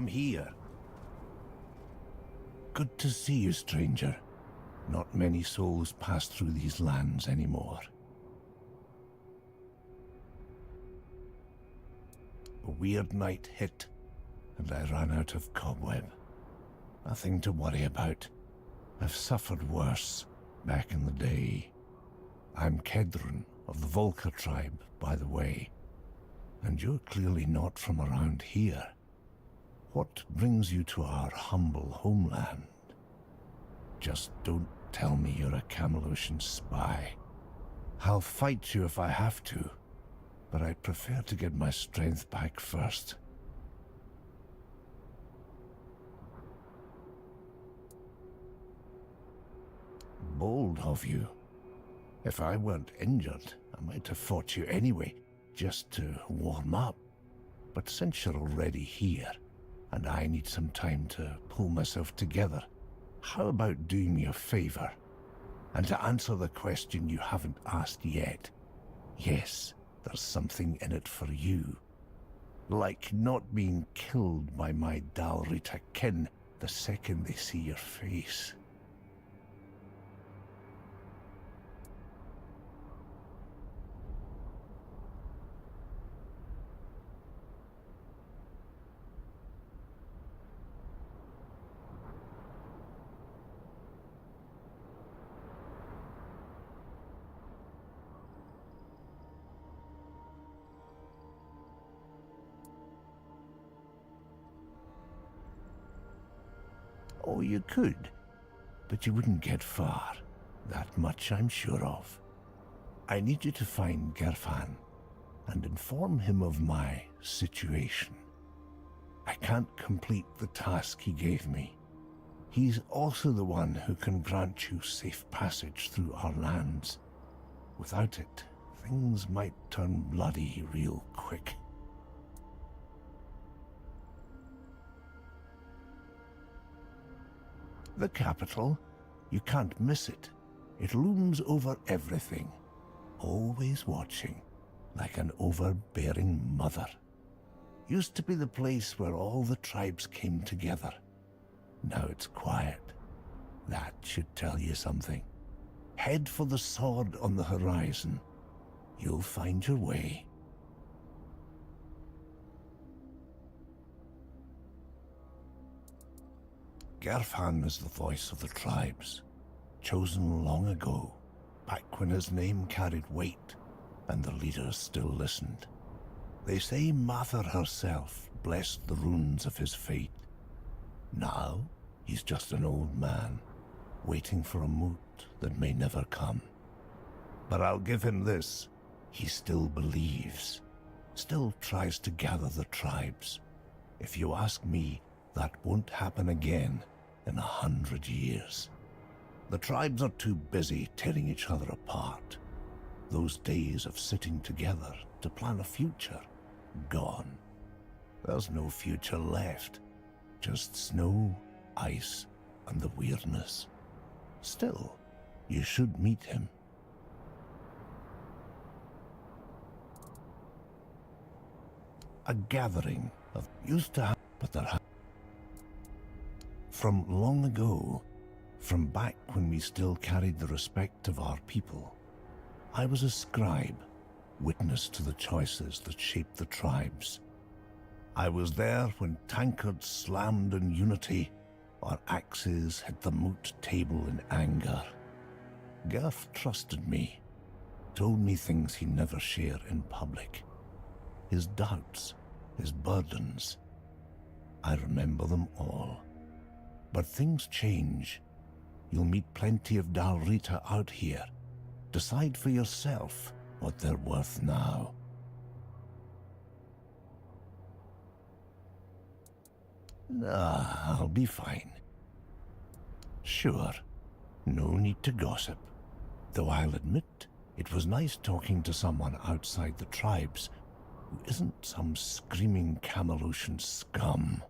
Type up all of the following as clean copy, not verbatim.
I'm here. Good to see you, stranger. Not many souls pass through these lands anymore. A weird night hit, and I ran out of cobweb. Nothing to worry about. I've suffered worse back in the day. I'm Kedrun of the Volker tribe, by the way. And you're clearly not from around here. What brings you to our humble homeland? Just don't tell me you're a Camalosian spy. I'll fight you if I have to, but I'd prefer to get my strength back first. Bold of you. If I weren't injured, I might have fought you anyway, just to warm up. But since you're already here, and I need some time to pull myself together, how about doing me a favor? And to answer the question you haven't asked yet, yes, there's something in it for you. Like not being killed by my Dalrita kin the second they see your face. Oh, you could, but you wouldn't get far. That much I'm sure of. I need you to find Gerfan and inform him of my situation. I can't complete the task he gave me. He's also the one who can grant you safe passage through our lands. Without it, things might turn bloody real quick. The capital, you can't miss it. It looms over everything, always watching, like an overbearing mother. Used to be the place where all the tribes came together. Now it's quiet. That should tell you something. Head for the sword on the horizon. You'll find your way. Gerfan is the voice of the tribes, chosen long ago, back when his name carried weight and the leaders still listened. They say Mather herself blessed the runes of his fate. Now, he's just an old man, waiting for a moot that may never come. But I'll give him this, he still believes, still tries to gather the tribes. If you ask me, that won't happen again in 100 years. The tribes are too busy tearing each other apart. Those days of sitting together to plan a future, gone. There's no future left, just snow, ice, and the weirdness. Still, you should meet him. A gathering of used to have, but there from long ago, from back when we still carried the respect of our people, I was a scribe, witness to the choices that shaped the tribes. I was there when tankards slammed in unity, or axes hit the moot table in anger. Gerf trusted me, told me things he never shared in public. His doubts, his burdens. I remember them all. But things change. You'll meet plenty of Dalrita out here. Decide for yourself what they're worth now. I'll be fine. Sure, no need to gossip. Though I'll admit, it was nice talking to someone outside the tribes who isn't some screaming Camalosian scum.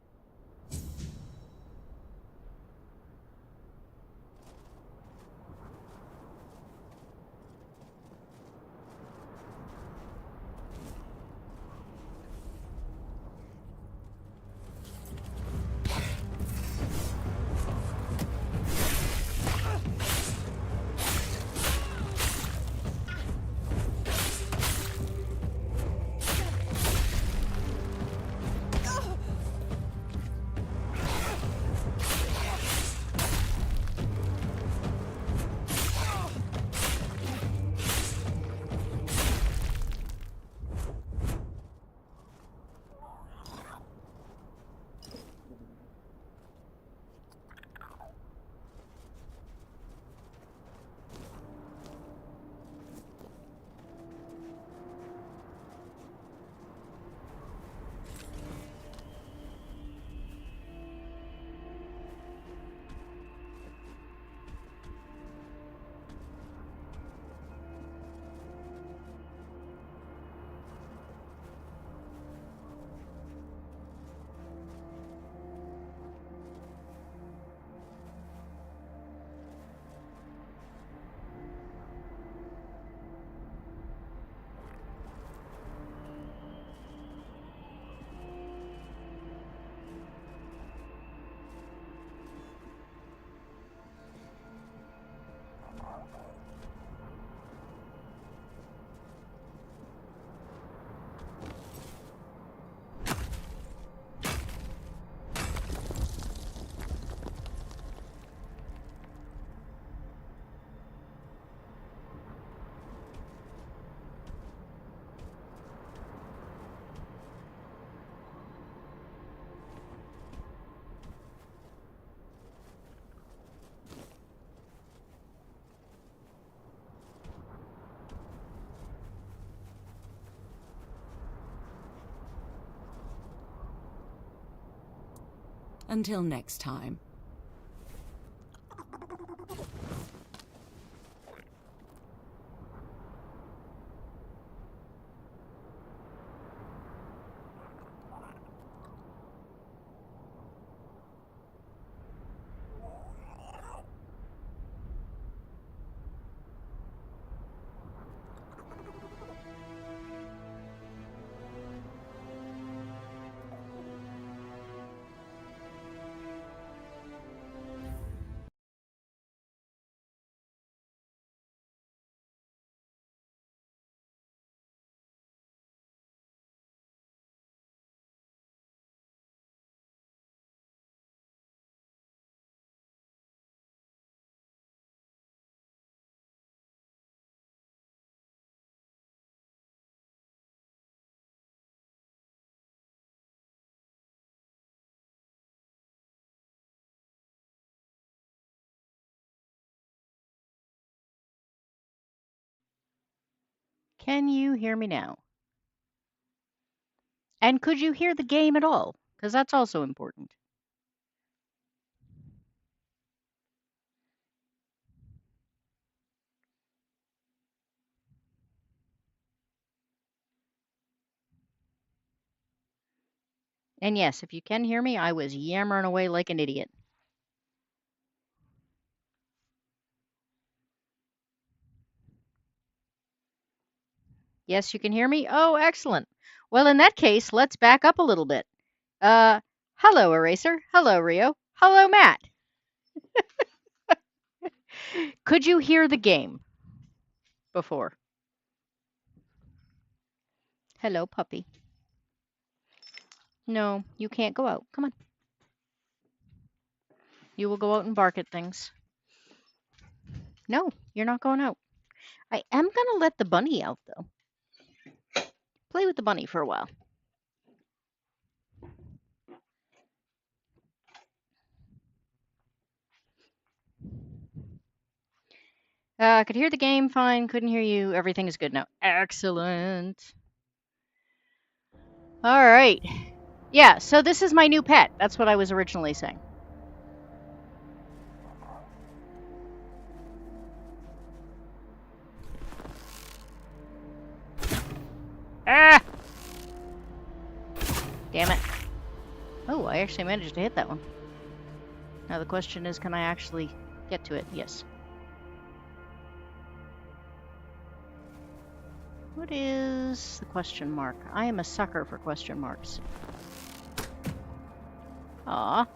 Until next time. Can you hear me now? And could you hear the game at all? Because that's also important. And yes, if you can hear me, I was yammering away like an idiot. Yes, you can hear me? Oh, excellent. Well, in that case, let's back up a little bit. Hello, Eraser. Hello, Rio. Hello, Matt. Could you hear the game before? Hello, puppy. No, you can't go out. Come on. You will go out and bark at things. No, you're not going out. I am going to let the bunny out, though. Play with the bunny for a while. Could hear the game fine. Couldn't hear you. Everything is good now. Excellent. All right. Yeah, so this is my new pet. That's what I was originally saying. Ah! Damn it. Oh, I actually managed to hit that one. Now the question is, can I actually get to it? Yes. What is the question mark? I am a sucker for question marks. Aw.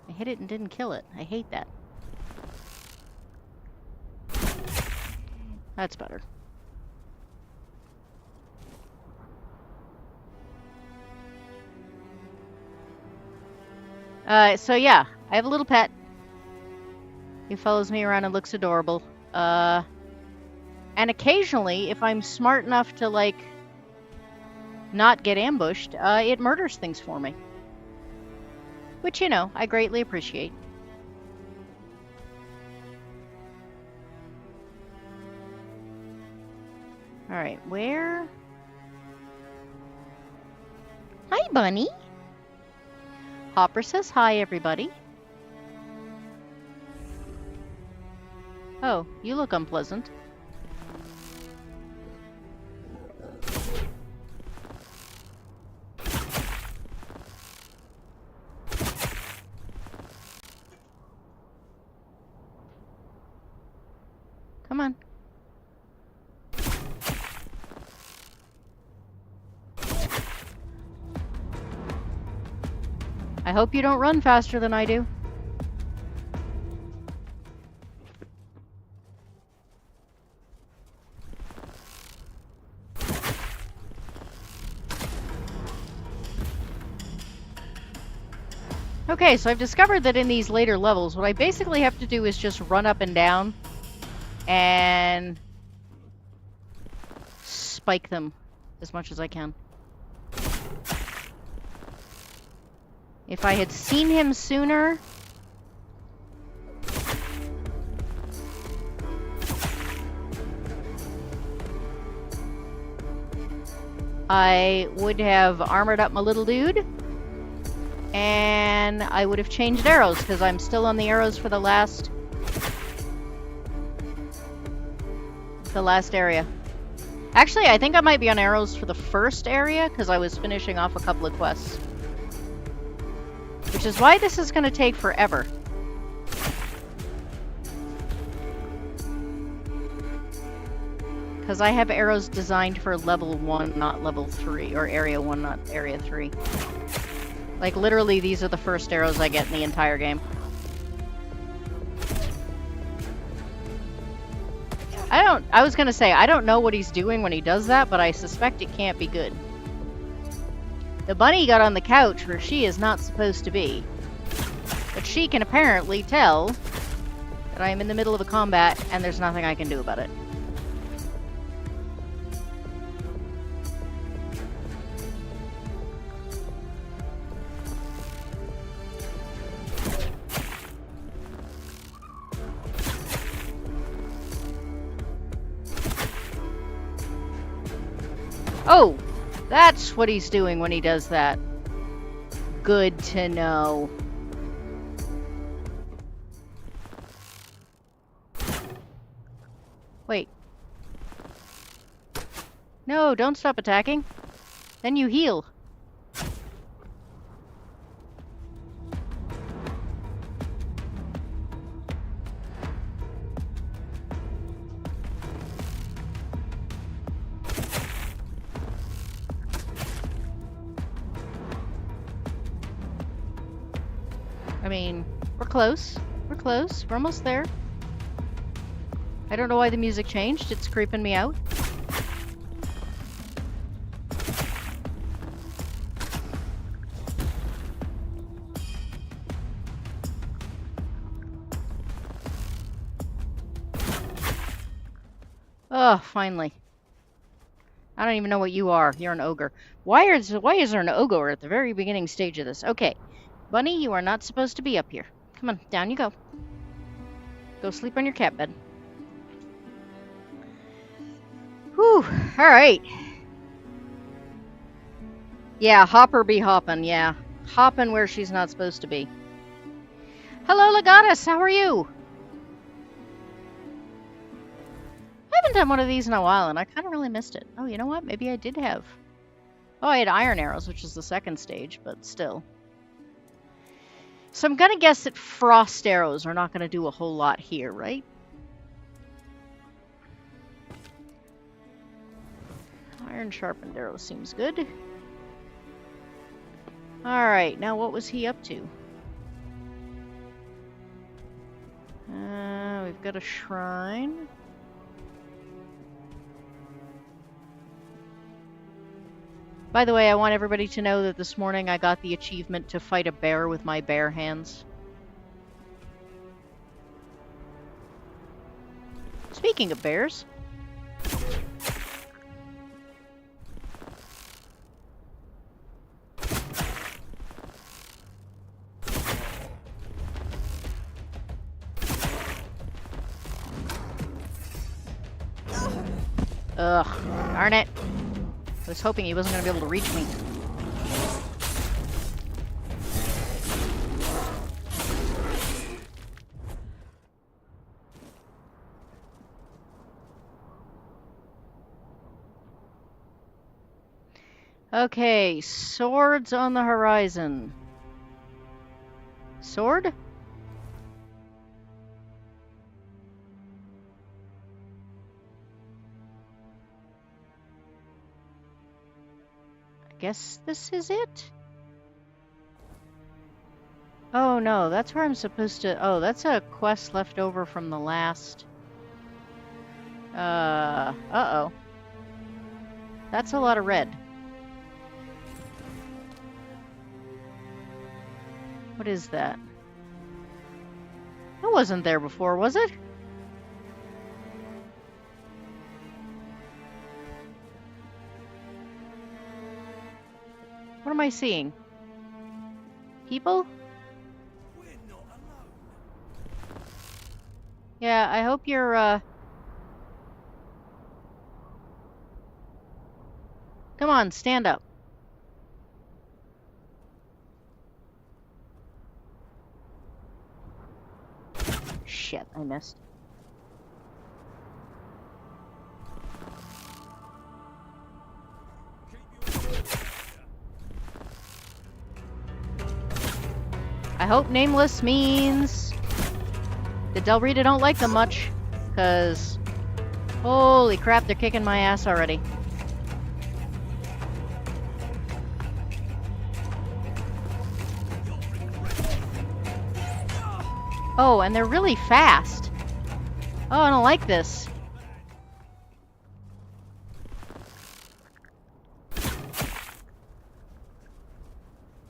I hit it and didn't kill it. I hate that. That's better. So yeah, I have a little pet. He follows me around and looks adorable. And occasionally, if I'm smart enough to, like, not get ambushed, it murders things for me. Which, you know, I greatly appreciate. Alright, where? Hi, Bunny. Hopper says hi, everybody. Oh, you look unpleasant. Come on. I hope you don't run faster than I do. Okay, so I've discovered that in these later levels, what I basically have to do is just run up and down and spike them as much as I can. If I had seen him sooner... I would have armored up my little dude. And I would have changed arrows, because I'm still on the arrows for the last area. Actually, I think I might be on arrows for the first area, because I was finishing off a couple of quests. Which is why this is going to take forever. Because I have arrows designed for level 1, not level 3. Or area 1, not area 3. Like, literally, these are the first arrows I get in the entire game. I was gonna say, I don't know what he's doing when he does that, but I suspect it can't be good. The bunny got on the couch where she is not supposed to be. But she can apparently tell that I am in the middle of a combat, and there's nothing I can do about it. Oh, that's what he's doing when he does that. Good to know. Wait. No, don't stop attacking. Then you heal. I mean, we're close. We're close. We're almost there. I don't know why the music changed. It's creeping me out. Oh, finally. I don't even know what you are. You're an ogre. Why is there an ogre at the very beginning stage of this? Okay. Bunny, you are not supposed to be up here. Come on, down you go. Go sleep on your cat bed. Whew, alright. Yeah, Hopper be hoppin', yeah. Hoppin' where she's not supposed to be. Hello, Legatus, how are you? I haven't done one of these in a while, and I kind of really missed it. Oh, you know what? Maybe I did have. Oh, I had iron arrows, which is the second stage, but still. So I'm gonna guess that frost arrows are not gonna do a whole lot here, right? Iron sharpened arrow seems good. Alright, now what was he up to? We've got a shrine. By the way, I want everybody to know that this morning I got the achievement to fight a bear with my bare hands. Speaking of bears. Ugh, darn it. I was hoping he wasn't going to be able to reach me. Okay, swords on the horizon. Sword? I guess this is it? Oh no, that's where I'm supposed to... Oh, that's a quest left over from the last... Uh-oh. That's a lot of red. What is that? That wasn't there before, was it? What am I seeing? People? Yeah, I hope you're, Come on, stand up. shit, I missed. I hope nameless means the Del Rita don't like them much, because holy crap, they're kicking my ass already. Oh, and they're really fast. Oh, I don't like this.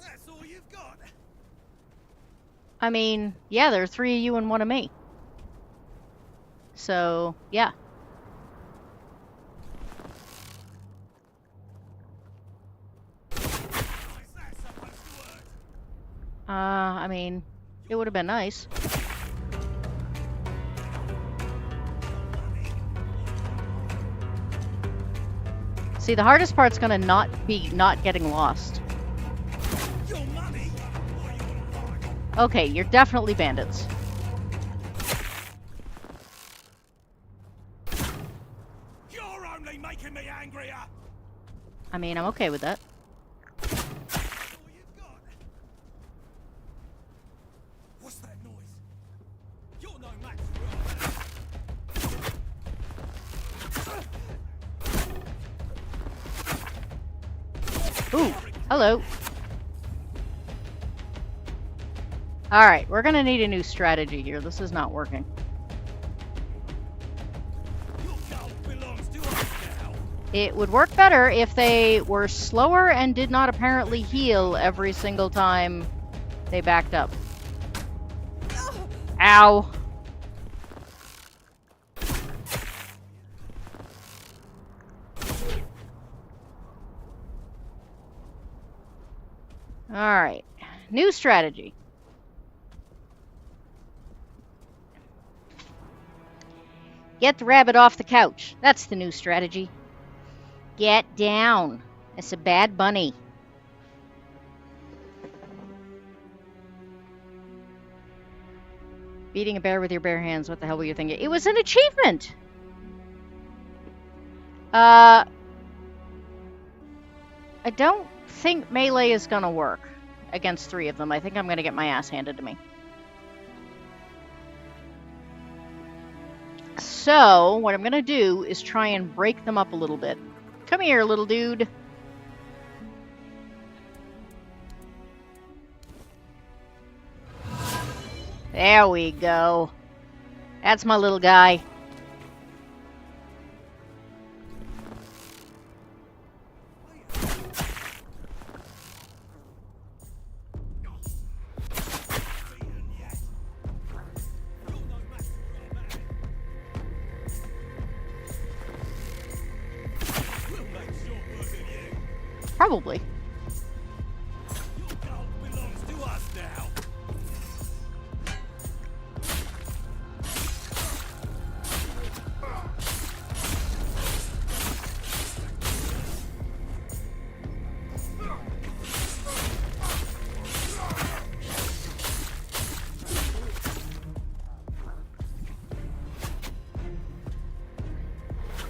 That's all you've got. I mean, yeah, there are 3 of you and 1 of me. So, yeah. I mean, it would have been nice. See, the hardest part's gonna be not getting lost. Your money? Okay, you're definitely bandits. You're only making me angrier. I mean, I'm okay with that. That's all you've got. What's that noise? You're no match for Ooh, hello. Alright, we're gonna need a new strategy here. This is not working. Your gold belongs to us now. It would work better if they were slower and did not apparently heal every single time they backed up. Ow. Alright, new strategy. Get the rabbit off the couch. That's the new strategy. Get down. It's a bad bunny. Beating a bear with your bare hands. What the hell were you thinking? It was an achievement! I don't think melee is gonna work against 3 of them. I think I'm gonna get my ass handed to me. So, what I'm gonna do is try and break them up a little bit. Come here, little dude. There we go. That's my little guy. Probably. Your gold belongs to us now.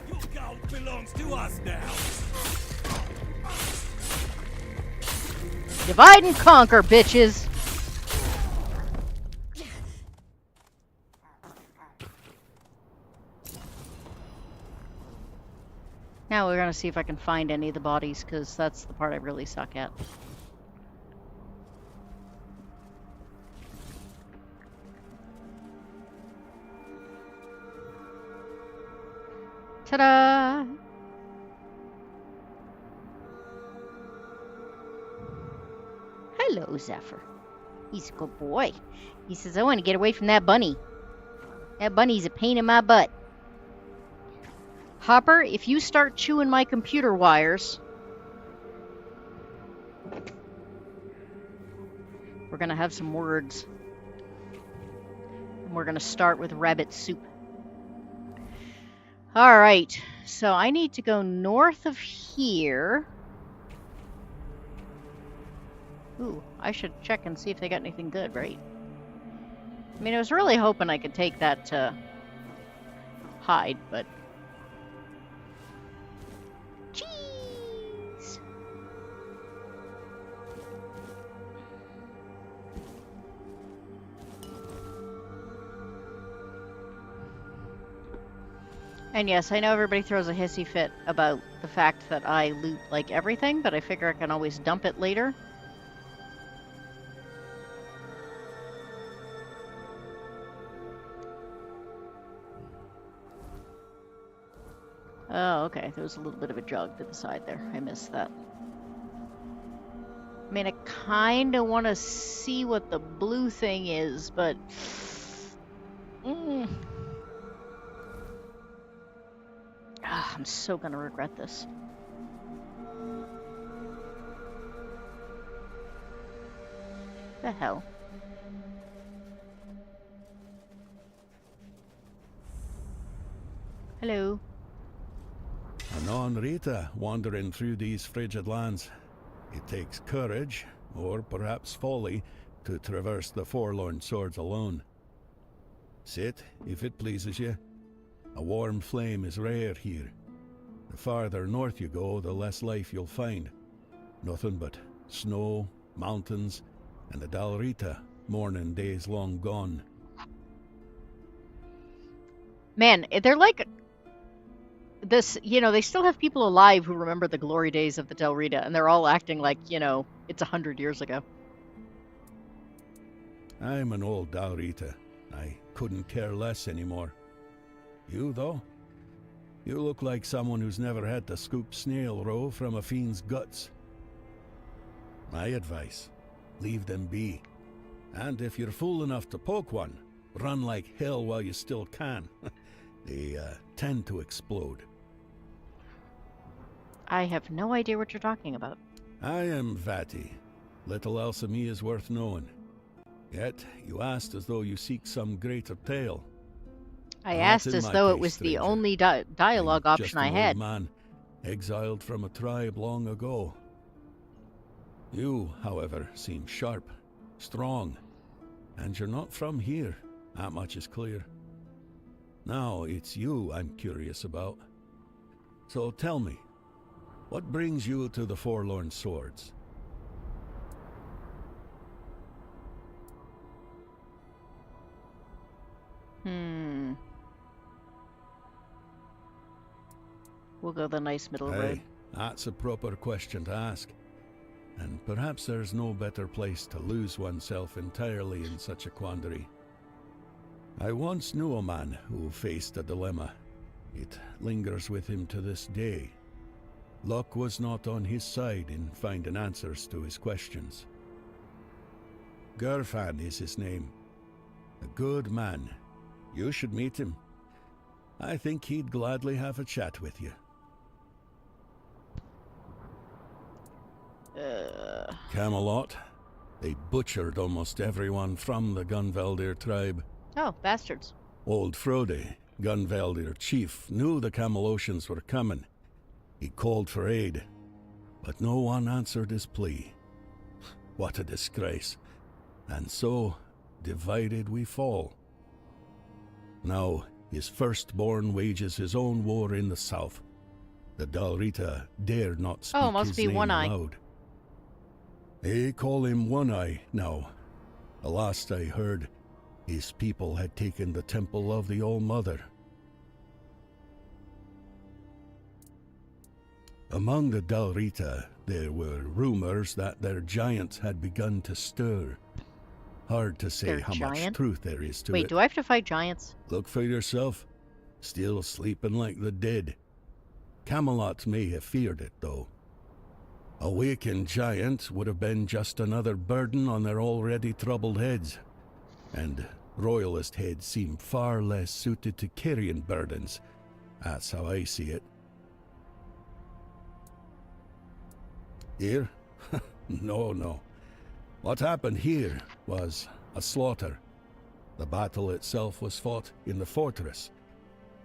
Your gold belongs to us now. Divide and conquer, bitches! Now we're gonna see if I can find any of the bodies, because that's the part I really suck at. Ta-da! Hello, Zephyr. He's a good boy. He says, I want to get away from that bunny. That bunny's a pain in my butt. Hopper, if you start chewing my computer wires, we're going to have some words. And we're going to start with rabbit soup. Alright, so I need to go north of here. Ooh, I should check and see if they got anything good, right? I mean, I was really hoping I could take that to hide, but... Cheese! And yes, I know everybody throws a hissy fit about the fact that I loot, like, everything, but I figure I can always dump it later. Oh, okay. There was a little bit of a jog to the side there. I missed that. I mean, I kind of want to see what the blue thing is, but... I'm so gonna regret this. The hell? Hello. Anon Rita wandering through these frigid lands. It takes courage, or perhaps folly, to traverse the forlorn swords alone. Sit, if it pleases you. A warm flame is rare here. The farther north you go, the less life you'll find. Nothing but snow, mountains, and the Dalrita, mourning days long gone. Man, they're like... This, you know, they still have people alive who remember the glory days of the Del Rita, and they're all acting like, you know, it's 100 years ago. I'm an old Dalrita. I couldn't care less anymore. You, though? You look like someone who's never had to scoop snail roe from a fiend's guts. My advice, leave them be. And if you're fool enough to poke one, run like hell while you still can. They tend to explode. I have no idea what you're talking about. I am Vati. Little else of me is worth knowing. Yet, you asked as though you seek some greater tale. I Not asked in as my though it case, was the stranger. only dialogue I'm option just I an had. old man, exiled from a tribe long ago. You, however, seem sharp, strong, and you're not from here. That much is clear. Now it's you I'm curious about. So tell me, what brings you to the Forlorn Swords? We'll go the nice middle road. Hey, that's a proper question to ask. And perhaps there's no better place to lose oneself entirely in such a quandary. I once knew a man who faced a dilemma. It lingers with him to this day. Luck was not on his side in finding answers to his questions. Gerfan is his name. A good man. You should meet him. I think he'd gladly have a chat with you. Camelot. They butchered almost everyone from the Gunvaldir tribe. Oh, bastards. Old Frode, Gunvaldir chief, knew the Camelosians were coming. He called for aid, but no one answered his plea. What a disgrace. And so, divided we fall. Now, his firstborn wages his own war in the south. The Dalrita dared not speak must his be name One Eye. aloud. They call him One Eye now. The last I heard, his people had taken the temple of the All-Mother. Among the Dalrita, there were rumors that their giants had begun to stir. Hard to say They're how giant? much truth there is to Wait, it. do I have to fight giants? Look for yourself. Still sleeping like the dead. Camelot may have feared it, though. A wakened giant would have been just another burden on their already troubled heads. And royalist heads seem far less suited to carrying burdens. That's how I see it. Here? No. What happened here was a slaughter. The battle itself was fought in the fortress,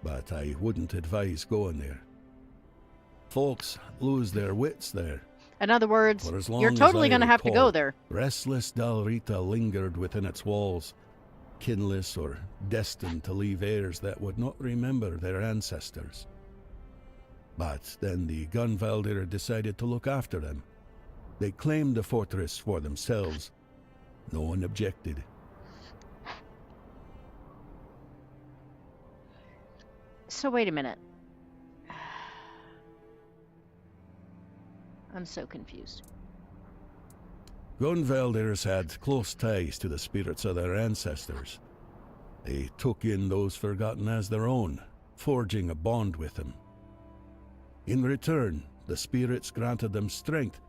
but I wouldn't advise going there. Folks lose their wits there. In other words, For as long you're as totally I going to have to go recall, there. Restless Dalrita lingered within its walls. kinless or destined to leave heirs that would not remember their ancestors. But then the Gunvaldir decided to look after them. They claimed the fortress for themselves. No one objected. So wait a minute. I'm so confused. Gunvaldirs had close ties to the spirits of their ancestors. They took in those forgotten as their own, forging a bond with them. In return, the spirits granted them strength,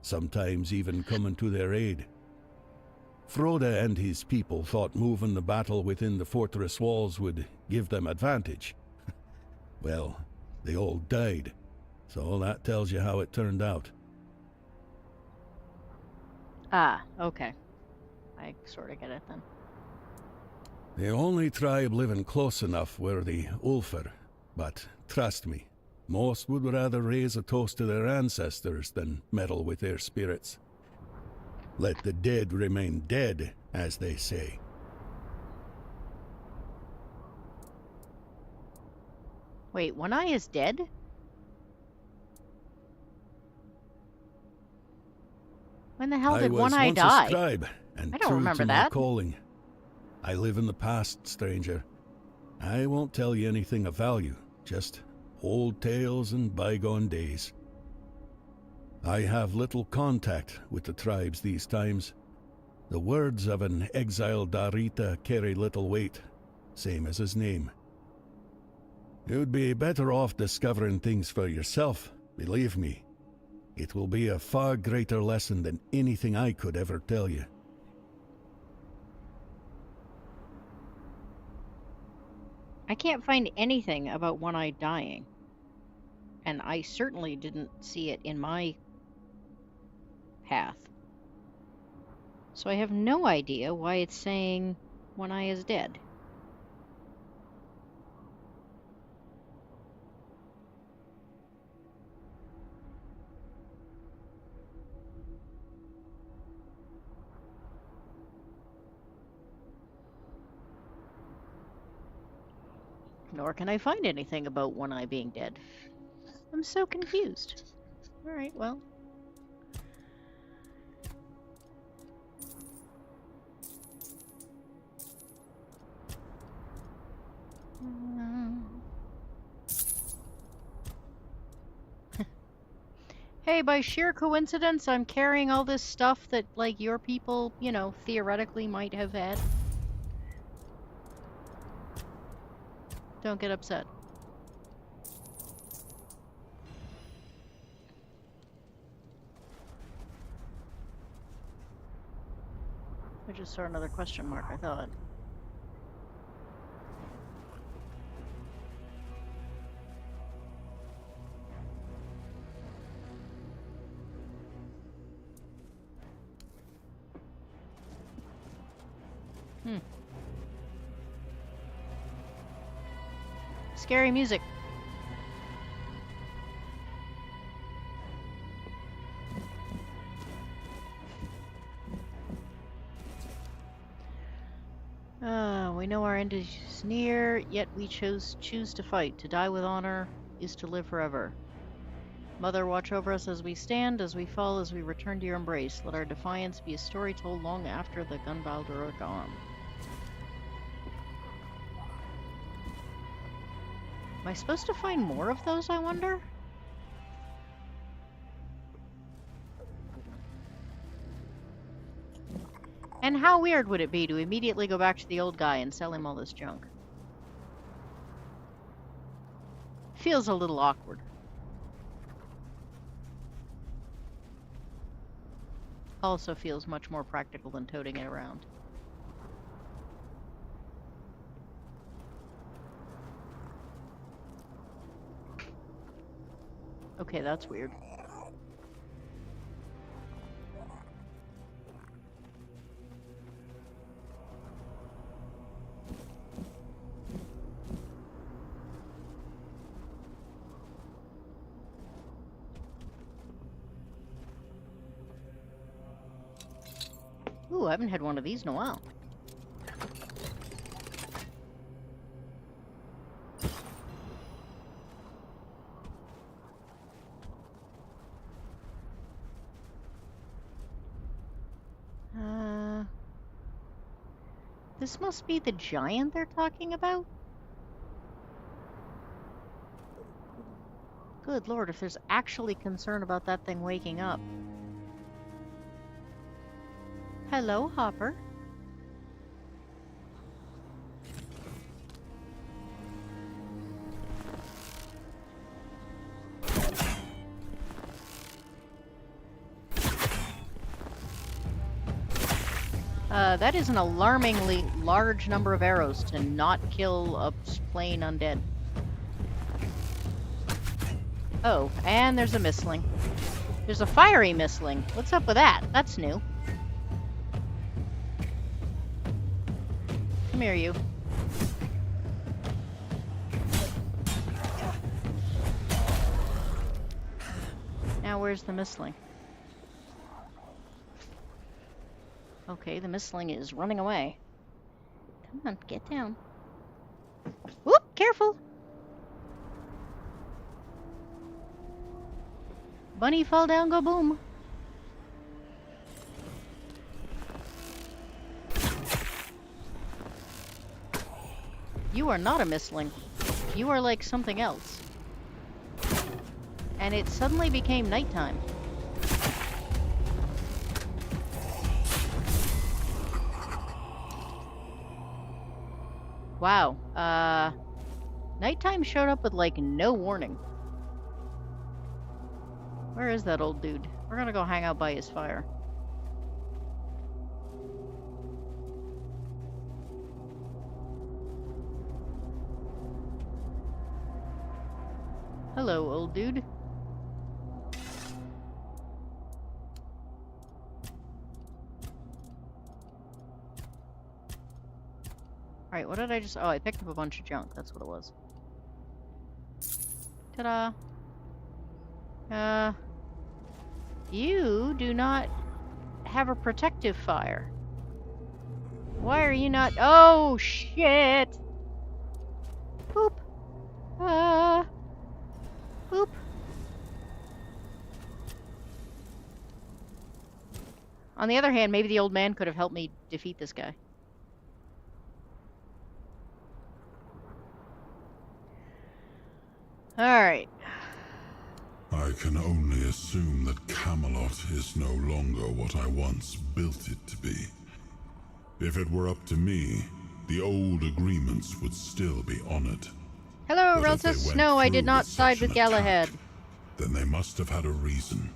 sometimes even coming to their aid. Frode and his people thought moving the battle within the fortress walls would give them advantage. Well, they all died, so that tells you how it turned out. Ah, okay. I sort of get it then. The only tribe living close enough were the Ulfar, but trust me, most would rather raise a toast to their ancestors than meddle with their spirits. Let the dead remain dead, as they say. Wait, One Eye is dead? When the hell did One Eye die? I was once a scribe, and I don't true remember to my that. calling. I live in the past, stranger. I won't tell you anything of value, just old tales and bygone days. I have little contact with the tribes these times. The words of an exiled Darita carry little weight, same as his name. You'd be better off discovering things for yourself, believe me. It will be a far greater lesson than anything I could ever tell you. I can't find anything about One Eye dying. And I certainly didn't see it in my path. So I have no idea why it's saying One Eye is dead. Nor can I find anything about One Eye being dead. I'm so confused. Alright, well. Hey, by sheer coincidence, I'm carrying all this stuff that, like, your people, you know, theoretically might have had. Don't get upset. I just saw another question mark, I thought. Scary music. We know our end is near, yet we choose to fight. To die with honor is to live forever. Mother, watch over us as we stand, as we fall, as we return to your embrace. Let our defiance be a story told long after the Gunvaldir are gone. Am I supposed to find more of those, I wonder? And how weird would it be to immediately go back to the old guy and sell him all this junk? Feels a little awkward. Also feels much more practical than toting it around. Okay, that's weird. Ooh, I haven't had one of these in a while. This must be the giant they're talking about? Good lord, if there's actually concern about that thing waking up. Hello, Hopper. That is an alarmingly large number of arrows to not kill a plain undead. Oh, and there's a mistling. There's a fiery mistling. What's up with that? That's new. Come here, you. Now where's the mistling? Okay, the mistling is running away. Come on, get down. Whoop, careful! Bunny fall down, go boom. You are not a mistling. You are like something else. And it suddenly became nighttime. Wow. Nighttime showed up with like no warning. Where is that old dude? We're gonna go hang out by his fire. Hello, old dude. Alright, what did I just... Oh, I picked up a bunch of junk. That's what it was. Ta-da! You do not have a protective fire. Why are you not... Oh, shit! Boop! Boop! On the other hand, maybe the old man could have helped me defeat this guy. Alright. I can only assume that Camelot is no longer what I once built it to be. If it were up to me, the old agreements would still be honored. Hello, But if they Reltus. went No, I through did not with side such with an Galahad. attack, then they must have had a reason.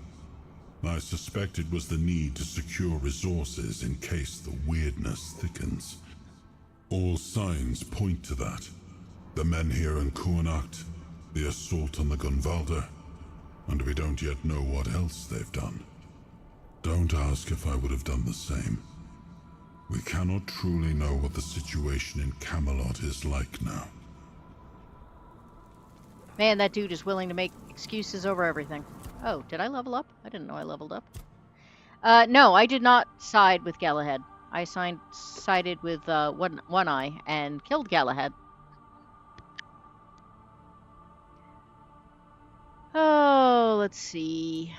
I suspect it was the need to secure resources in case the weirdness thickens. All signs point to that. The men here in Kuanacht, the assault on the Gunvalder, and we don't yet know what else they've done. Don't ask if I would have done the same. We cannot truly know what the situation in Camelot is like now. Man, that dude is willing to make excuses over everything. Oh, did I level up? I didn't know I leveled up. No, I did not side with Galahad. I sided with One Eye and killed Galahad. Oh, let's see.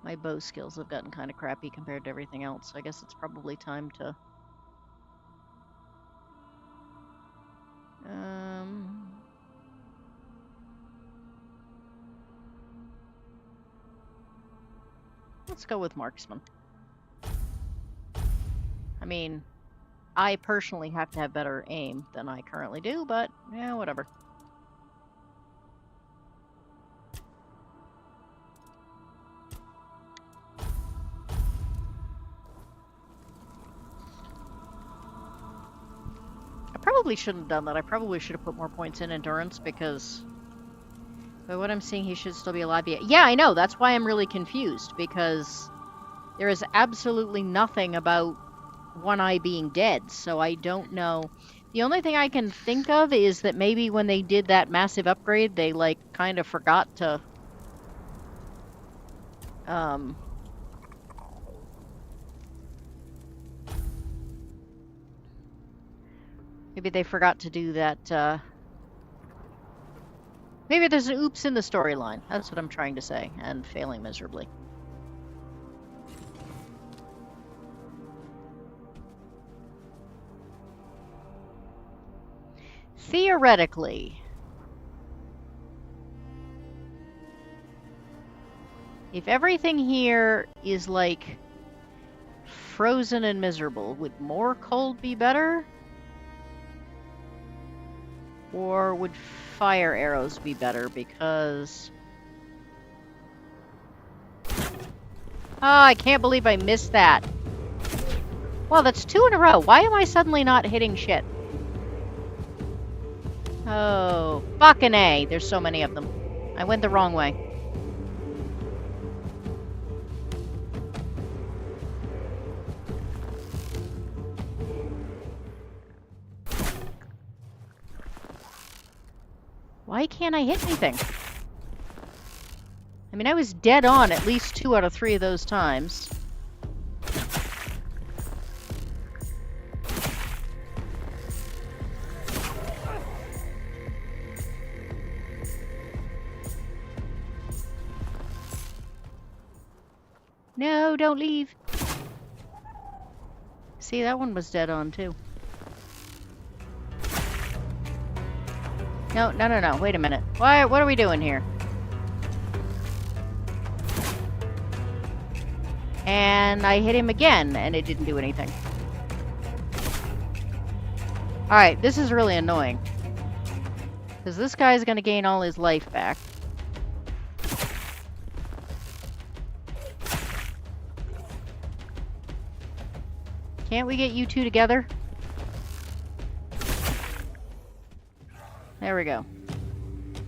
My bow skills have gotten kind of crappy compared to everything else, so I guess it's probably time to... Let's go with Marksman. I mean, I personally have to have better aim than I currently do, but yeah, whatever. I probably shouldn't have done that. I probably should have put more points in endurance because by what I'm seeing, he should still be alive yet. Yeah, I know. That's why I'm really confused because there is absolutely nothing about One Eye being dead, so I don't know. The only thing I can think of is that maybe when they did that massive upgrade, they, like, kind of forgot to... Maybe they forgot to do that, Maybe there's an oops in the storyline. That's what I'm trying to say, and failing miserably. Theoretically, if everything here is like frozen and miserable, would more cold be better? Or would fire arrows be better? Because... oh, I can't believe I missed that. Well, that's 2 in a row. Why am I suddenly not hitting shit? Oh, fucking A. There's so many of them. I went the wrong way. Why can't I hit anything? I mean, I was dead on at least 2 out of 3 of those times. No, don't leave. See, that one was dead on, too. No, no, no, no. Wait a minute. What are we doing here? And I hit him again, and it didn't do anything. Alright, this is really annoying. Because this guy's going to gain all his life back. Can't we get you two together? There we go.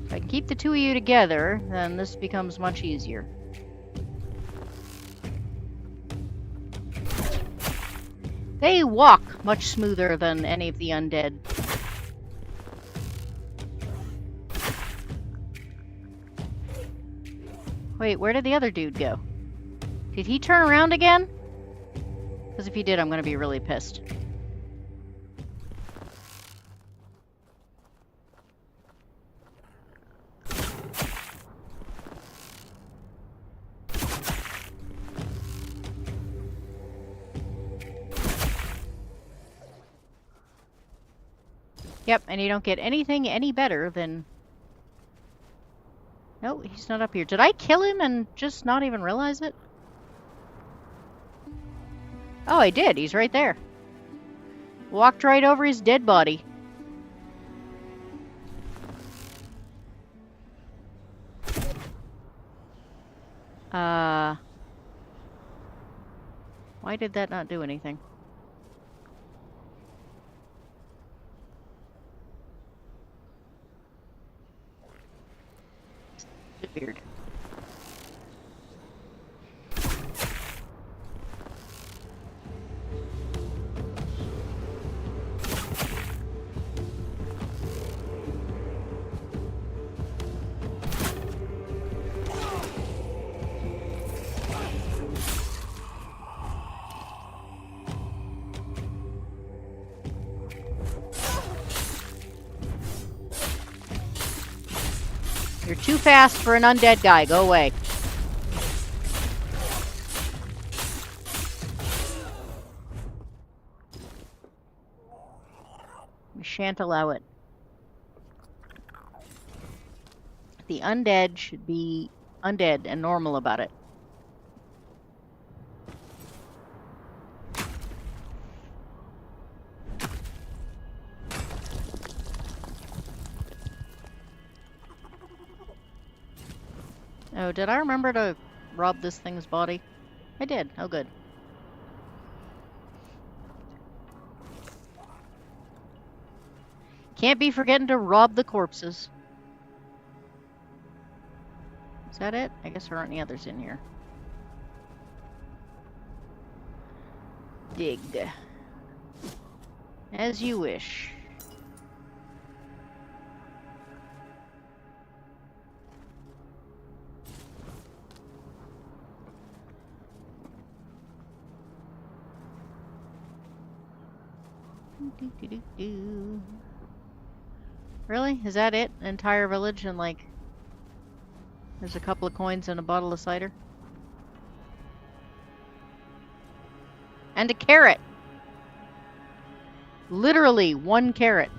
If I can keep the 2 of you together, then this becomes much easier. They walk much smoother than any of the undead. Wait, where did the other dude go? Did he turn around again? Because if he did, I'm going to be really pissed. Yep, and you don't get anything any better than... No, he's not up here. Did I kill him and just not even realize it? Oh, I did. He's right there. Walked right over his dead body. Why did that not do anything? Weird. You're too fast for an undead guy. Go away. We shan't allow it. The undead should be undead and normal about it. Oh, did I remember to rob this thing's body? I did. Oh, good. Can't be forgetting to rob the corpses. Is that it? I guess there aren't any others in here. Dig. As you wish. Really? Is that it? An entire village and like there's a couple of coins and a bottle of cider? And a carrot! Literally 1 carrot.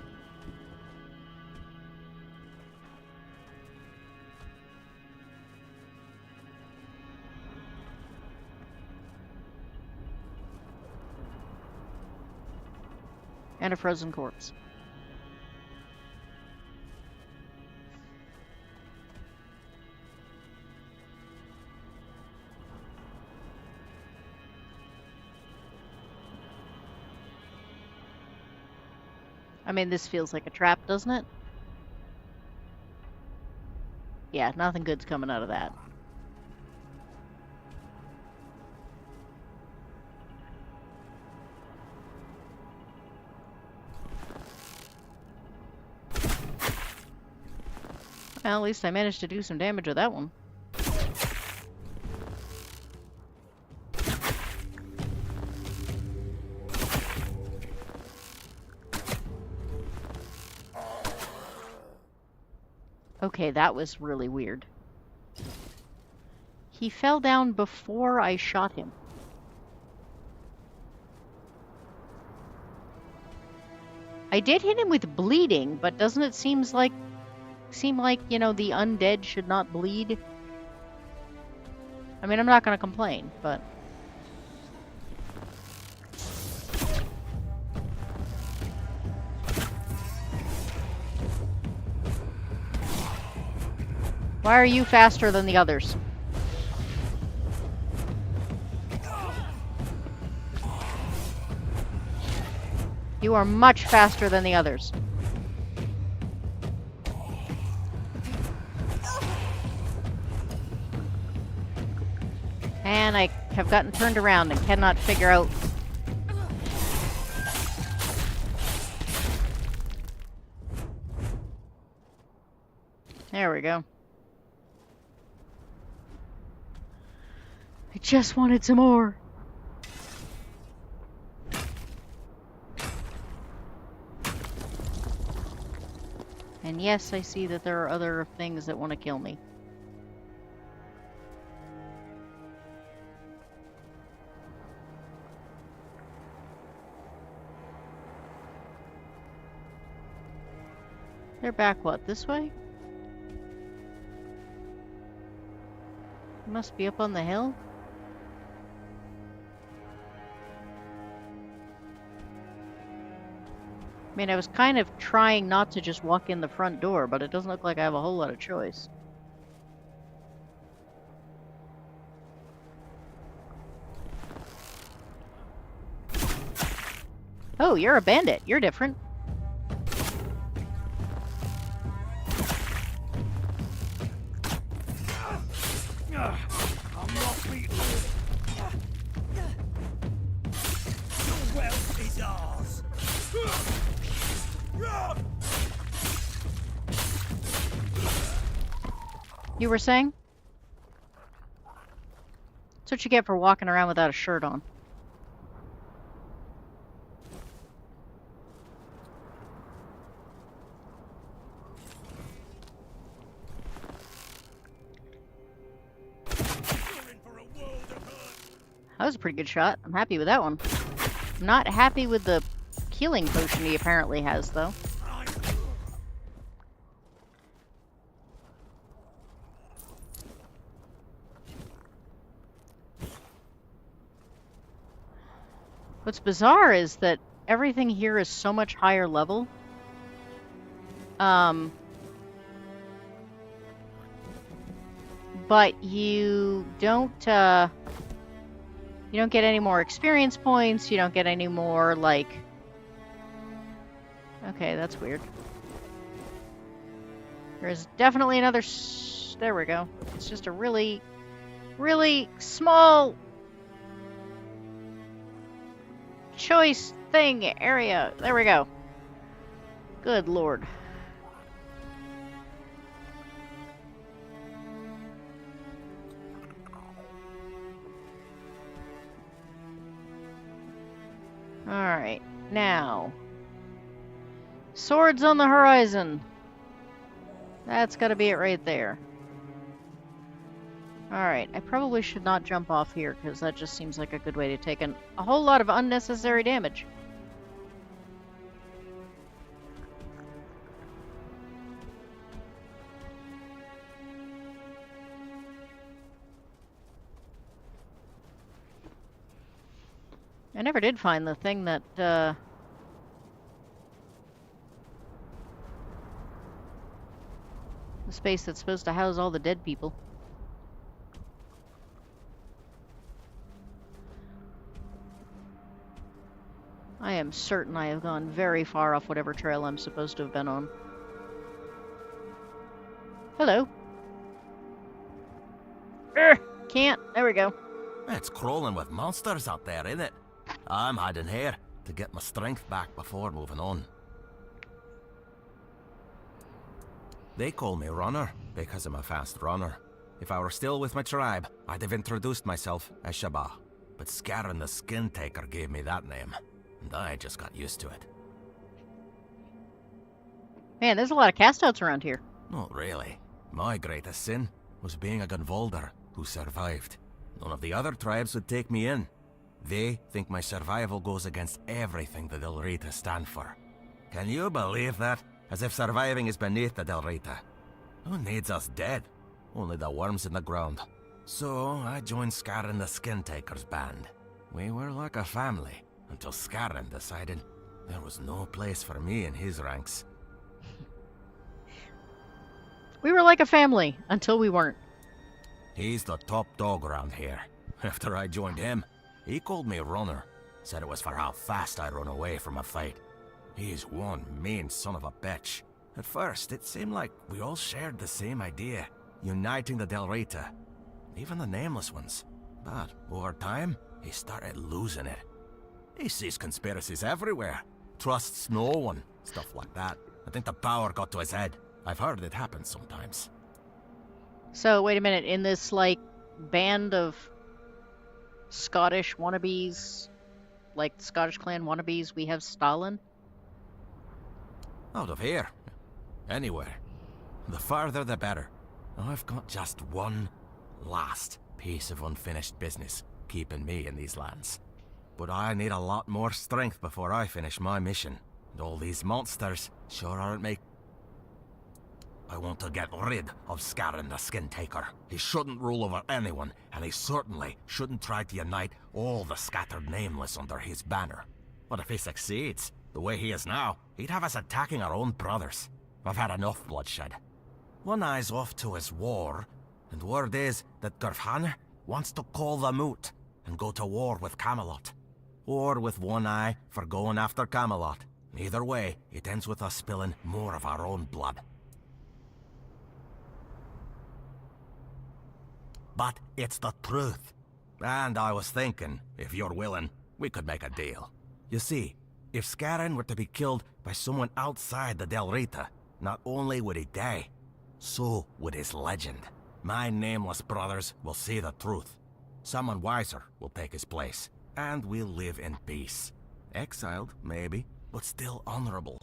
And a frozen corpse. I mean, this feels like a trap, doesn't it? Yeah, nothing good's coming out of that. Well, at least I managed to do some damage with that one. Okay, that was really weird. He fell down before I shot him. I did hit him with bleeding, but doesn't it seem like, you know, the undead should not bleed? I mean, I'm not gonna complain, but... Why are you faster than the others? You are much faster than the others. And I have gotten turned around and cannot figure out... There we go. I just wanted some more. And yes, I see that there are other things that want to kill me. They're back, what, this way? Must be up on the hill? I mean, I was kind of trying not to just walk in the front door, but it doesn't look like I have a whole lot of choice. Oh, you're a bandit. You're different. I'm not beaten. Your wealth is ours. You were saying? That's what you get for walking around without a shirt on. That was a pretty good shot. I'm happy with that one. I'm not happy with the healing potion he apparently has, though. What's bizarre is that everything here is so much higher level. But you don't get any more experience points. You don't get any more, like... Okay, that's weird. There's definitely another... There we go. It's just a really, really small... choice thing area. There we go. Good lord. Alright, now. Swords on the horizon. That's gotta be it right there. Alright, I probably should not jump off here, because that just seems like a good way to take a whole lot of unnecessary damage. I never did find the thing that, The space that's supposed to house all the dead people. I am certain I have gone very far off whatever trail I'm supposed to have been on. Hello. Can't. There we go. It's crawling with monsters out there, isn't it? I'm hiding here to get my strength back before moving on. They call me Runner because I'm a fast runner. If I were still with my tribe, I'd have introduced myself as Shabba. But Scarin the Skin Taker gave me that name, and I just got used to it. Man, there's a lot of castouts around here. Not really. My greatest sin was being a Gunvolder who survived. None of the other tribes would take me in. They think my survival goes against everything the Del Rita stand for. Can you believe that? As if surviving is beneath the Del Rita. Who needs us dead? Only the worms in the ground. So I joined Scarin the Skin Taker's band. We were like a family, until Scarin decided there was no place for me in his ranks. We were like a family, until we weren't. He's the top dog around here. After I joined him, he called me Runner. Said it was for how fast I run away from a fight. He's one mean son of a bitch. At first, it seemed like we all shared the same idea. Uniting the Del Rita. Even the Nameless ones. But over time, he started losing it. He sees conspiracies everywhere. Trusts no one. Stuff like that. I think the power got to his head. I've heard it happen sometimes. So, wait a minute. In this, like, band of Scottish wannabes, like Scottish clan wannabes, we have Stalin? Out of here. Anywhere. The farther the better. I've got just one last piece of unfinished business keeping me in these lands. But I need a lot more strength before I finish my mission. And all these monsters sure aren't making... I want to get rid of Scarin the Skin Taker. He shouldn't rule over anyone, and he certainly shouldn't try to unite all the scattered Nameless under his banner. But if he succeeds, the way he is now, he'd have us attacking our own brothers. I've had enough bloodshed. One Eye's off to his war, and word is that Gurfhan wants to call the moot and go to war with Camelot. Or with One Eye for going after Camelot. Either way, it ends with us spilling more of our own blood. But it's the truth. And I was thinking, if you're willing, we could make a deal. You see, if Scarin were to be killed by someone outside the Del Rita, not only would he die, so would his legend. My Nameless brothers will see the truth. Someone wiser will take his place, and we'll live in peace. Exiled, maybe, but still honorable.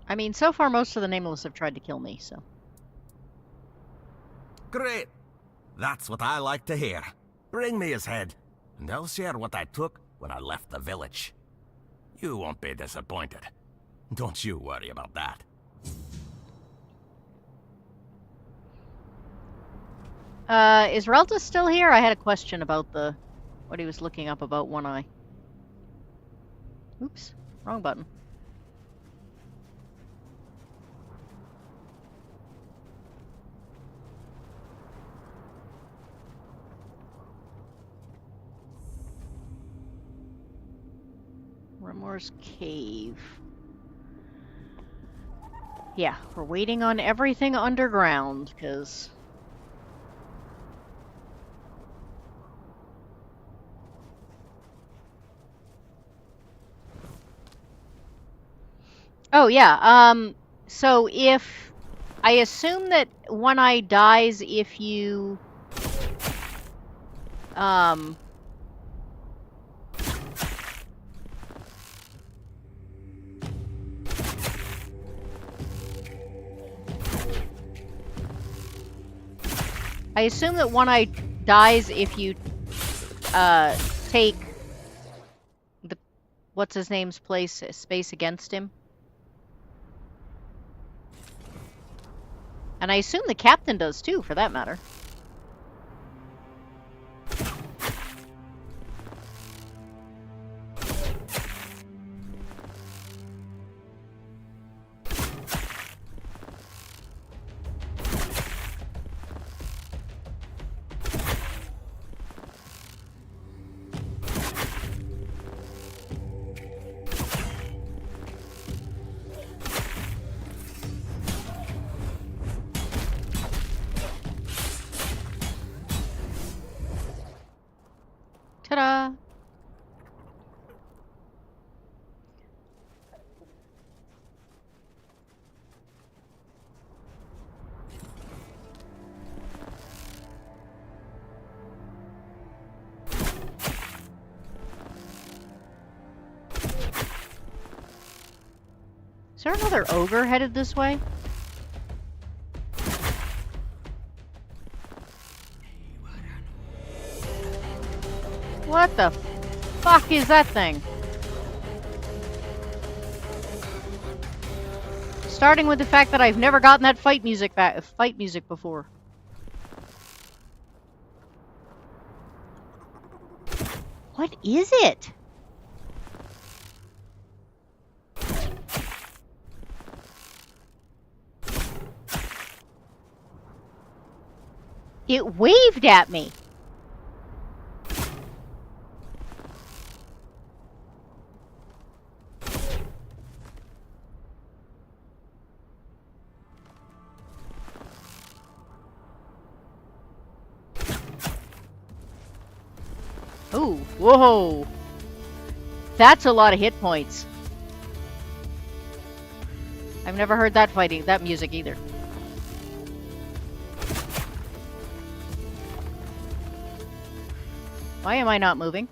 I mean, so far most of the Nameless have tried to kill me, so... Great! That's what I like to hear. Bring me his head, and I'll share what I took when I left the village. You won't be disappointed. Don't you worry about that. Is Relta still here? I had a question about what he was looking up about One Eye. Oops, wrong button. Remorse Cave. Yeah, we're waiting on everything underground, because... Oh, yeah, so if... I assume that One Eye dies if you... I assume that One Eye dies if you, take the, what's-his-name's space against him. And I assume the captain does too, for that matter. Is there another ogre headed this way? What the fuck is that thing? Starting with the fact that I've never gotten that fight music before. What is it? It waved at me. Ooh, whoa. That's a lot of hit points. I've never heard that music either. Why am I not moving?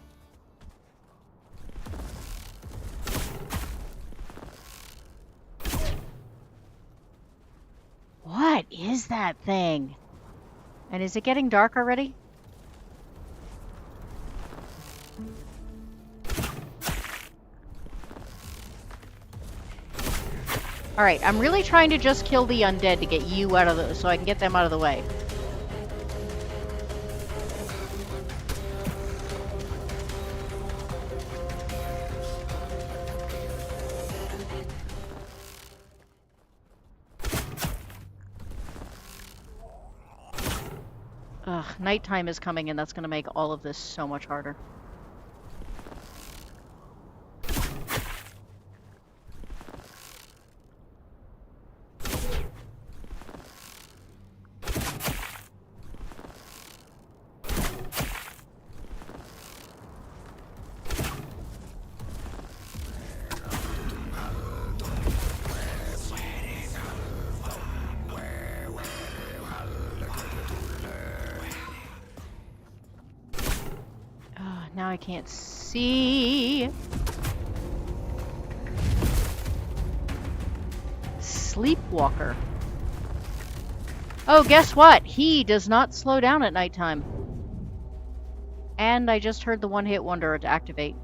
What is that thing? And is it getting dark already? Alright, I'm really trying to just kill the undead to get you out of the... so I can get them out of the way. Ugh, nighttime is coming and that's gonna make all of this so much harder. Now I can't see. Sleepwalker. Oh, guess what? He does not slow down at nighttime. And I just heard the one-hit wonder to activate.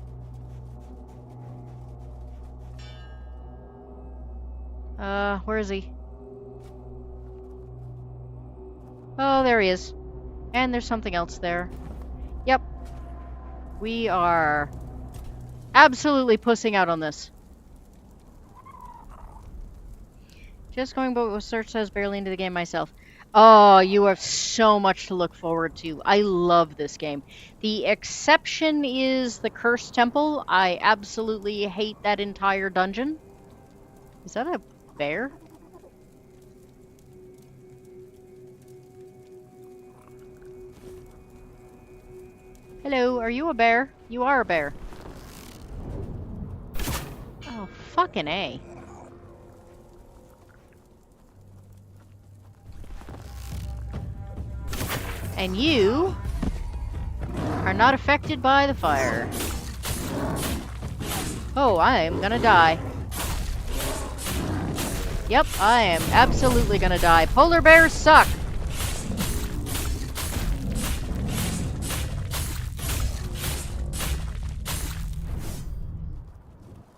Where is he? Oh, there he is. And there's something else there. Yep. We are absolutely pussing out on this. Just going by what search says, barely into the game myself. Oh, you have so much to look forward to. I love this game. The exception is the Cursed Temple. I absolutely hate that entire dungeon. Is that a bear? Hello, are you a bear? You are a bear. Oh, fucking A. And you are not affected by the fire. Oh, I am gonna die. Yep, I am absolutely gonna die. Polar bears suck!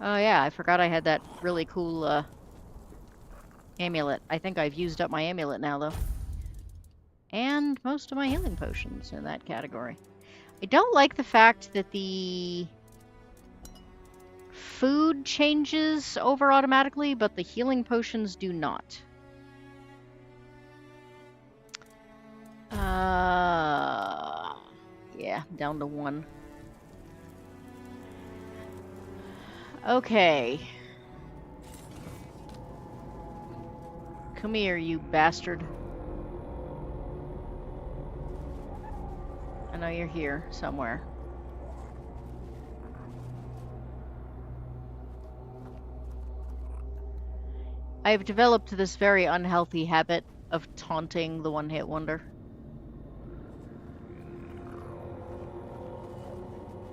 Oh yeah, I forgot I had that really cool amulet. I think I've used up my amulet now, though. And most of my healing potions in that category. I don't like the fact that the food changes over automatically, but the healing potions do not. Yeah, down to 1. Okay. Come here, you bastard. I know you're here somewhere. I've developed this very unhealthy habit of taunting the one-hit wonder.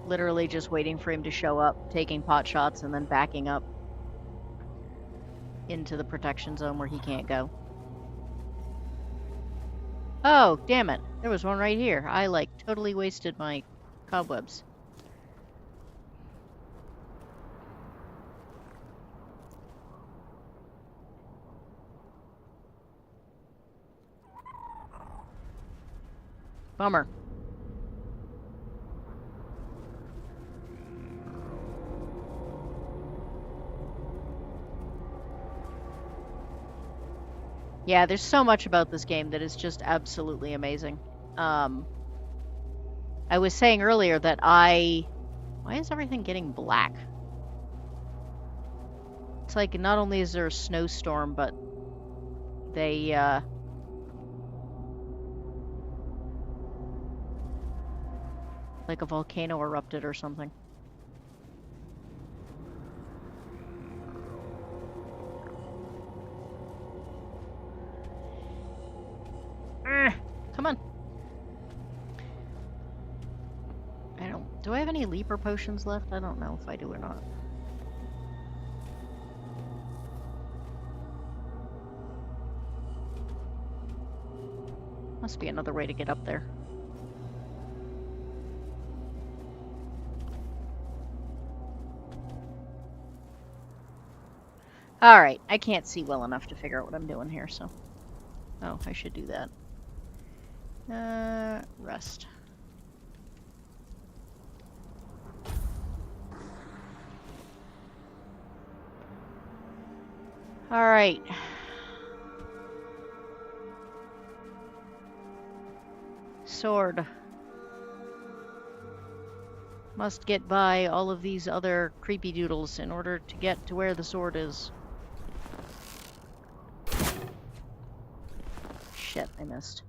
Literally just waiting for him to show up, taking pot shots, and then backing up. into the protection zone where he can't go. Oh, damn it. There was one right here. I, like, totally wasted my cobwebs. Bummer. Yeah, there's so much about this game that is just absolutely amazing. I was saying earlier that why is everything getting black? It's like not only is there a snowstorm, but they, like a volcano erupted or something. Come on. Do I have any leaper potions left? I don't know if I do or not. Must be another way to get up there. Alright, I can't see well enough to figure out what I'm doing here, so... Oh, I should do that. Rest. Alright. Sword. Must get by all of these other creepy doodles in order to get to where the sword is. Shit, I missed.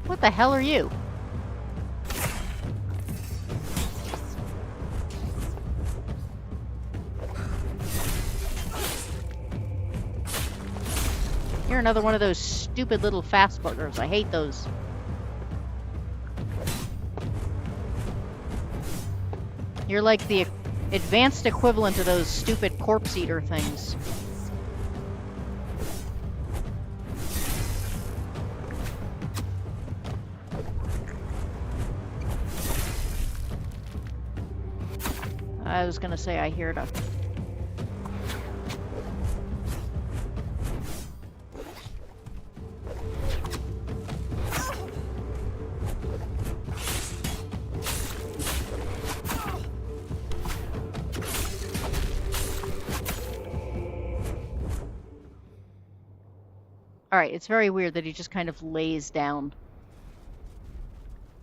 What the hell are you? You're another one of those stupid little fast buggers. I hate those. You're like the advanced equivalent of those stupid corpse eater things. I was gonna say I hear it. Alright, it's very weird that he just kind of lays down.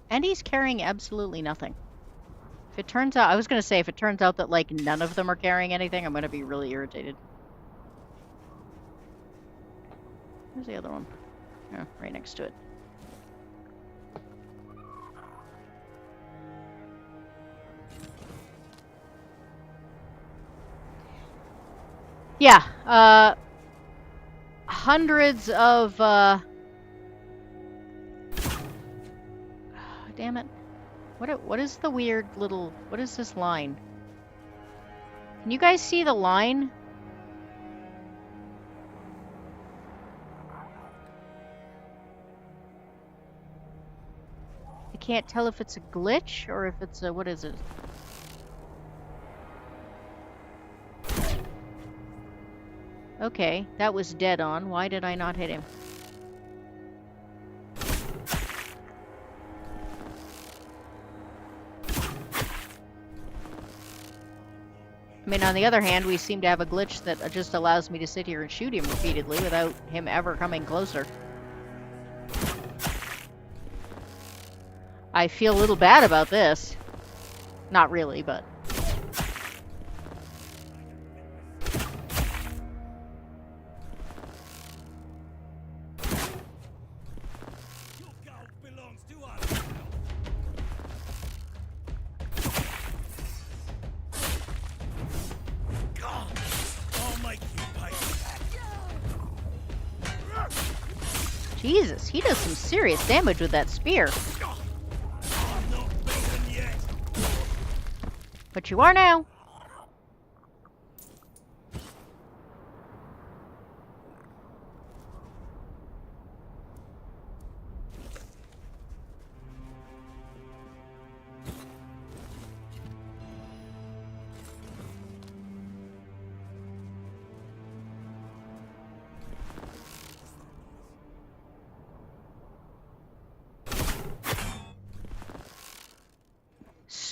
And he's carrying absolutely nothing. If it turns out, I was going to say, if it turns out that, like, none of them are carrying anything, I'm going to be really irritated. Where's the other one? Oh, right next to it. Yeah, hundreds of, damn it. What is the weird little... What is this line? Can you guys see the line? I can't tell if it's a glitch or if it's a... What is it? Okay, that was dead on. Why did I not hit him? I mean, on the other hand, we seem to have a glitch that just allows me to sit here and shoot him repeatedly without him ever coming closer. I feel a little bad about this. Not really, but... Your gold belongs to us. I'll make you pay for that. Jesus, he does some serious damage with that spear. I'm not beaten yet. But you are now.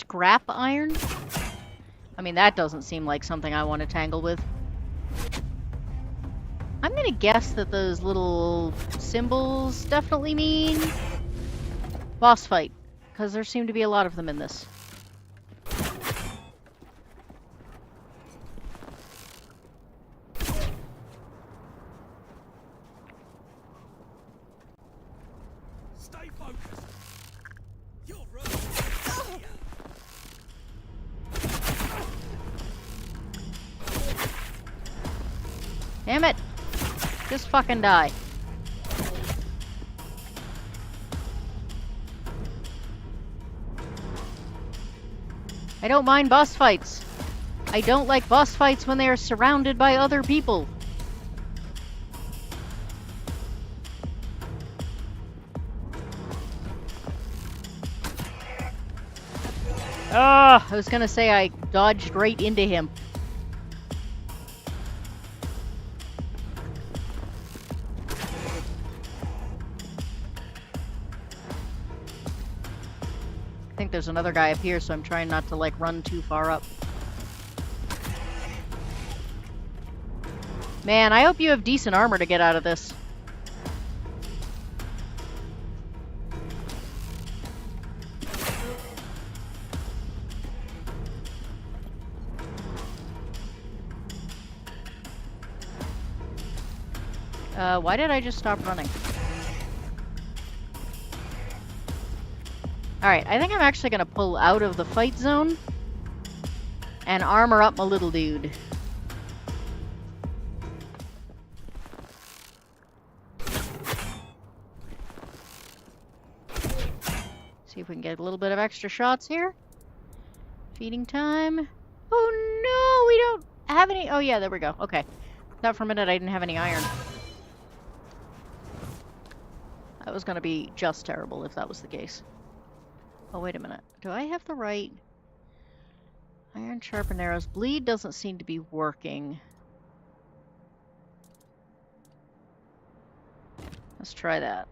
scrap iron? I mean, that doesn't seem like something I want to tangle with. I'm gonna guess that those little symbols definitely mean boss fight, because there seem to be a lot of them in this. Stay focused. You're right. Damn it! Just fucking die. I don't mind boss fights. I don't like boss fights when they are surrounded by other people. Ah, I was gonna say I dodged right into him. I think there's another guy up here, so I'm trying not to like run too far up. Man, I hope you have decent armor to get out of this. Why did I just stop running? Alright, I think I'm actually gonna pull out of the fight zone and armor up my little dude. See if we can get a little bit of extra shots here. Feeding time. Oh no, we don't have any. Oh yeah, there we go. Okay. Thought for a minute I didn't have any iron. That was gonna be just terrible if that was the case. Oh, wait a minute. Do I have the right... Iron sharpened arrows. Bleed doesn't seem to be working. Let's try that.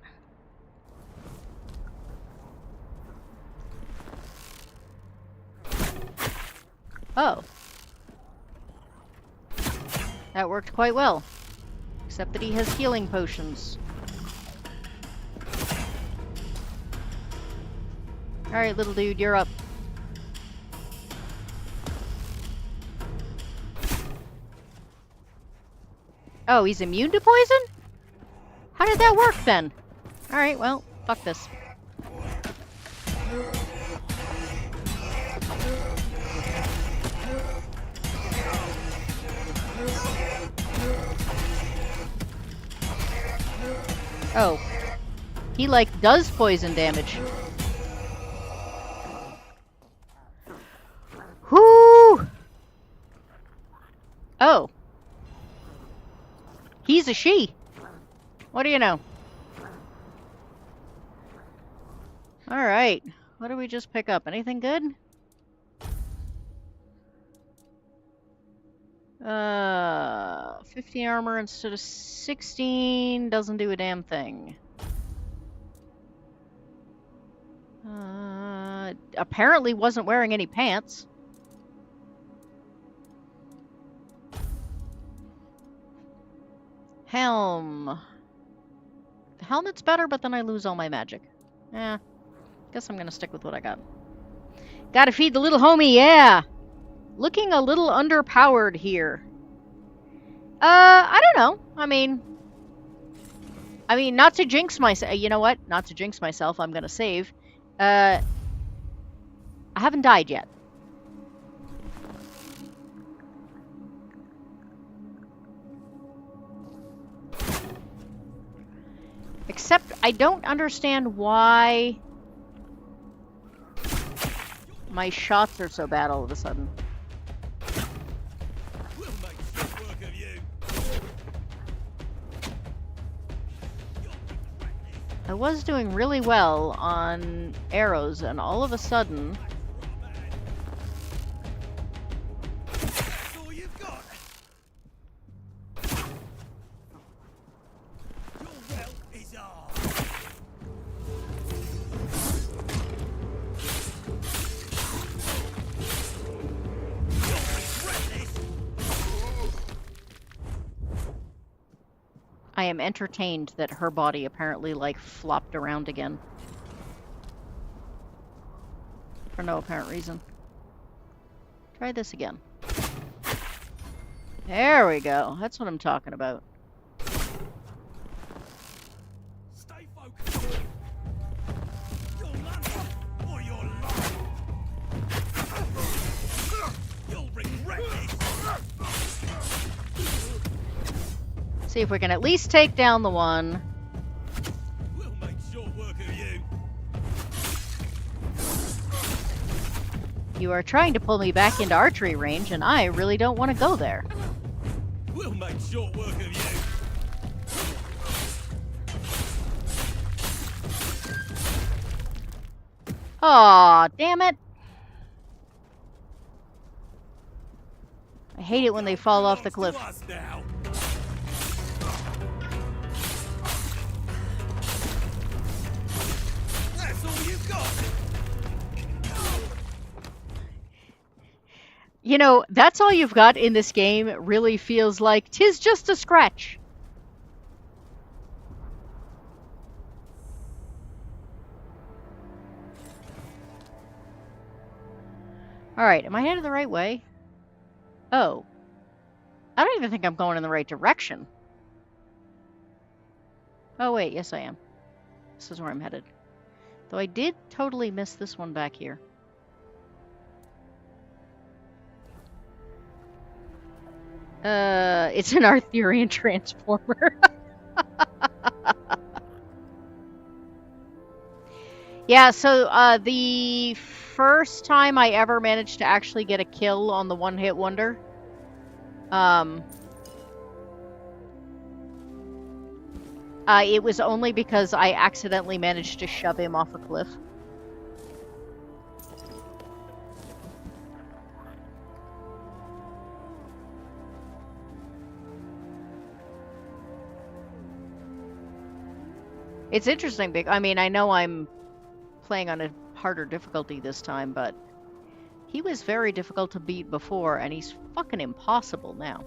Oh. That worked quite well. Except that he has healing potions. Alright, little dude, you're up. Oh, he's immune to poison? How did that work then? Alright, well, fuck this. Oh. He, like, does poison damage. Whoo! Oh. He's a she. What do you know? Alright. What did we just pick up? Anything good? 15 armor instead of 16 doesn't do a damn thing. Apparently wasn't wearing any pants. Helm. The helmet's better, but then I lose all my magic. Guess I'm gonna stick with what I got. Gotta feed the little homie, yeah! Looking a little underpowered here. I don't know. I mean, not to jinx myself. You know what? Not to jinx myself, I'm gonna save. I haven't died yet. Except I don't understand why my shots are so bad all of a sudden. We'll make short work of you. I was doing really well on arrows, and all of a sudden... That's all you've got. Your well is ours. I am entertained that her body apparently, like, flopped around again. For no apparent reason. Try this again. There we go. That's what I'm talking about. Stay focused. You'll learn or you'll learn. You'll regret this. See if we can at least take down the one. We'll make short work of you. You are trying to pull me back into archery range, and I really don't want to go there. We'll make short work of you. Aw, damn it. I hate it when they fall off the cliff. Belongs to us now. That's all you've got. You know, that's all you've got in this game really feels like 'tis just a scratch. Alright, am I headed the right way? Oh. I don't even think I'm going in the right direction. Oh wait, yes I am. This is where I'm headed. Though I did totally miss this one back here. It's an Arthurian transformer. Yeah, so the first time I ever managed to actually get a kill on the one-hit wonder, it was only because I accidentally managed to shove him off a cliff. It's interesting, I mean, I know I'm playing on a harder difficulty this time, but he was very difficult to beat before, and he's fucking impossible now.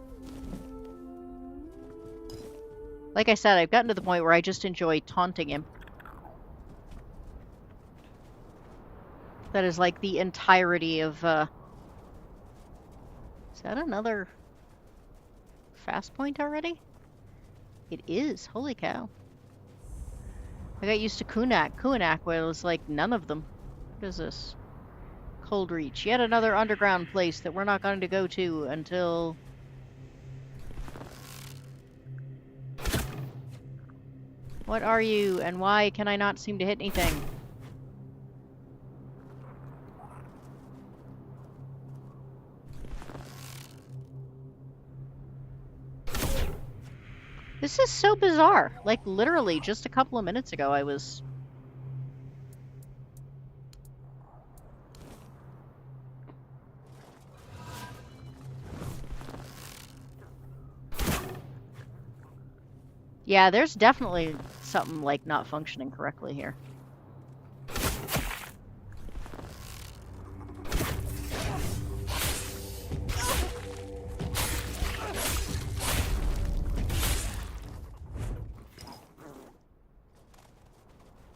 Like I said, I've gotten to the point where I just enjoy taunting him. That is like the entirety of, Is that another fast point already? It is. Holy cow. I got used to Kunak, where it was like none of them. What is this? Cold Reach. Yet another underground place that we're not going to go to until... What are you, and why can I not seem to hit anything? This is so bizarre. Like, literally, just a couple of minutes ago, I was... Yeah, there's definitely something, like, not functioning correctly here.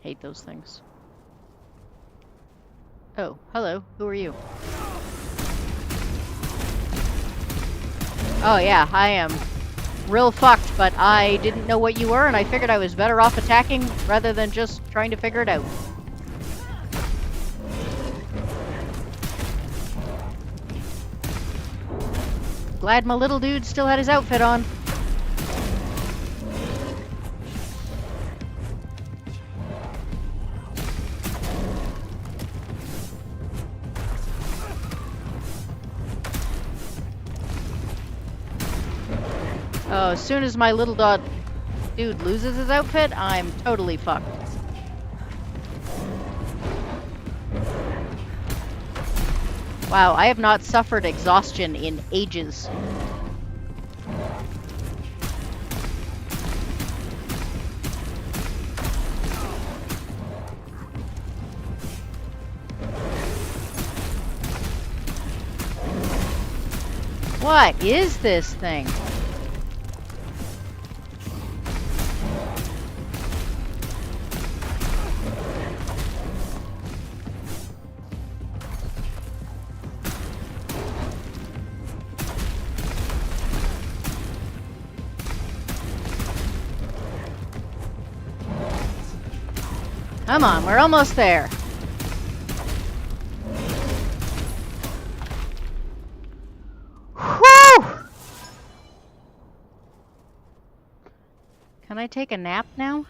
Hate those things. Oh, hello. Who are you? Oh yeah, I am real fucked, but I didn't know what you were, and I figured I was better off attacking rather than just trying to figure it out. Glad my little dude still had his outfit on. Oh, as soon as my little dude loses his outfit, I'm totally fucked. Wow, I have not suffered exhaustion in ages. What is this thing? Come on, we're almost there. Whew! Can I take a nap now?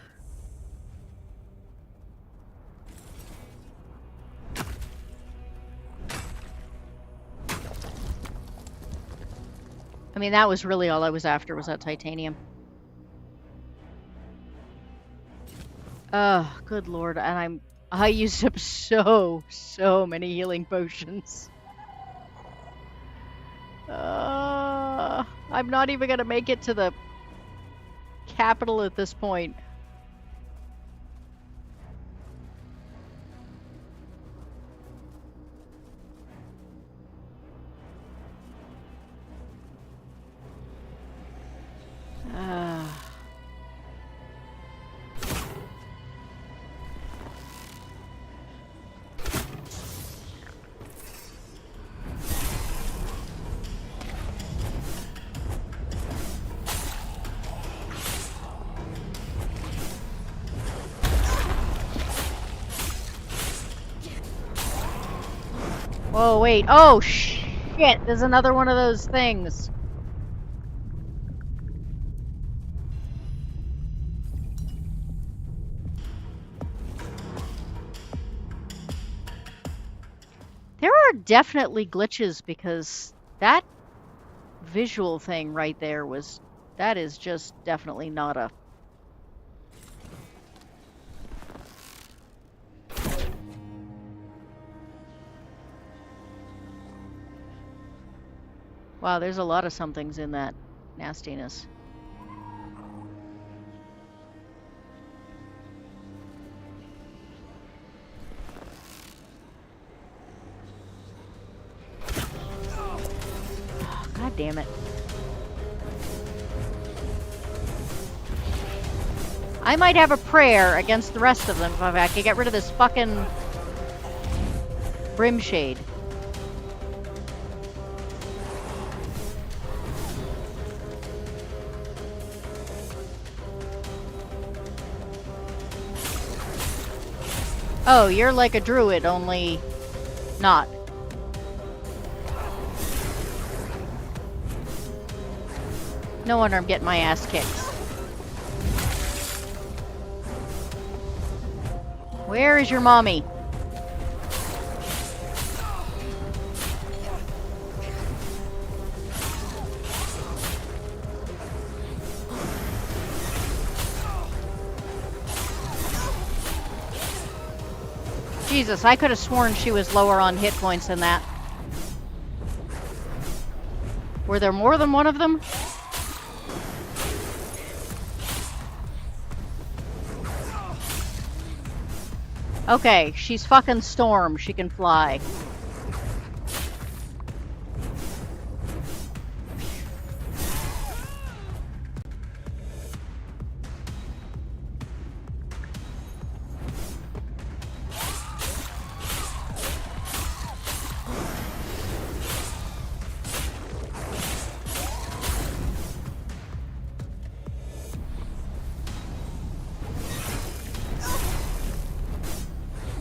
I mean, that was really all I was after, was that titanium. Oh, good lord. And I used up so many healing potions. I'm not even gonna make it to the capital at this point. Whoa, wait. Oh, shit. There's another one of those things. There are definitely glitches because that visual thing right there that is just definitely not a... Wow, there's a lot of somethings in that nastiness. Oh, God damn it. I might have a prayer against the rest of them if I could get rid of this fucking brimshade. Oh, you're like a druid, only not. No wonder I'm getting my ass kicked. Where is your mommy? Jesus, I could have sworn she was lower on hit points than that. Were there more than one of them? Okay, she's fucking Storm. She can fly.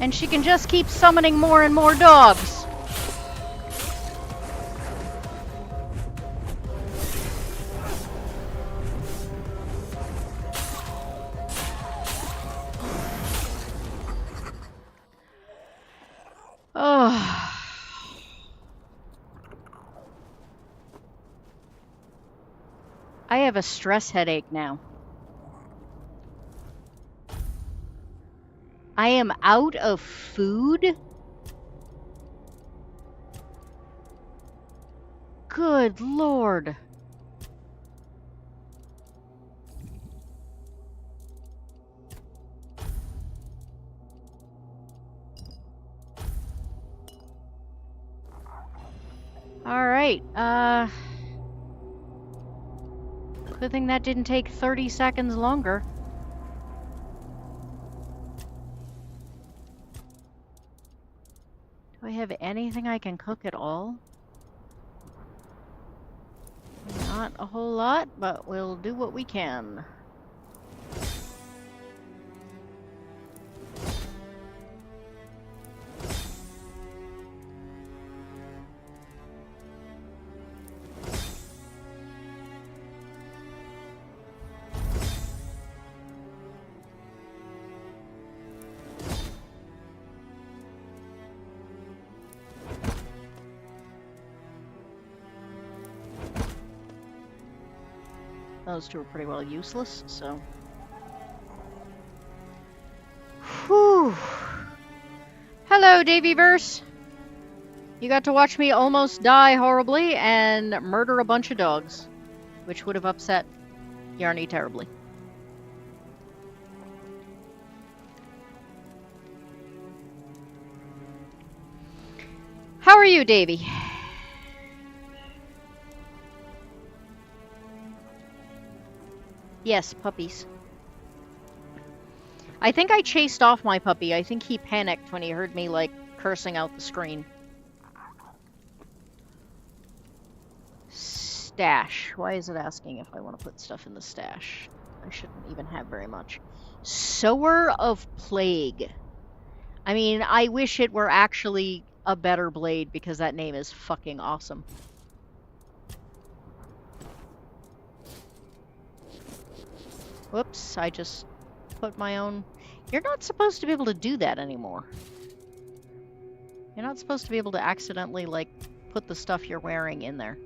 And she can just keep summoning more and more dogs. Oh. I have a stress headache now. I am out of food? Good lord. Alright, good thing that didn't take 30 seconds longer. Do I have anything I can cook at all? Not a whole lot, but we'll do what we can. Those two are pretty well useless, so. Whew. Hello, Davyverse. You got to watch me almost die horribly and murder a bunch of dogs, which would have upset Yarny terribly. How are you, Davy? Yes, puppies. I think I chased off my puppy. I think he panicked when he heard me, like, cursing out the screen. Stash. Why is it asking if I want to put stuff in the stash? I shouldn't even have very much. Sower of Plague. I mean, I wish it were actually a better blade because that name is fucking awesome. Whoops, I just put my own... You're not supposed to be able to do that anymore. You're not supposed to be able to accidentally, like, put the stuff you're wearing in there.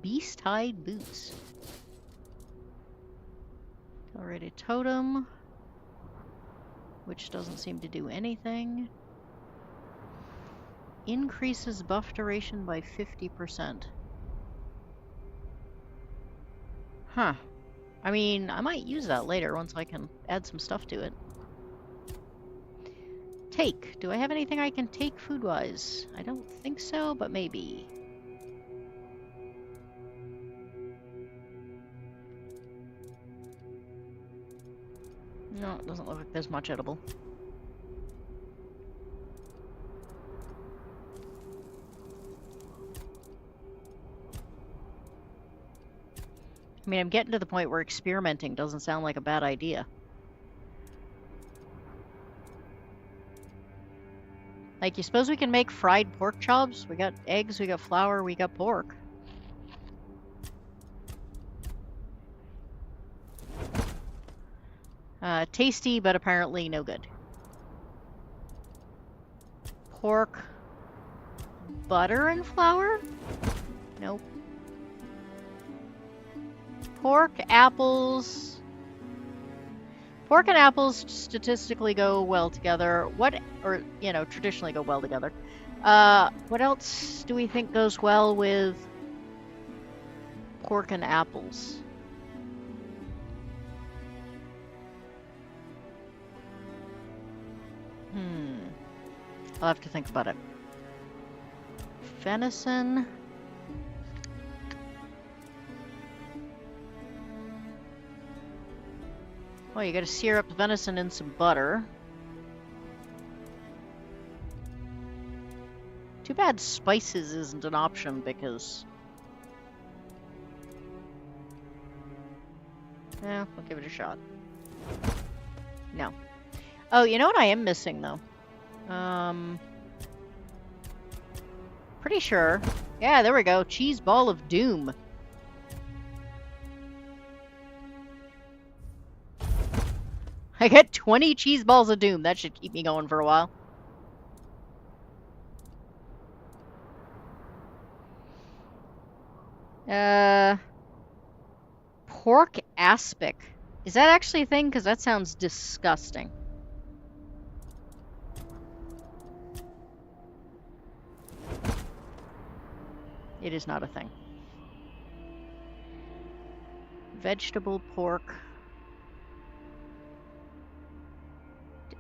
Beast-hide boots. Tolerated totem, which doesn't seem to do anything. Increases buff duration by 50%. Huh. I mean, I might use that later once I can add some stuff to it. Take. Do I have anything I can take food-wise? I don't think so, but maybe. No, it doesn't look like there's much edible. I mean, I'm getting to the point where experimenting doesn't sound like a bad idea. Like, you suppose we can make fried pork chops? We got eggs, we got flour, we got pork. Tasty, but apparently no good. Pork, butter and flour? Nope. Pork, apples. Pork and apples statistically go well together. Traditionally go well together. What else do we think goes well with pork and apples? I'll have to think about it. Venison. Well, you gotta sear up the venison in some butter. Too bad spices isn't an option because... Yeah, we'll give it a shot. No. Oh, you know what I am missing, though? Pretty sure. Yeah, there we go. Cheese ball of doom. I get 20 cheese balls of doom. That should keep me going for a while. Pork aspic. Is that actually a thing? Because that sounds disgusting. It is not a thing. Vegetable pork.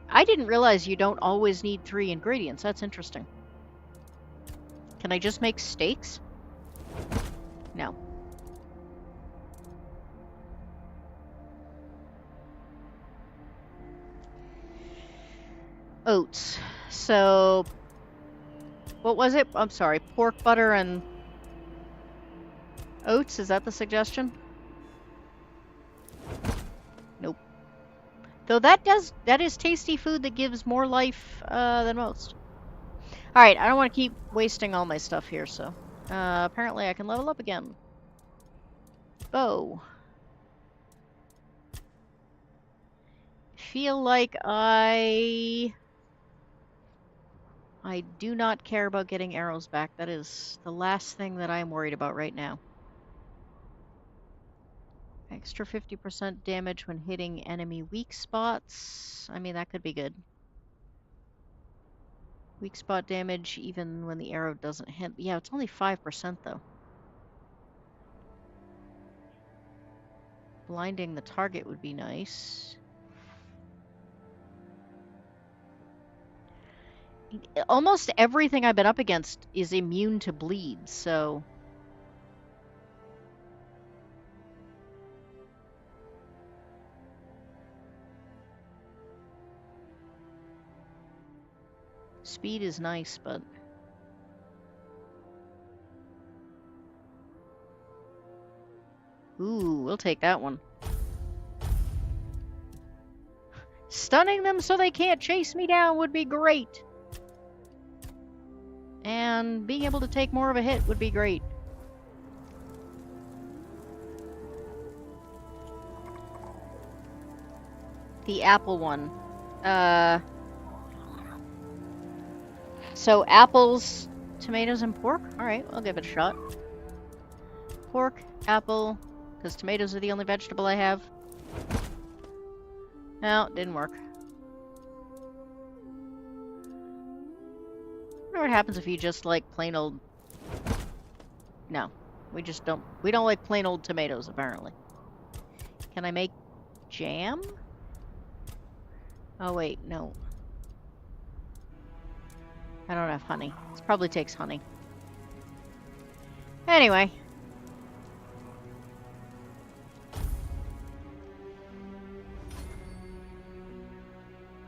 I didn't realize you don't always need 3 ingredients. That's interesting. Can I just make steaks? No. Oats. So, what was it? I'm sorry. Pork, butter, and oats? Is that the suggestion? Nope. Though that is tasty food that gives more life than most. Alright, I don't want to keep wasting all my stuff here, so... apparently I can level up again. Bow. feel like I do not care about getting arrows back. That is the last thing that I'm worried about right now. Extra 50% damage when hitting enemy weak spots. I mean, that could be good. Weak spot damage even when the arrow doesn't hit. Yeah, it's only 5% though. Blinding the target would be nice. Almost everything I've been up against is immune to bleed, so... Speed is nice, but... Ooh, we'll take that one. Stunning them so they can't chase me down would be great. And being able to take more of a hit would be great. The apple one. So apples, tomatoes, and pork? Alright, I'll give it a shot. Pork, apple, because tomatoes are the only vegetable I have. No, didn't work. I wonder what happens if you just like plain old... No, we don't like plain old tomatoes, apparently. Can I make jam? Oh wait, no. I don't have honey. This probably takes honey. Anyway.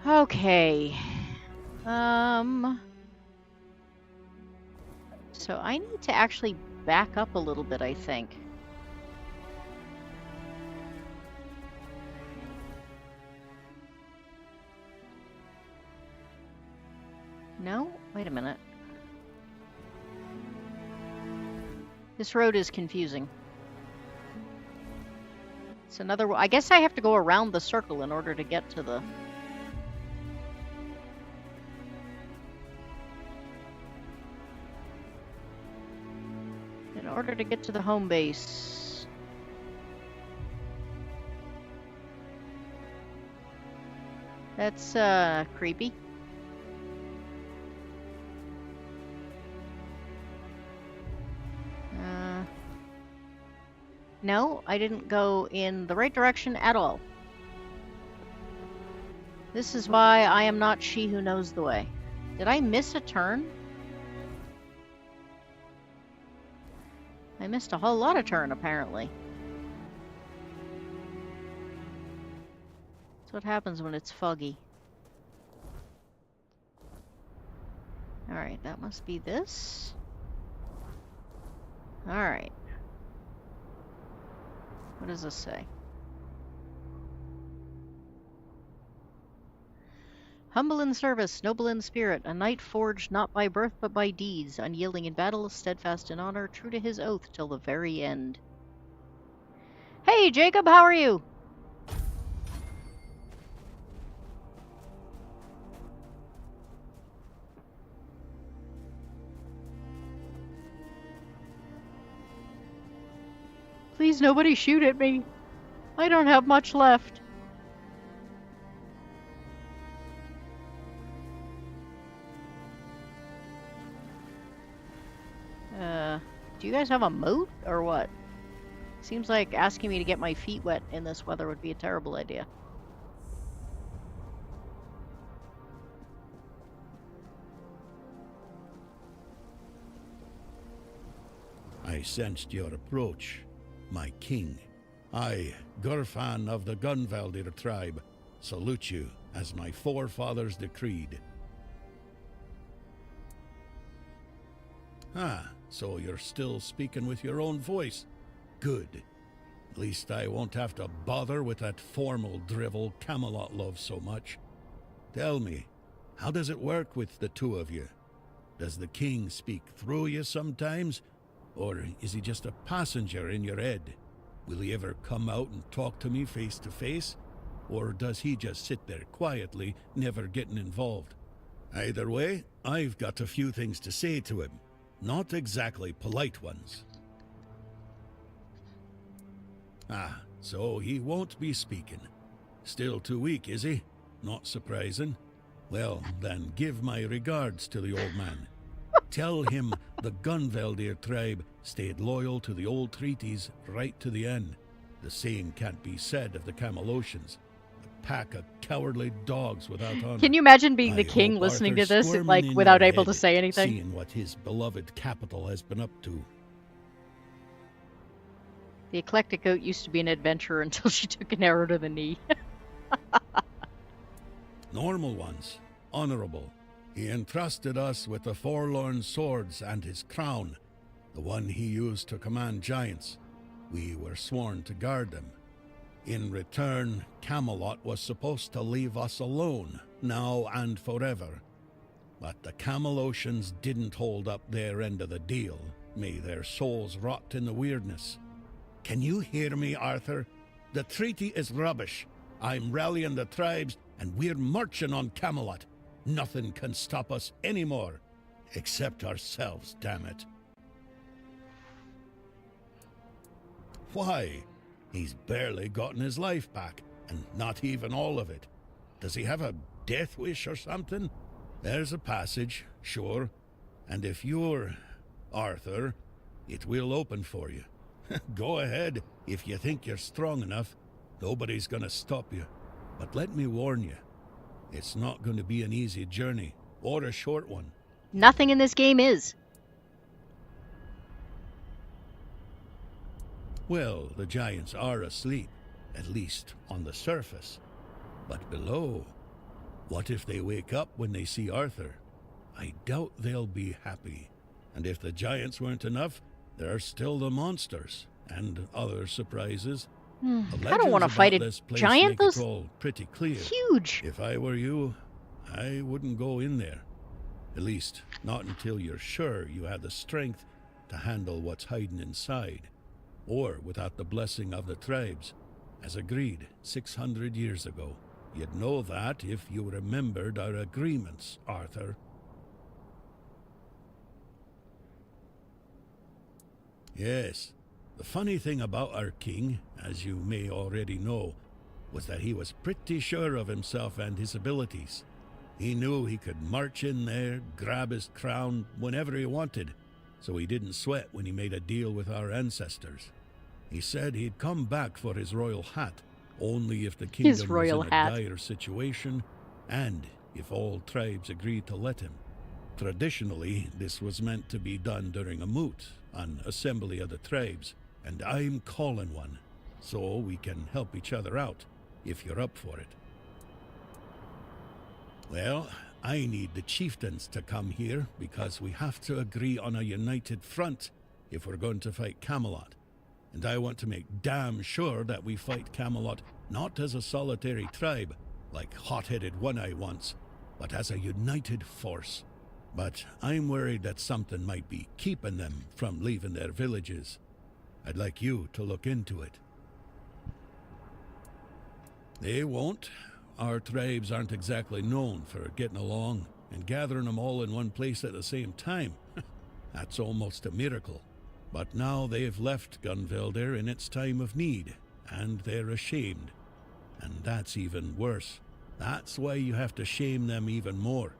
Okay. So I need to actually back up a little bit, I think. No? Wait a minute. This road is confusing. It's another... I guess I have to go around the circle in order to get to the... In order to get to the home base. That's, creepy. No, I didn't go in the right direction at all. This is why I am not she who knows the way. Did I miss a turn? I missed a whole lot of turn, apparently. That's what happens when it's foggy. Alright, that must be this. Alright. What does this say? Humble in service, noble in spirit, a knight forged not by birth but by deeds, unyielding in battle, steadfast in honor, true to his oath till the very end. Hey, Jacob, how are you? Please, nobody shoot at me. I don't have much left. Do you guys have a moat or what? Seems like asking me to get my feet wet in this weather would be a terrible idea. I sensed your approach, my king. I, Gurfan of the Gunvaldir tribe, salute you as my forefathers decreed. Ah, so you're still speaking with your own voice. Good. At least I won't have to bother with that formal drivel Camelot loves so much. Tell me, how does it work with the two of you? Does the king speak through you sometimes? Or is he just a passenger in your head? Will he ever come out and talk to me face to face? or does he just sit there quietly, never getting involved? Either way, I've got a few things to say to him. Not exactly polite ones. Ah, so he won't be speaking. Still too weak, is he? Not surprising. Well, then give my regards to the old man. Tell him the Gunveldir tribe stayed loyal to the old treaties right to the end. The same can't be said of the Camelocians. A pack of cowardly dogs without honor. Can you imagine being I the king hope listening to Arthur's this, squirming like, in without your able to head, say anything? Seeing what his beloved capital has been up to. The eclectic goat used to be an adventurer until she took an arrow to the knee. Normal ones. Honorable. He entrusted us with the forlorn swords and his crown, the one he used to command giants. We were sworn to guard them. In return, Camelot was supposed to leave us alone, now and forever. But the Camelocians didn't hold up their end of the deal. May their souls rot in the weirdness. Can you hear me, Arthur? The treaty is rubbish. I'm rallying the tribes, and we're marching on Camelot. Nothing can stop us anymore. Except ourselves, damn it. Why? He's barely gotten his life back, and not even all of it. Does he have a death wish or something? There's a passage, sure. And if you're Arthur, it will open for you. Go ahead, if you think you're strong enough. Nobody's gonna stop you. But let me warn you, it's not going to be an easy journey, or a short one. Nothing in this game is. Well, the giants are asleep, at least on the surface. But below, what if they wake up when they see Arthur? I doubt they'll be happy. And if the giants weren't enough, there are still the monsters, and other surprises. I don't want to fight a giant. Those all pretty clear. huge. If I were you, I wouldn't go in there. At least, not until you're sure you had the strength to handle what's hiding inside. Or without the blessing of the tribes, as agreed 600 years ago. You'd know that if you remembered our agreements, Arthur. Yes, the funny thing about our king, as you may already know, was that he was pretty sure of himself and his abilities. He knew he could march in there, grab his crown whenever he wanted, so he didn't sweat when he made a deal with our ancestors. He said he'd come back for his royal hat, only if the kingdom was in a dire situation, and if all tribes agreed to let him. Traditionally, this was meant to be done during a moot, an assembly of the tribes, and I'm calling one, so we can help each other out, if you're up for it. Well, I need the chieftains to come here, because we have to agree on a united front if we're going to fight Camelot. And I want to make damn sure that we fight Camelot not as a solitary tribe, like hot-headed One-Eye once, but as a united force. But I'm worried that something might be keeping them from leaving their villages. I'd like you to look into it. They won't. Our tribes aren't exactly known for getting along, and gathering them all in one place at the same time. That's almost a miracle. But now they've left Gunveldir in its time of need, and they're ashamed. And that's even worse. That's why you have to shame them even more,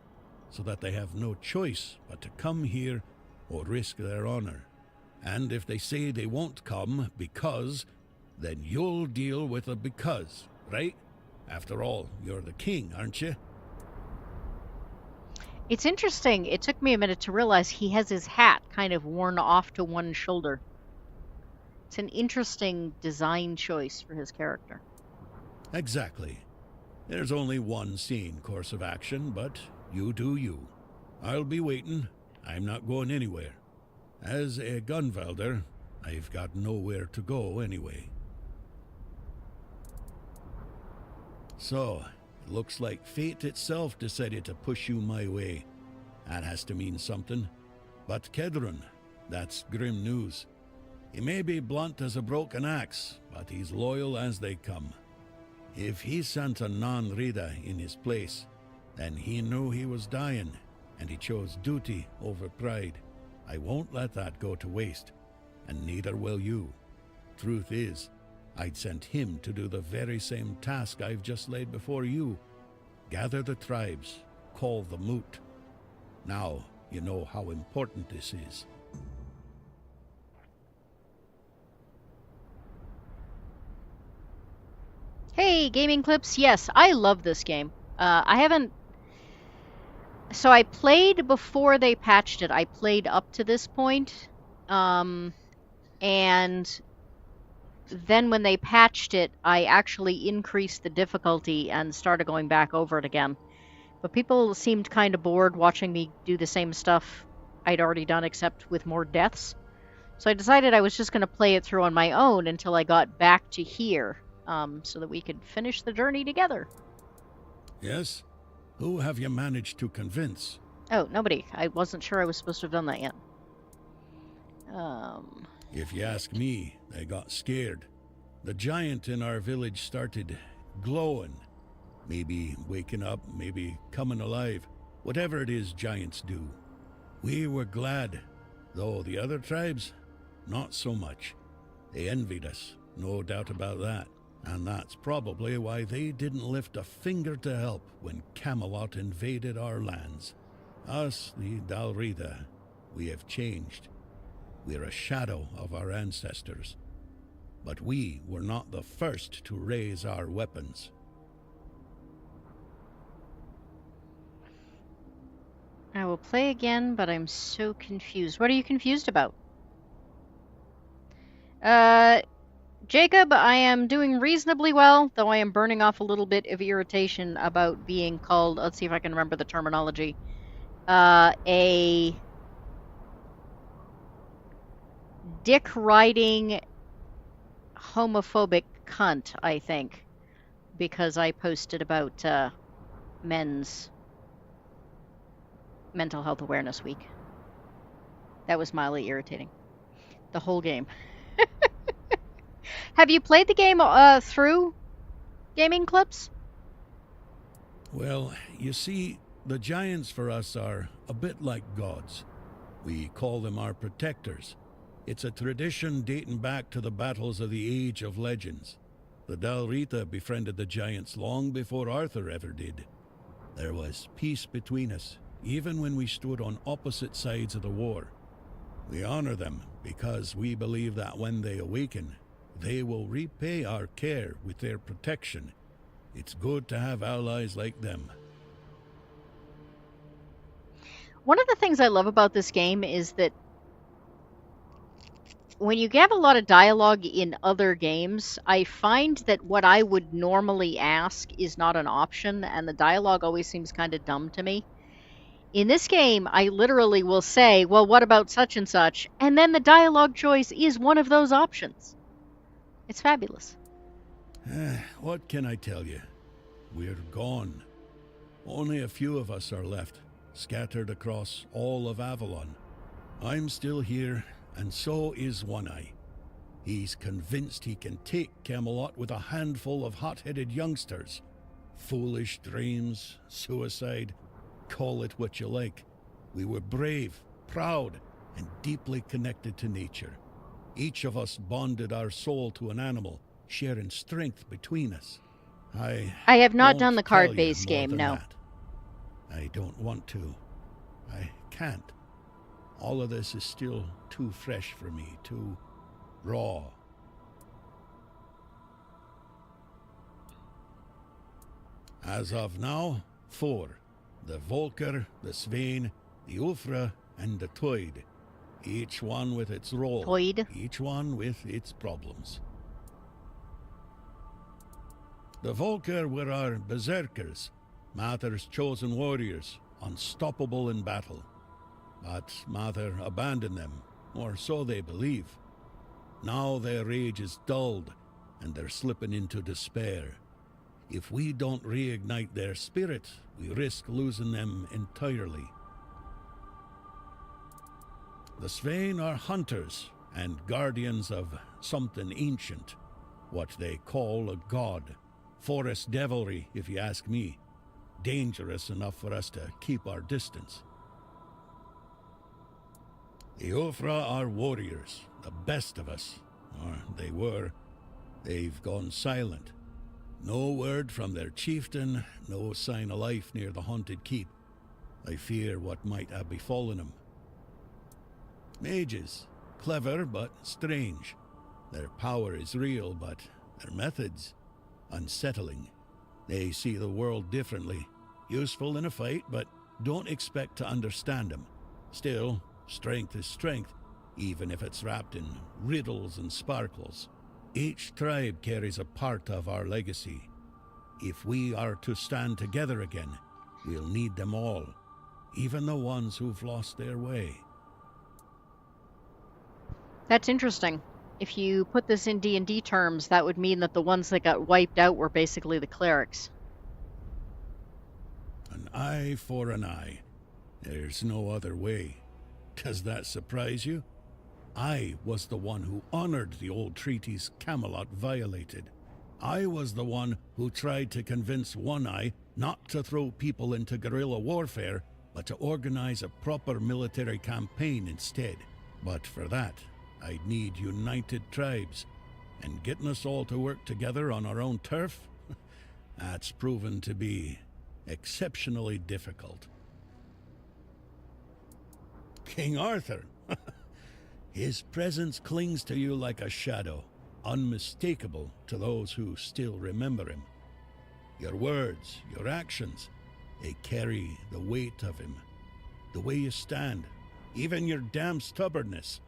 so that they have no choice but to come here or risk their honor. And if they say they won't come because, then you'll deal with a because, right? After all, you're the king, aren't you? It's interesting. It took me a minute to realize he has his hat kind of worn off to one shoulder. It's an interesting design choice for his character. Exactly. There's only one sane course of action, but you do you. I'll be waiting. I'm not going anywhere. As a Gunveldir, I've got nowhere to go anyway. So, it looks like fate itself decided to push you my way. That has to mean something. But Kedrun, that's grim news. He may be blunt as a broken axe, but he's loyal as they come. If he sent a non-reader in his place, then he knew he was dying, and he chose duty over pride. I won't let that go to waste, and neither will you. Truth is, I'd sent him to do the very same task I've just laid before you. Gather the tribes, call the moot. Now you know how important this is. Hey, gaming clips. Yes, I love this game. I haven't. So I played before they patched it. I played up to this point, and then when they patched it, I actually increased the difficulty and started going back over it again. But people seemed kind of bored watching me do the same stuff I'd already done, except with more deaths. So I decided I was just going to play it through on my own until I got back to here. So that we could finish the journey together. Yes? Who have you managed to convince? Oh, nobody. I wasn't sure I was supposed to have done that yet. If you ask me, they got scared. The giant in our village started glowing. Maybe waking up, maybe coming alive. Whatever it is giants do. We were glad, though the other tribes, not so much. They envied us, no doubt about that. And that's probably why they didn't lift a finger to help when Camelot invaded our lands. Us, the Dalrida, we have changed. We're a shadow of our ancestors. But we were not the first to raise our weapons. I will play again, but I'm so confused. What are you confused about? Jacob, I am doing reasonably well, though I am burning off a little bit of irritation about being called, let's see if I can remember the terminology, a dick-riding homophobic cunt, I think, because I posted about men's Mental Health Awareness Week. That was mildly irritating. The whole game. Have you played the game through gaming clips? Well, you see, the giants for us are a bit like gods. We call them our protectors. It's a tradition dating back to the battles of the Age of Legends. The Dalrita befriended the giants long before Arthur ever did. There was peace between us, even when we stood on opposite sides of the war. We honor them because we believe that when they awaken, they will repay our care with their protection. It's good to have allies like them. One of the things I love about this game is that when you have a lot of dialogue in other games, I find that what I would normally ask is not an option, and the dialogue always seems kind of dumb to me. In this game, I literally will say, well, what about such and such? And then the dialogue choice is one of those options. It's fabulous. What can I tell you? We're gone. Only a few of us are left, scattered across all of Avalon. I'm still here, and so is One Eye. He's convinced he can take Camelot with a handful of hot-headed youngsters. Foolish dreams, suicide, call it what you like. We were brave, proud, and deeply connected to nature. Each of us bonded our soul to an animal, sharing strength between us. I have not won't done the tell you card-based more game, than no. that. I don't want to. I can't. All of this is still too fresh for me, too raw. As of now, 4. The Volker, the Svein, the Ulfra, and the Toid. Each one with its role. Toid? Each one with its problems. The Volker were our berserkers, Mather's chosen warriors, unstoppable in battle. But Mather abandoned them, or so they believe. Now their rage is dulled, and they're slipping into despair. If we don't reignite their spirit, we risk losing them entirely. The Svein are hunters and guardians of something ancient, what they call a god. Forest devilry, if you ask me. Dangerous enough for us to keep our distance. The Ofra are warriors, the best of us. Or they were. They've gone silent. No word from their chieftain, no sign of life near the haunted keep. I fear what might have befallen him. Mages, clever but strange. Their power is real, but their methods, unsettling. They see the world differently. Useful in a fight, but don't expect to understand them. Still, strength is strength, even if it's wrapped in riddles and sparkles. Each tribe carries a part of our legacy. If we are to stand together again, we'll need them all, even the ones who've lost their way. That's interesting. If you put this in D&D terms, that would mean that the ones that got wiped out were basically the clerics. An eye for an eye. There's no other way. Does that surprise you? I was the one who honored the old treaties Camelot violated. I was the one who tried to convince One Eye not to throw people into guerrilla warfare, but to organize a proper military campaign instead. But for that, I'd need united tribes. And getting us all to work together on our own turf? That's proven to be exceptionally difficult. King Arthur. His presence clings to you like a shadow, unmistakable to those who still remember him. Your words, your actions, they carry the weight of him. The way you stand, even your damn stubbornness.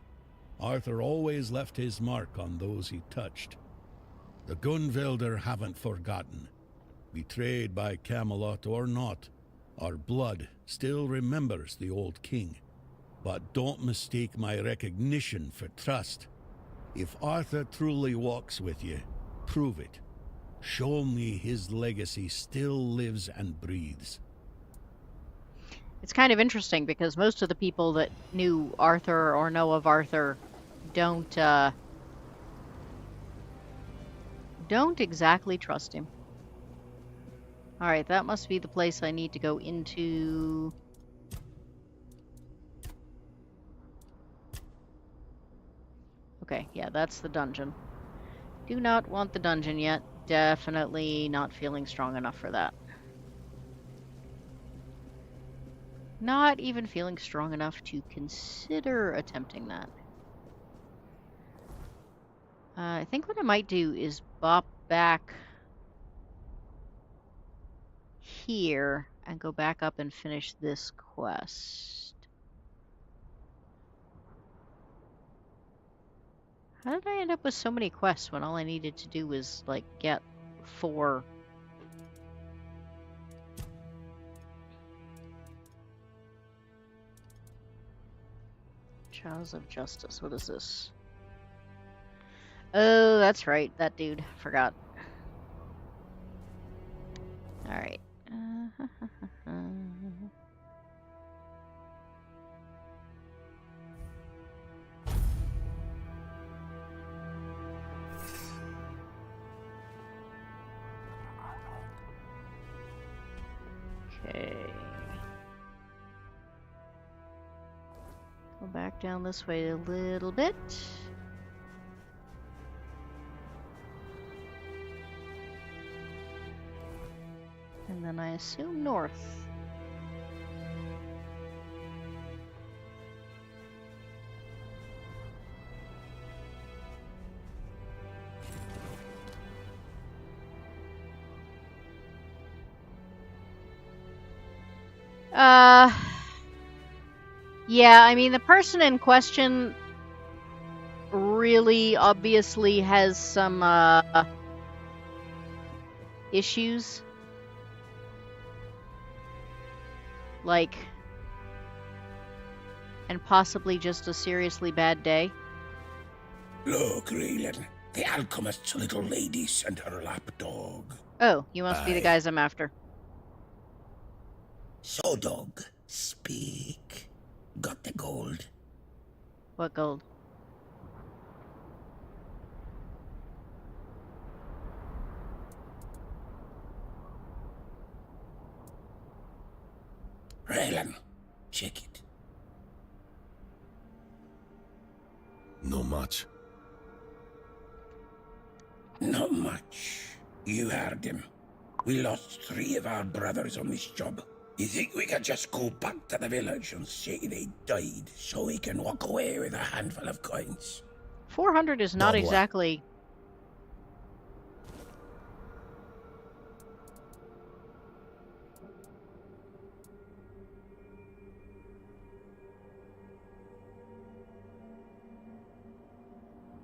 Arthur always left his mark on those he touched. The Gunvelder haven't forgotten. Betrayed by Camelot or not, our blood still remembers the old king. But don't mistake my recognition for trust. If Arthur truly walks with you, prove it. Show me his legacy still lives and breathes. It's kind of interesting because most of the people that knew Arthur or know of Arthur don't exactly trust him. Alright, that must be the place I need to go into. Okay, yeah, that's the dungeon. Do not want the dungeon yet. Definitely not feeling strong enough for that. Not even feeling strong enough to consider attempting that. I think what I might do is bop back here and go back up and finish this quest. How did I end up with so many quests when all I needed to do was, like, get 4? Trials of Justice. What is this? Oh, that's right. That dude. Forgot. Alright. Okay. Go back down this way a little bit. And then I assume north. Yeah, I mean, the person in question really obviously has some, issues. Like, and possibly just a seriously bad day. Look, Raylan, the alchemist's little lady sent her lapdog. Oh, you must be the guys I'm after. So, dog, speak. Got the gold? What gold? Raylan, check it. No much. Not much. You heard him. We lost 3 of our brothers on this job. You think we could just go back to the village and say they died so we can walk away with a handful of coins? 400 is not Double it. exactly...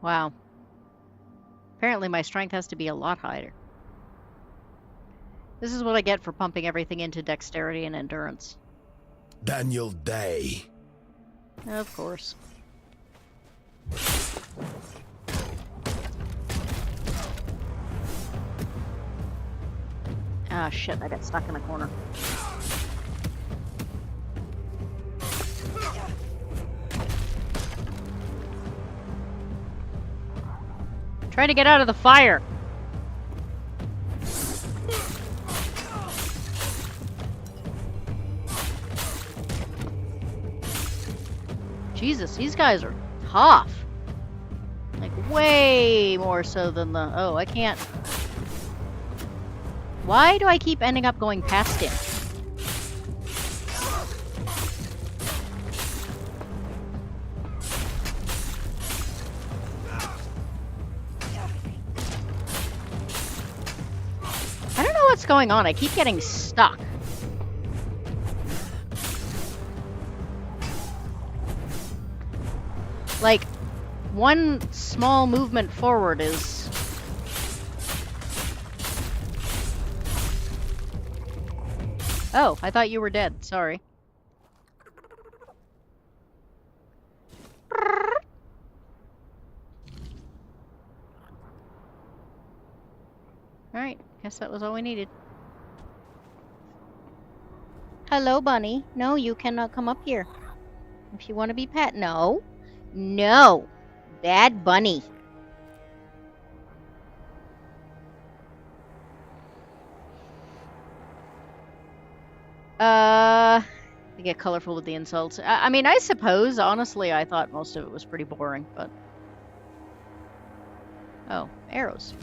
Wow. Apparently my strength has to be a lot higher. This is what I get for pumping everything into dexterity and endurance. Daniel Day. Of course. Ah, shit, I got stuck in the corner. Trying to get out of the fire. Jesus, these guys are tough. Like, way more so than the... Oh, I can't... Why do I keep ending up going past him? I don't know what's going on. I keep getting stuck. Like, one small movement forward is... Oh, I thought you were dead. Sorry. Alright, guess that was all we needed. Hello, bunny. No, you cannot come up here. If you want to be pet, no. No! Bad bunny. They get colorful with the insults. I mean, I suppose, honestly, I thought most of it was pretty boring, but... Oh, arrows.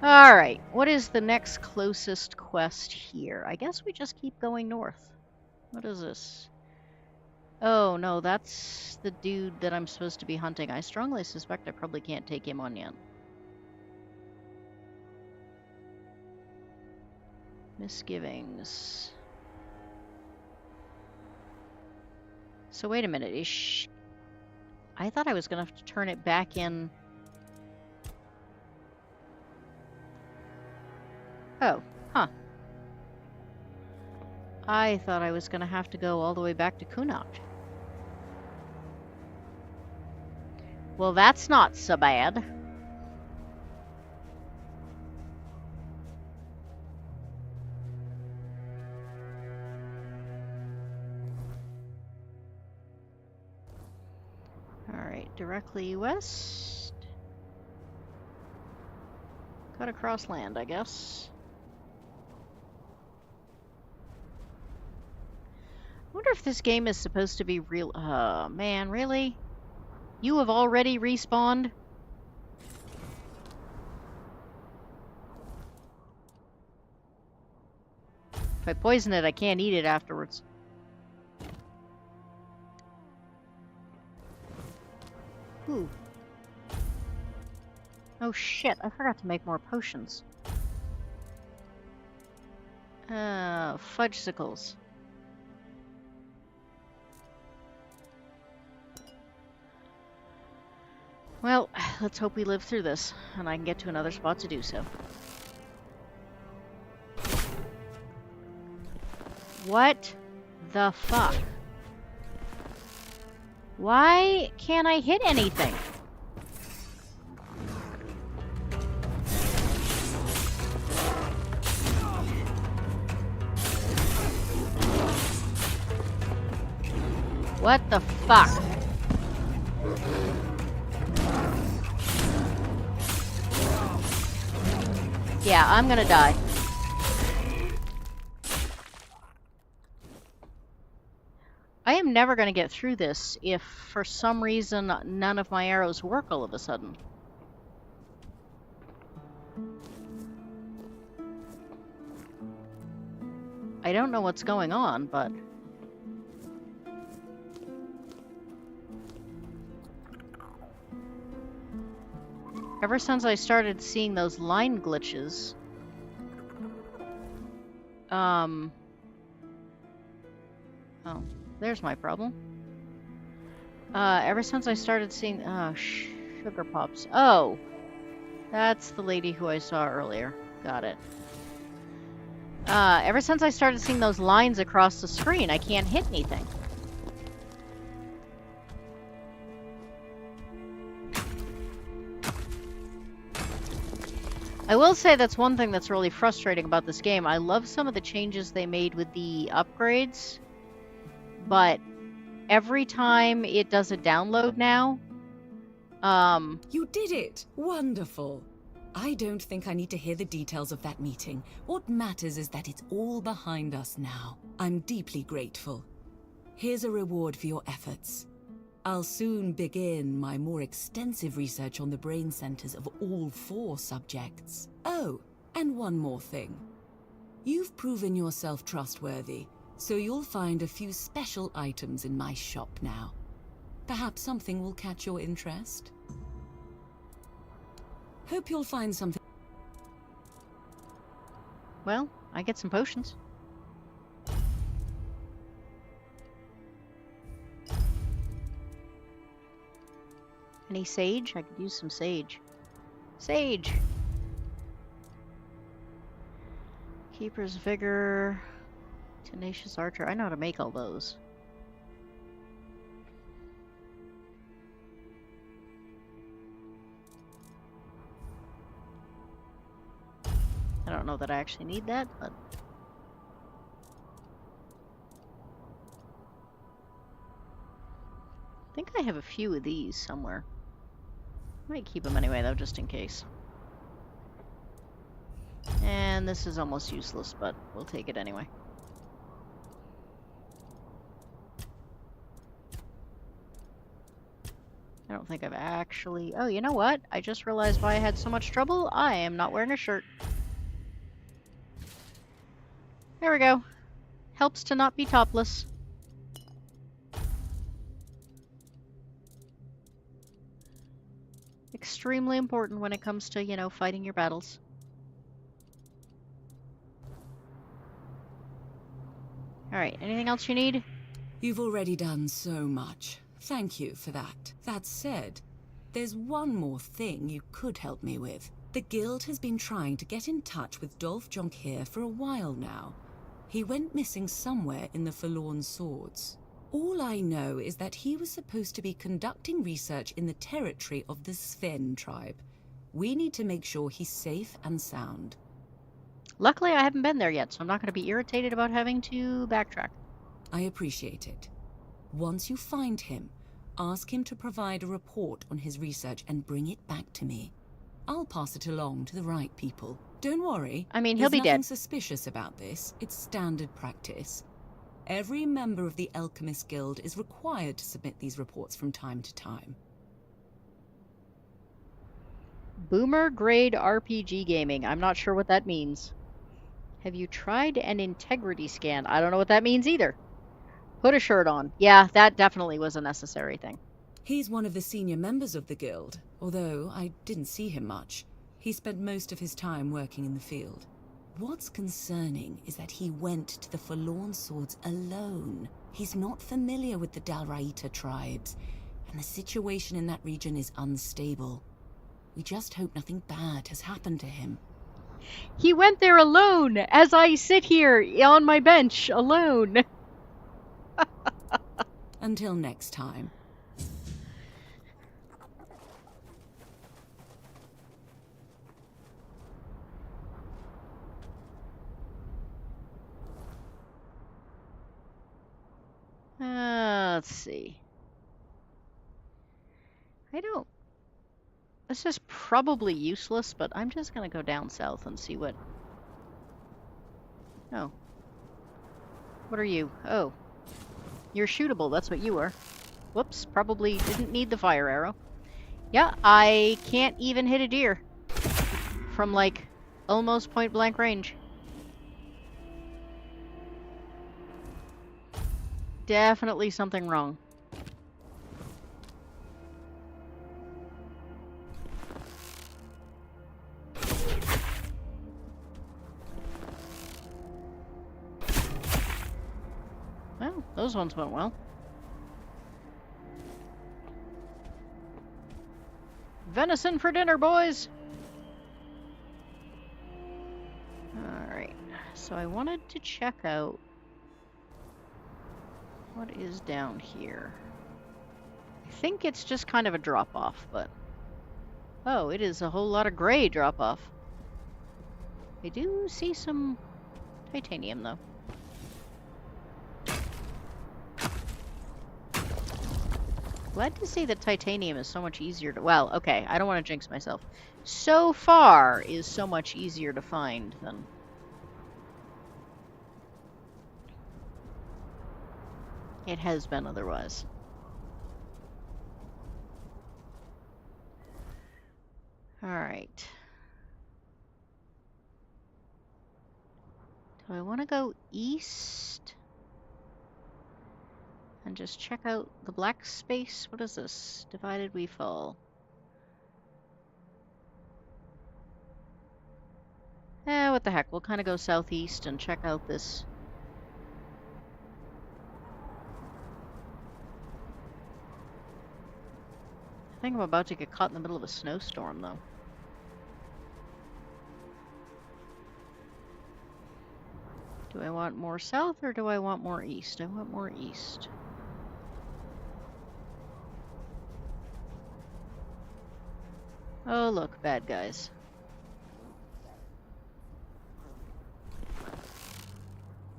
Alright, what is the next closest quest here? I guess we just keep going north. What is this? Oh, no, that's the dude that I'm supposed to be hunting. I strongly suspect I probably can't take him on yet. Misgivings. So wait a minute, I thought I was gonna have to turn it back in. Oh, huh. I thought I was gonna have to go all the way back to Kunat. Well, that's not so bad. Alright, directly west. Cut across land, I guess. I wonder if this game is supposed to be real. Oh, man, really? You have already respawned? If I poison it, I can't eat it afterwards. Ooh. Oh shit, I forgot to make more potions. Fudgesicles. Well, let's hope we live through this, and I can get to another spot to do so. What the fuck? Why can't I hit anything? What the fuck? Yeah, I'm gonna die. I am never gonna get through this if, for some reason, none of my arrows work all of a sudden. I don't know what's going on, but... ever since I started seeing those line glitches... Oh, there's my problem. Ever since I started seeing... oh, sugar pops. Oh! That's the lady who I saw earlier. Got it. Ever since I started seeing those lines across the screen, I can't hit anything. I will say that's one thing that's really frustrating about this game. I love some of the changes they made with the upgrades, but every time it does a download now, You did it! Wonderful! I don't think I need to hear the details of that meeting. What matters is that it's all behind us now. I'm deeply grateful. Here's a reward for your efforts. I'll soon begin my more extensive research on the brain centers of all 4 subjects. Oh, and one more thing. You've proven yourself trustworthy, so you'll find a few special items in my shop now. Perhaps something will catch your interest? Hope you'll find something. well, I get some potions. Any sage? I could use some sage. Sage! Keeper's Vigor. Tenacious Archer. I know how to make all those. I don't know that I actually need that, but... I think I have a few of these somewhere. Might keep them anyway, though, just in case. And this is almost useless, but we'll take it anyway. I don't think I've actually... oh, you know what? I just realized why I had so much trouble. I am not wearing a shirt. There we go. Helps to not be topless. Extremely important when it comes to, you know, fighting your battles. Alright, anything else you need? You've already done so much. Thank you for that. That said, there's one more thing you could help me with. The Guild has been trying to get in touch with Dolph Jonquier for a while now. He went missing somewhere in the Forlorn Swords. All I know is that he was supposed to be conducting research in the territory of the Sven tribe. We need to make sure he's safe and sound. Luckily, I haven't been there yet, so I'm not going to be irritated about having to backtrack. I appreciate it. Once you find him, ask him to provide a report on his research and bring it back to me. I'll pass it along to the right people. Don't worry. I mean, he'll be There's nothing dead. suspicious about this. It's standard practice. Every member of the Alchemist Guild is required to submit these reports from time to time. Boomer grade RPG gaming. I'm not sure what that means. Have you tried an integrity scan? I don't know what that means either. Put a shirt on. Yeah, that definitely was a necessary thing. He's one of the senior members of the guild, although I didn't see him much. He spent most of his time working in the field. What's concerning is that he went to the Forlorn Swords alone. He's not familiar with the Dalraita tribes, and the situation in that region is unstable. We just hope nothing bad has happened to him. He went there alone, as I sit here on my bench, alone. Until next time. Let's see. I don't... This is probably useless, but I'm just gonna go down south and see what... Oh. What are you? Oh. You're shootable, that's what you are. Whoops, probably didn't need the fire arrow. Yeah, I can't even hit a deer. From, like, almost point-blank range. Definitely something wrong. Well, those ones went well. Venison for dinner, boys! Alright, so I wanted to check out what is down here. I think it's just kind of a drop-off, but... Oh, it is a whole lot of gray drop-off. I do see some titanium, though. Glad to see that titanium is so much easier to... Well, okay, I don't want to jinx myself. So far is so much easier to find than... it has been otherwise. Alright. Do I want to go east? And just check out the black space? What is this? Divided we fall. What the heck? We'll kind of go southeast and check out this. I think I'm about to get caught in the middle of a snowstorm, though. Do I want more south or do I want more east? I want more east. Oh, look, bad guys.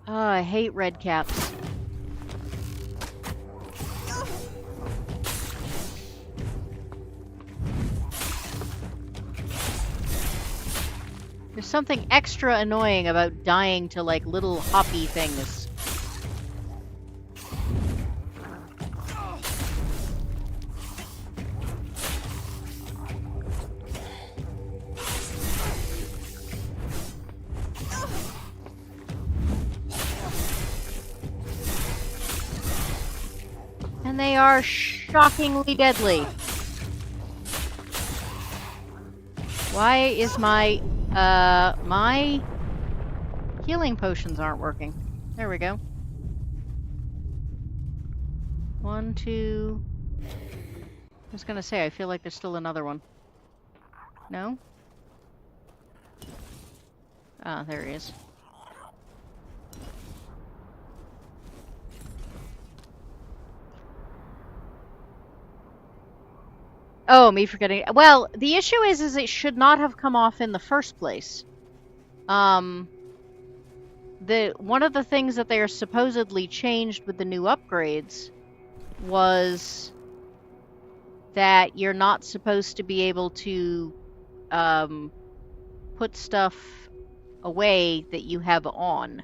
Oh, I hate red caps. There's something extra annoying about dying to, like, little hoppy things. And they are shockingly deadly. Why is my healing potions aren't working? There we go. 1, 2... I was gonna say, I feel like there's still another one. No? Ah, there he is. Oh, me forgetting. Well, the issue is it should not have come off in the first place. One of the things that they are supposedly changed with the new upgrades was that you're not supposed to be able to put stuff away that you have on.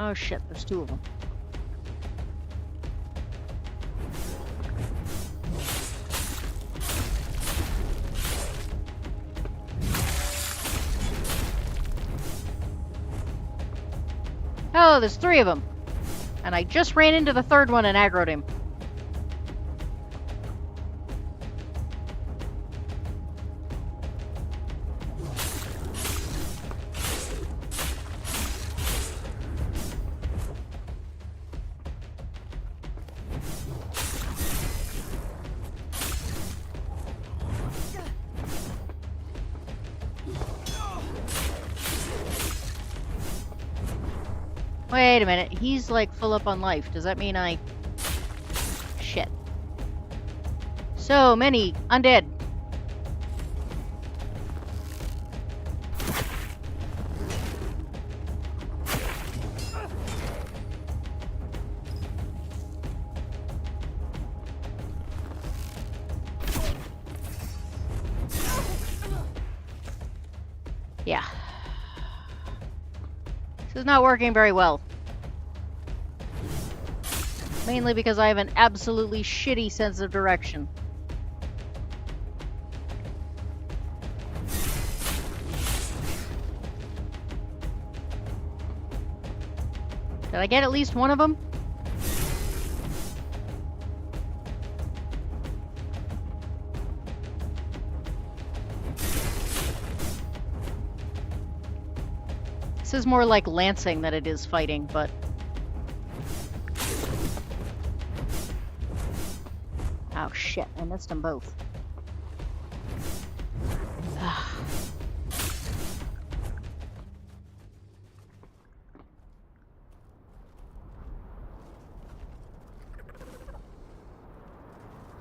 Oh shit, there's 2 of them. Oh, there's 3 of them. And I just ran into the 3rd one and aggroed him. Wait a minute, he's like full up on life. Does that mean I... Shit. So many undead. Yeah. This is not working very well. Mainly because I have an absolutely shitty sense of direction. Did I get at least one of them? This is more like lancing than it is fighting, but... Oh shit, I missed them both.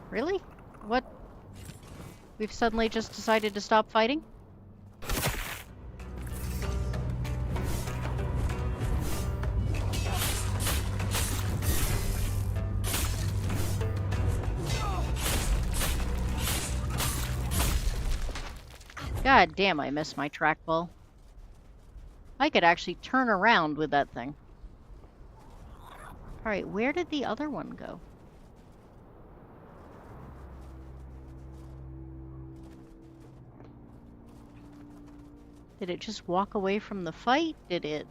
Really? What? We've suddenly just decided to stop fighting? God damn, I missed my trackball. I could actually turn around with that thing. Alright, where did the other one go? Did it just walk away from the fight? Did it...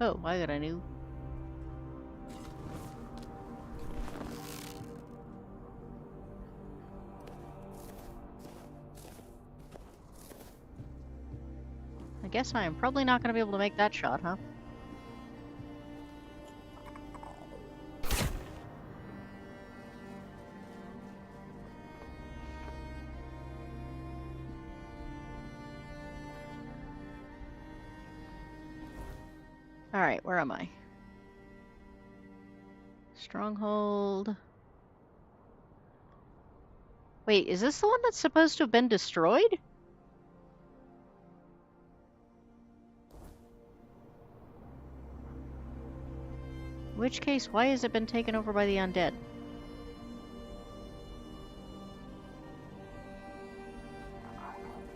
Oh, I got a new... I guess I am probably not going to be able to make that shot, huh? Alright, where am I? Stronghold. Wait, is this the one that's supposed to have been destroyed? In which case, why has it been taken over by the undead?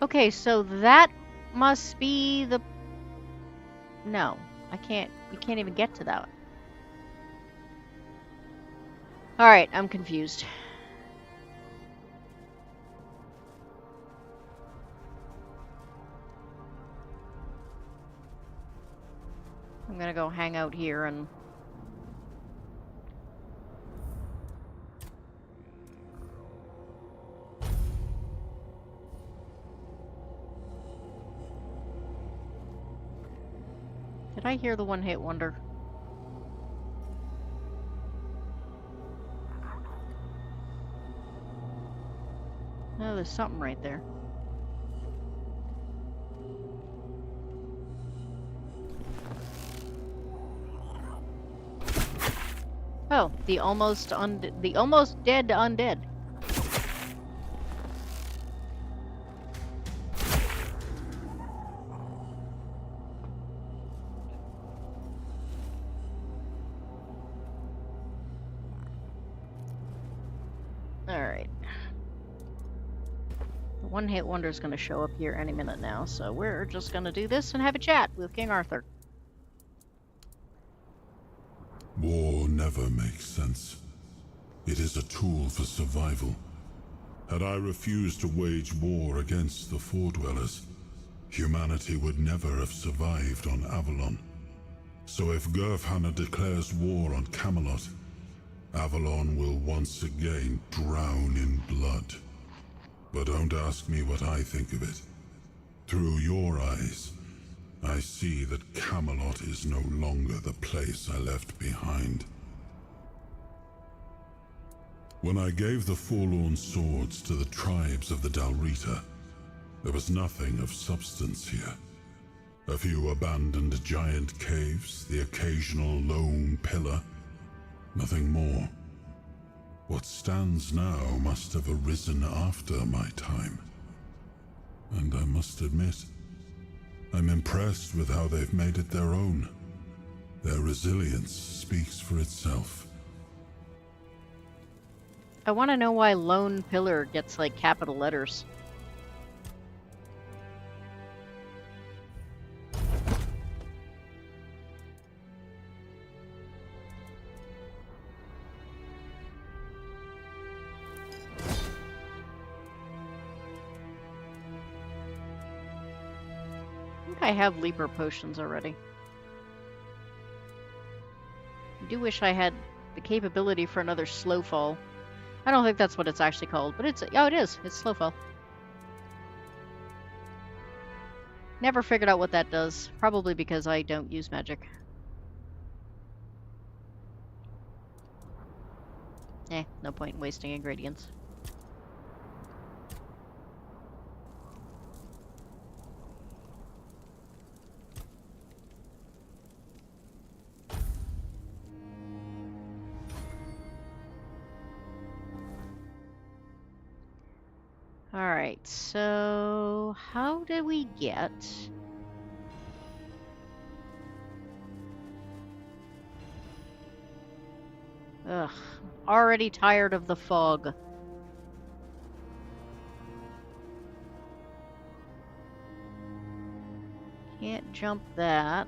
Okay, so that must be the... No, I can't... You can't even get to that. Alright, I'm confused. I'm gonna go hang out here and... Did I hear the one-hit wonder? No, there's something right there. Oh, the almost dead undead. Alright. The one-hit wonder is going to show up here any minute now, so we're just going to do this and have a chat with King Arthur. War never makes sense. It is a tool for survival. Had I refused to wage war against the Four-Dwellers, humanity would never have survived on Avalon. So if Gurfhanna declares war on Camelot, Avalon will once again drown in blood. But don't ask me what I think of it. Through your eyes, I see that Camelot is no longer the place I left behind. When I gave the forlorn swords to the tribes of the Dalrita, there was nothing of substance here. A few abandoned giant caves, the occasional lone pillar. Nothing more. What stands now must have arisen after my time. And I must admit, I'm impressed with how they've made it their own. Their resilience speaks for itself. I want to know why Lone Pillar gets, like, capital letters. I have leaper potions already. I do wish I had the capability for another slow fall. I don't think that's what it's actually called, but it's... Oh, it is. It's slow fall. Never figured out what that does. Probably because I don't use magic. No point in wasting ingredients. Alright, so how did we get... Ugh, already tired of the fog. Can't jump that.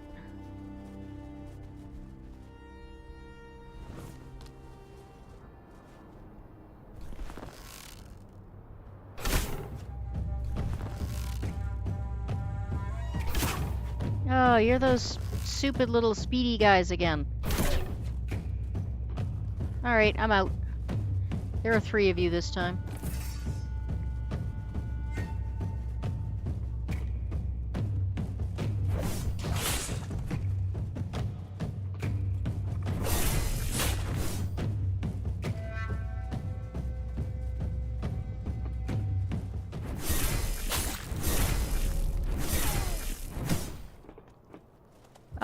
Oh, you're those stupid little speedy guys again. Alright, I'm out. There are 3 of you this time.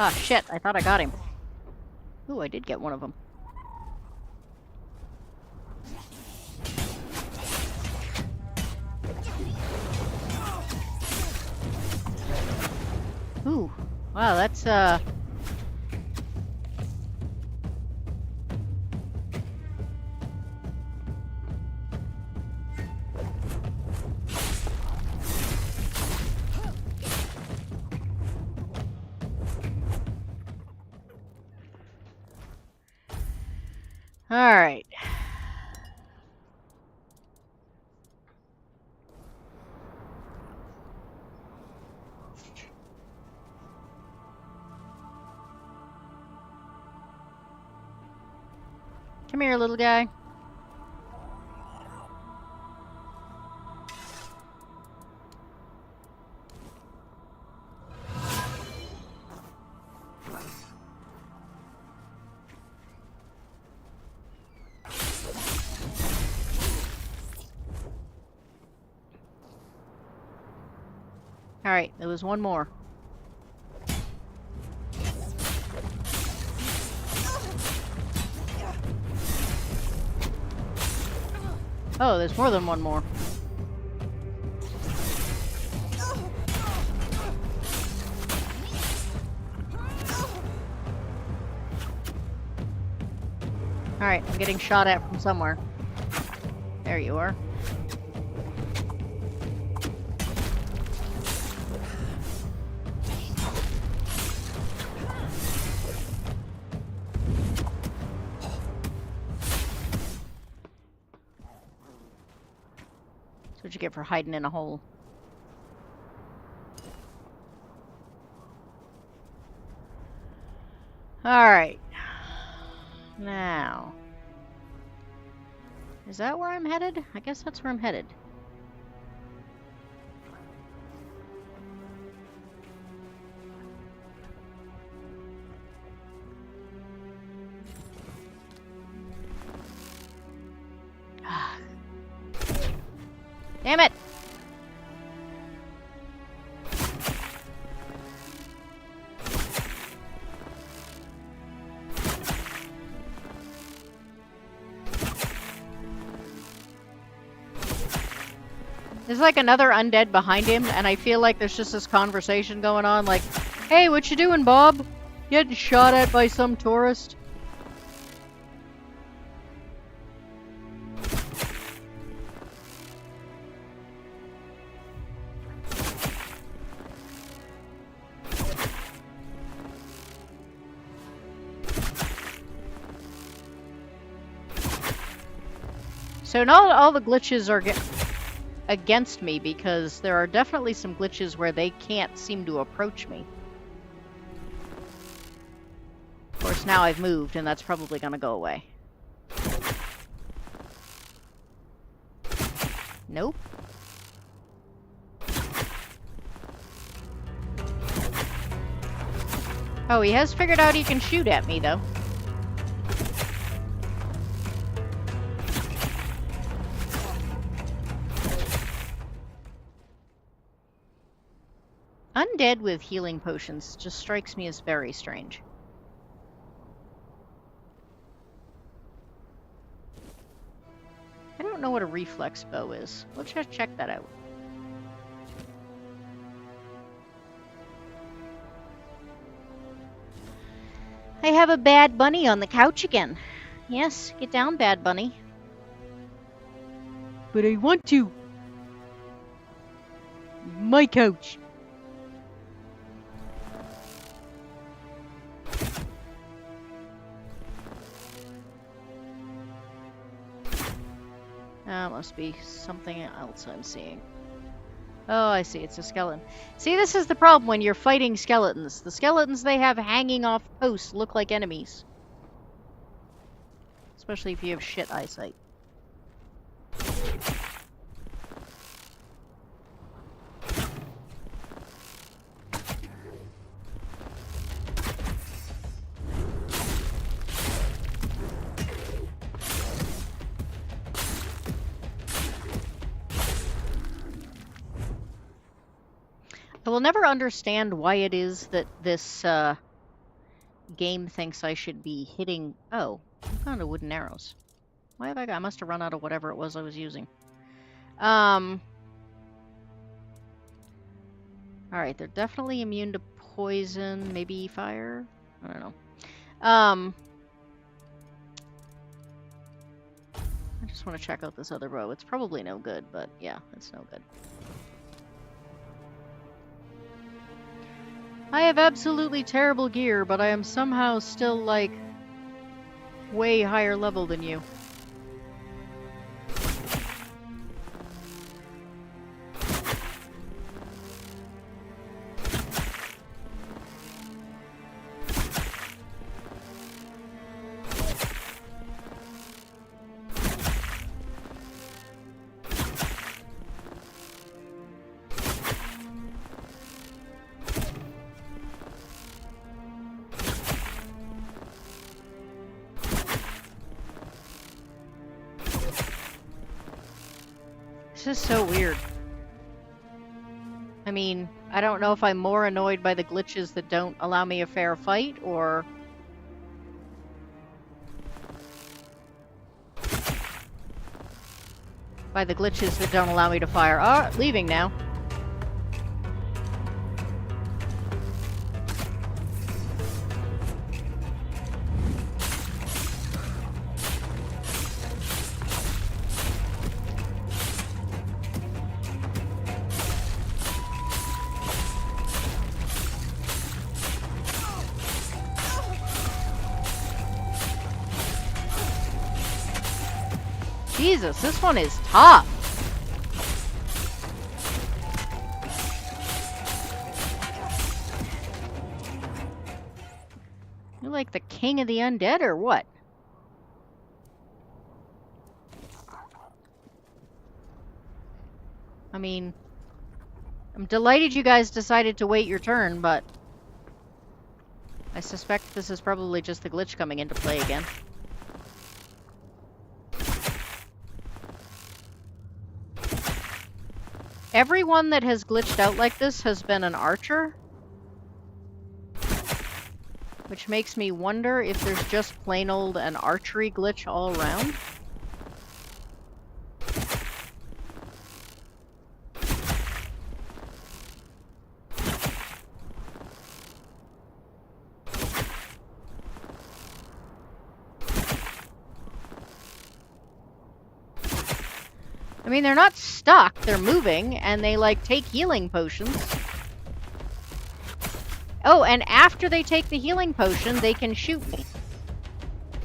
Ah, shit, I thought I got him. Ooh, I did get one of them. Ooh, wow, that's, Alright. Come here, little guy. Alright, there was one more. Oh, there's more than one more. Alright, I'm getting shot at from somewhere. There you are. That's what you get for hiding in a hole. Alright. Now. Is that where I'm headed? I guess that's where I'm headed. Damn it! There's like another undead behind him, and I feel like there's just this conversation going on like, hey, what you doing, Bob? Getting shot at by some tourist? So not all the glitches are against me, because there are definitely some glitches where they can't seem to approach me. Of course, now I've moved, and that's probably gonna go away. Nope. Oh, he has figured out he can shoot at me, though. Undead with healing potions just strikes me as very strange. I don't know what a reflex bow is. Let's just check that out. I have a bad bunny on the couch again. Yes, get down, bad bunny. But I want to. My couch. Must be something else I'm seeing. Oh, I see. It's a skeleton. See, this is the problem when you're fighting skeletons. The skeletons they have hanging off posts look like enemies. Especially if you have shit eyesight. I will never understand why it is that this game thinks I should be hitting... Oh, I found a wooden arrows. Why have I got... I must have run out of whatever it was I was using. Alright, they're definitely immune to poison, maybe fire? I don't know. I just want to check out this other bow. It's probably no good, but yeah, it's no good. I have absolutely terrible gear, but I am somehow still, like, way higher level than you. This is so weird. I mean, I don't know if I'm more annoyed by the glitches that don't allow me a fair fight, or... by the glitches that don't allow me to fire. Oh, leaving now. Jesus, this one is tough. You're like the king of the undead, or what? I mean, I'm delighted you guys decided to wait your turn, but I suspect this is probably just the glitch coming into play again. Everyone that has glitched out like this has been an archer. Which makes me wonder if there's just plain old an archery glitch all around. I mean, they're not stuck, they're moving, and they, like, take healing potions. Oh, and after they take the healing potion, they can shoot me.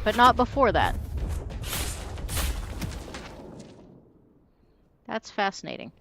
But not before that. That's fascinating.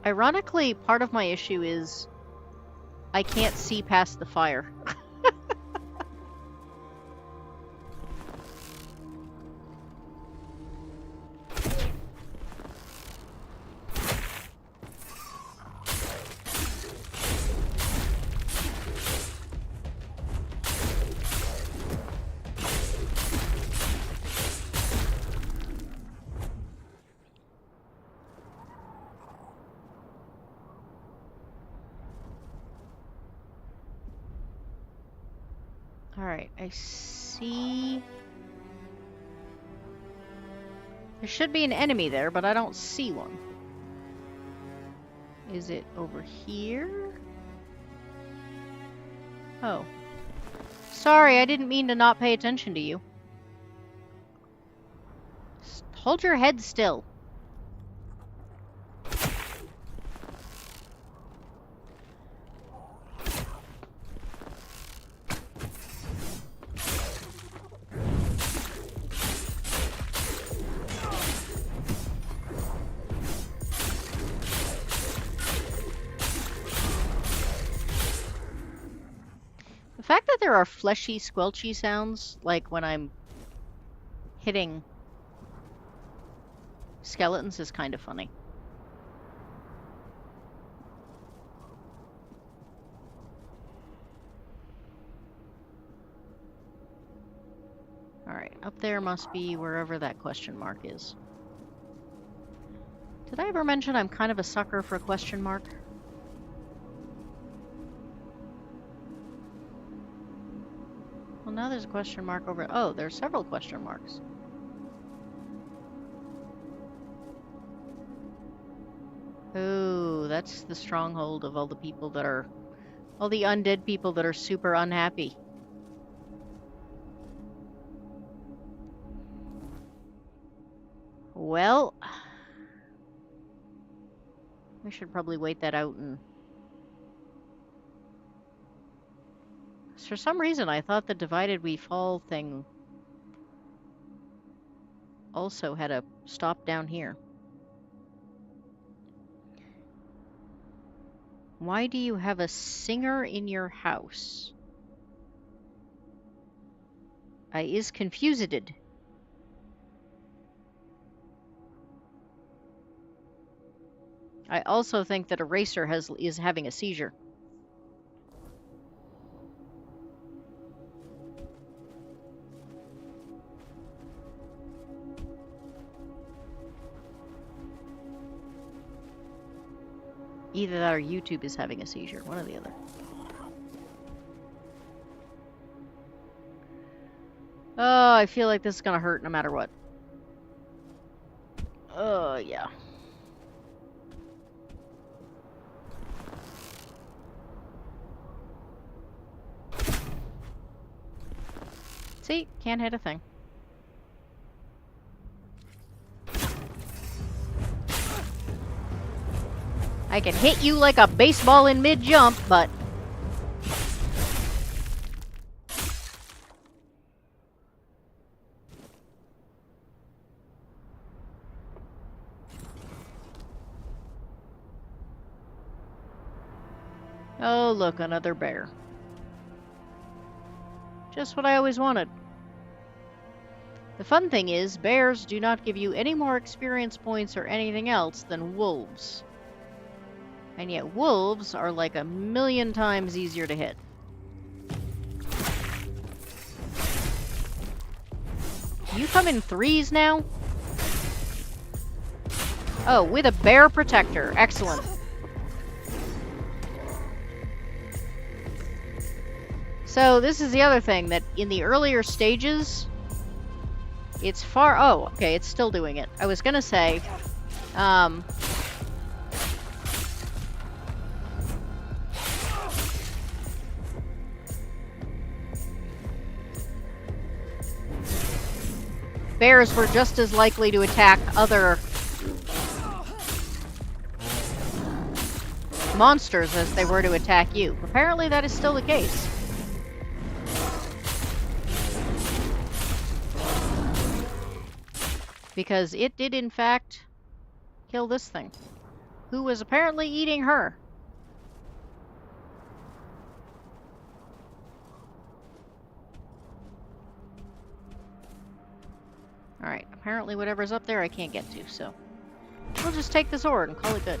Ironically, part of my issue is I can't see past the fire. Alright, I see... There should be an enemy there, but I don't see one. Is it over here? Oh. Sorry, I didn't mean to not pay attention to you. Just hold your head still. The fact that there are fleshy, squelchy sounds, like when I'm hitting skeletons, is kind of funny. Alright, up there must be wherever that question mark is. Did I ever mention I'm kind of a sucker for a question mark? Well, now there's a question mark over... Oh, there's several question marks. Oh, that's the stronghold of all the people that are... all the undead people that are super unhappy. Well... we should probably wait that out and... For some reason, I thought the Divided We Fall thing also had a stop down here. Why do you have a singer in your house? I is confused. I also think that Eraser is having a seizure. Either that or YouTube is having a seizure. One or the other. Oh, I feel like this is gonna hurt no matter what. Oh, yeah. See? Can't hit a thing. I can hit you like a baseball in mid-jump, but... oh, look, another bear. Just what I always wanted. The fun thing is, bears do not give you any more experience points or anything else than wolves. And yet wolves are like 1,000,000 times easier to hit. You come in threes now? Oh, with a bear protector. Excellent. So this is the other thing, that in the earlier stages, it's far... Oh, okay, it's still doing it. I was gonna say, bears were just as likely to attack other monsters as they were to attack you. Apparently that is still the case. Because it did in fact kill this thing, who was apparently eating her. Alright, apparently whatever's up there I can't get to, so we'll just take the sword and call it good.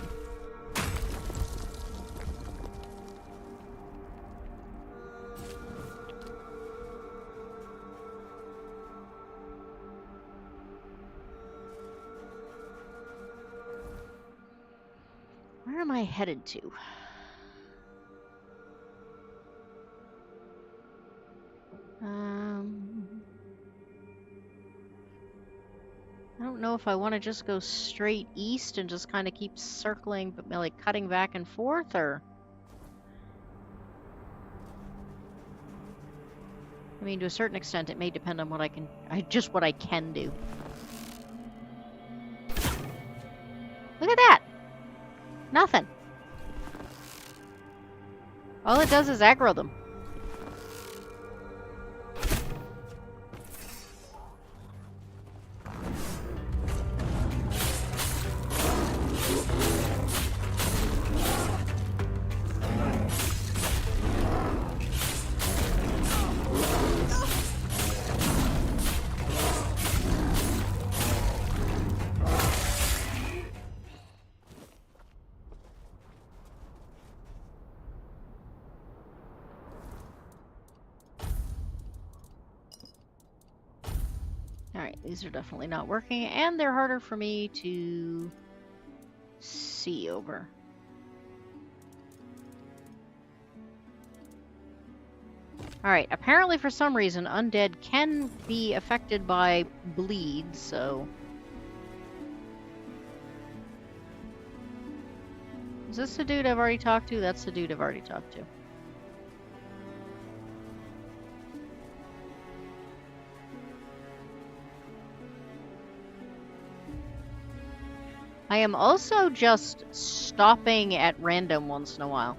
Where am I headed to? I don't know if I want to just go straight east and just kind of keep circling, but like cutting back and forth, or... I mean, to a certain extent, it may depend on what I can... just what I can do. Look at that! Nothing. All it does is aggro them. Alright, these are definitely not working, and they're harder for me to see over. Alright, apparently for some reason undead can be affected by bleed, so... Is this the dude I've already talked to? That's the dude I've already talked to. I am also just stopping at random once in a while.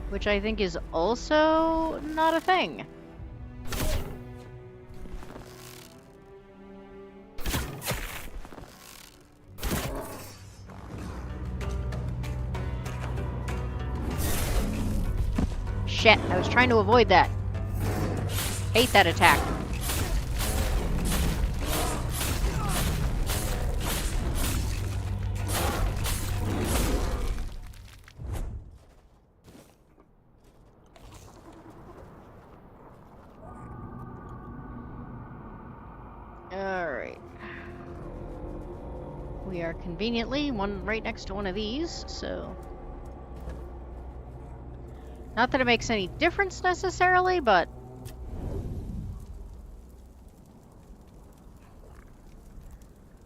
Which I think is also not a thing. Shit, I was trying to avoid that. Hate that attack. We are conveniently one right next to one of these, so... Not that it makes any difference necessarily, but...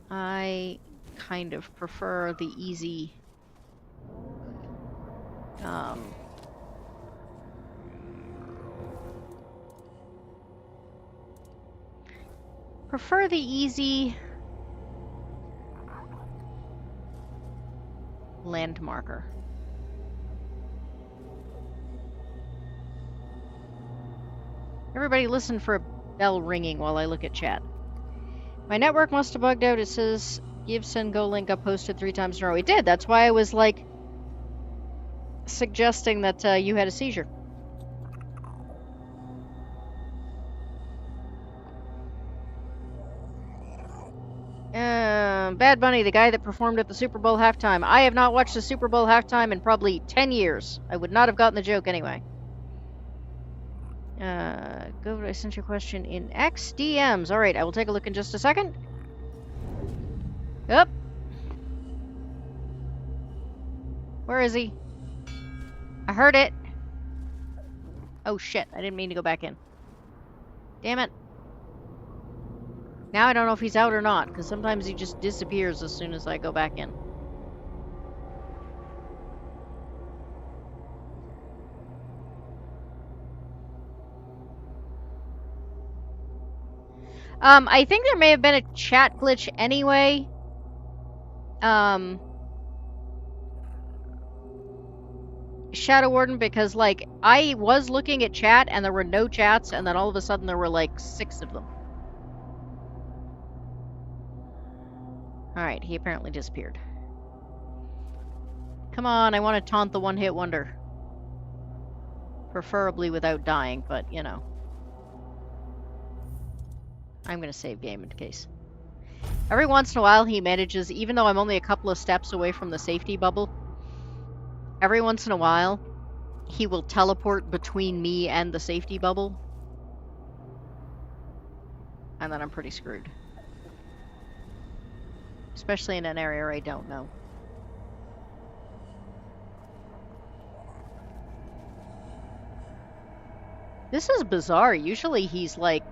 I kind of prefer the easy... prefer the easy... landmarker. Everybody listen for a bell ringing while I look at chat. My network must have bugged out. It says give send go link up posted 3 times in a row. It did. That's why I was like suggesting that you had a seizure. Bad Bunny, the guy that performed at the Super Bowl halftime. I have not watched the Super Bowl halftime in probably 10 years. I would not have gotten the joke anyway. I sent your question in XDMs. Alright, I will take a look in just a second. Up. Where is he? I heard it. Oh shit, I didn't mean to go back in. Damn it. Now I don't know if he's out or not, because sometimes he just disappears as soon as I go back in. I think there may have been a chat glitch anyway. Shadow Warden, because, like, I was looking at chat and there were no chats, and then all of a sudden there were, like, 6 of them. Alright, he apparently disappeared. Come on, I want to taunt the one-hit wonder. Preferably without dying, but, you know. I'm gonna save game in case. Every once in a while he manages, even though I'm only a couple of steps away from the safety bubble, every once in a while he will teleport between me and the safety bubble. And then I'm pretty screwed. Especially in an area I don't know. This is bizarre. Usually he's like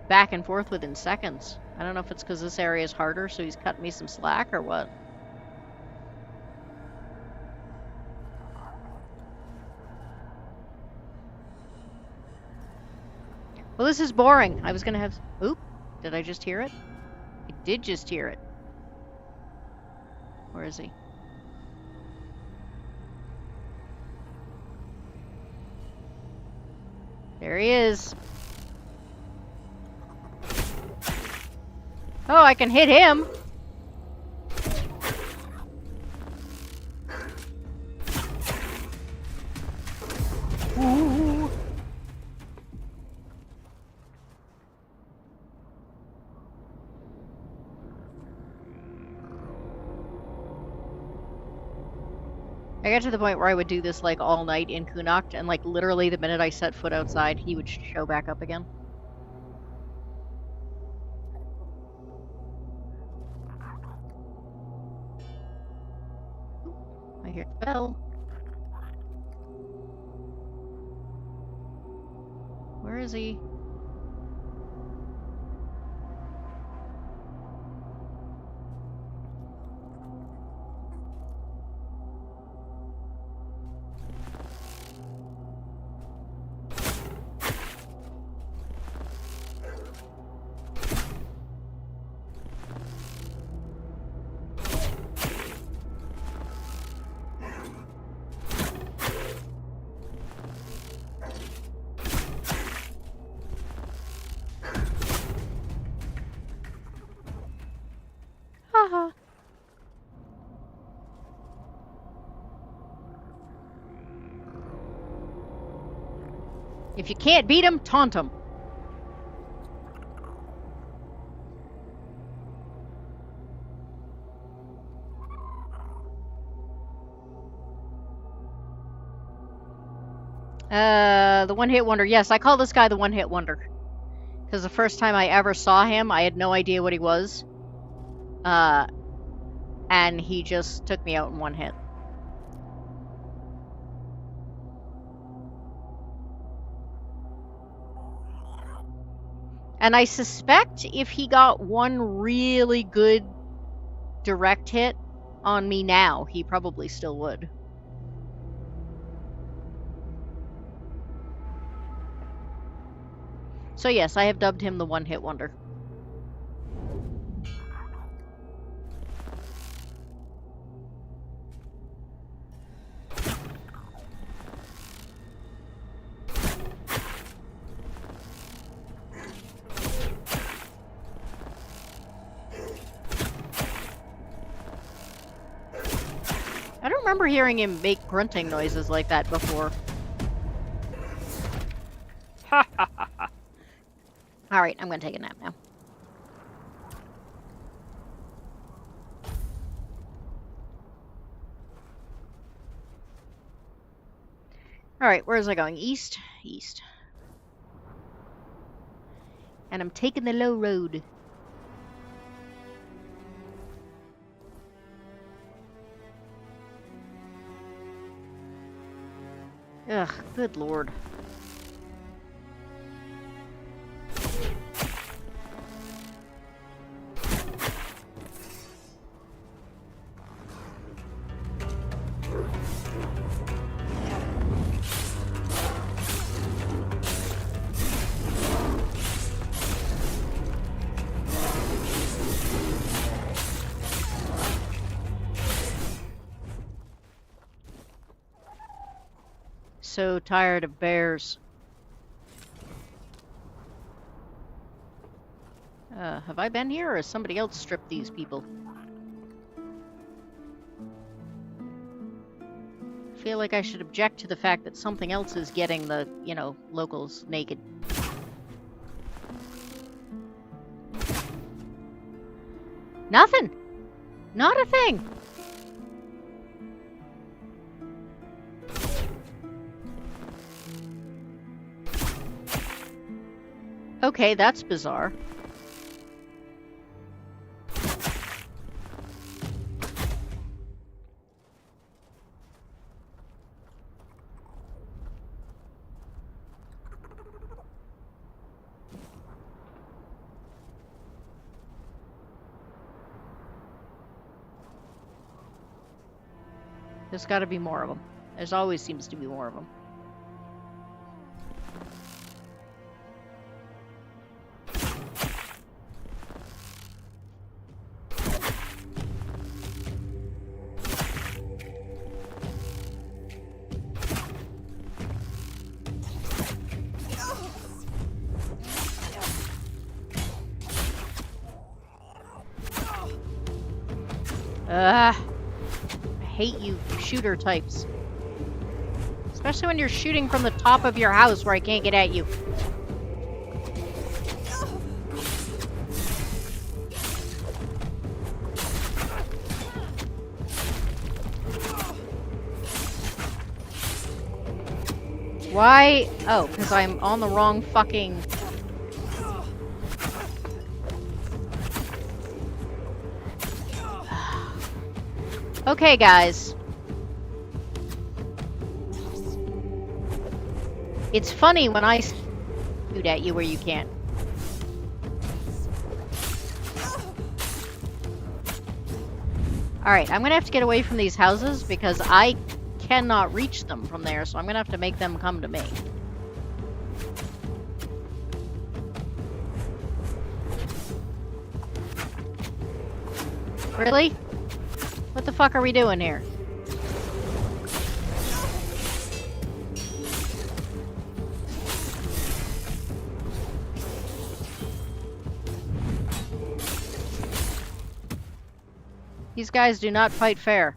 back and forth within seconds. I don't know if it's because this area is harder, so he's cutting me some slack or what. Well, this is boring. I was gonna have... Oop! Did I just hear it? I did just hear it. Where is he? There he is. Oh, I can hit him! Ooh. I got to the point where I would do this like all night in Kunakt, and like literally the minute I set foot outside, he would show back up again. I hear the bell. Where is he? Haha. If you can't beat him, taunt him. The one-hit wonder. Yes, I call this guy the one-hit wonder. Because the first time I ever saw him, I had no idea what he was. And he just took me out in one hit. And I suspect if he got one really good direct hit on me now, he probably still would. So yes, I have dubbed him the one-hit wonder. I don't remember hearing him make grunting noises like that before. Alright, I'm gonna take a nap now. Alright, where is I going? East? East. And I'm taking the low road. Ugh, good lord. So tired of bears. Have I been here, or has somebody else stripped these people? I feel like I should object to the fact that something else is getting the, you know, locals naked. Nothing! Not a thing! Okay, that's bizarre. There's gotta be more of them. There's always seems to be more of them. I hate you shooter types. Especially when you're shooting from the top of your house where I can't get at you. Why? Oh, because I'm on the wrong fucking... Okay, guys. It's funny when I shoot at you where you can't. Alright, I'm gonna have to get away from these houses because I cannot reach them from there, so I'm gonna have to make them come to me. Really? What the fuck are we doing here? These guys do not fight fair.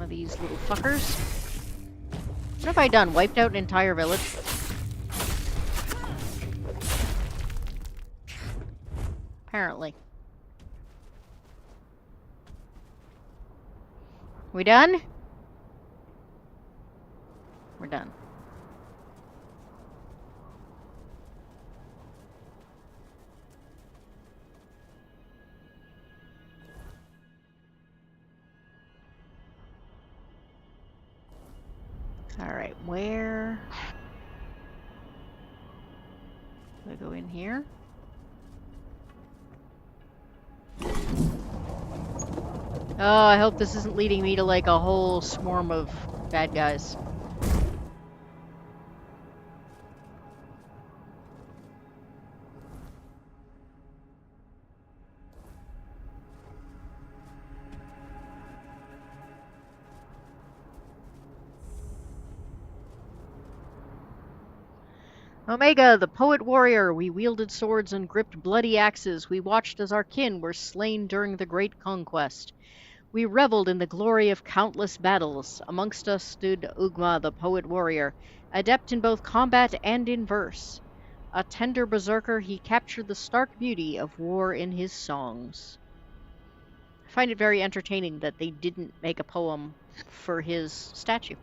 These little fuckers. What have I done? Wiped out an entire village? Apparently. We done? We're done. Alright, where... Do I go in here? Oh, I hope this isn't leading me to like a whole swarm of bad guys. Omega, the poet warrior, we wielded swords and gripped bloody axes. We watched as our kin were slain during the great conquest. We reveled in the glory of countless battles. Amongst us stood Ugma, the poet warrior, adept in both combat and in verse. A tender berserker, he captured the stark beauty of war in his songs. I find it very entertaining that they didn't make a poem for his statue.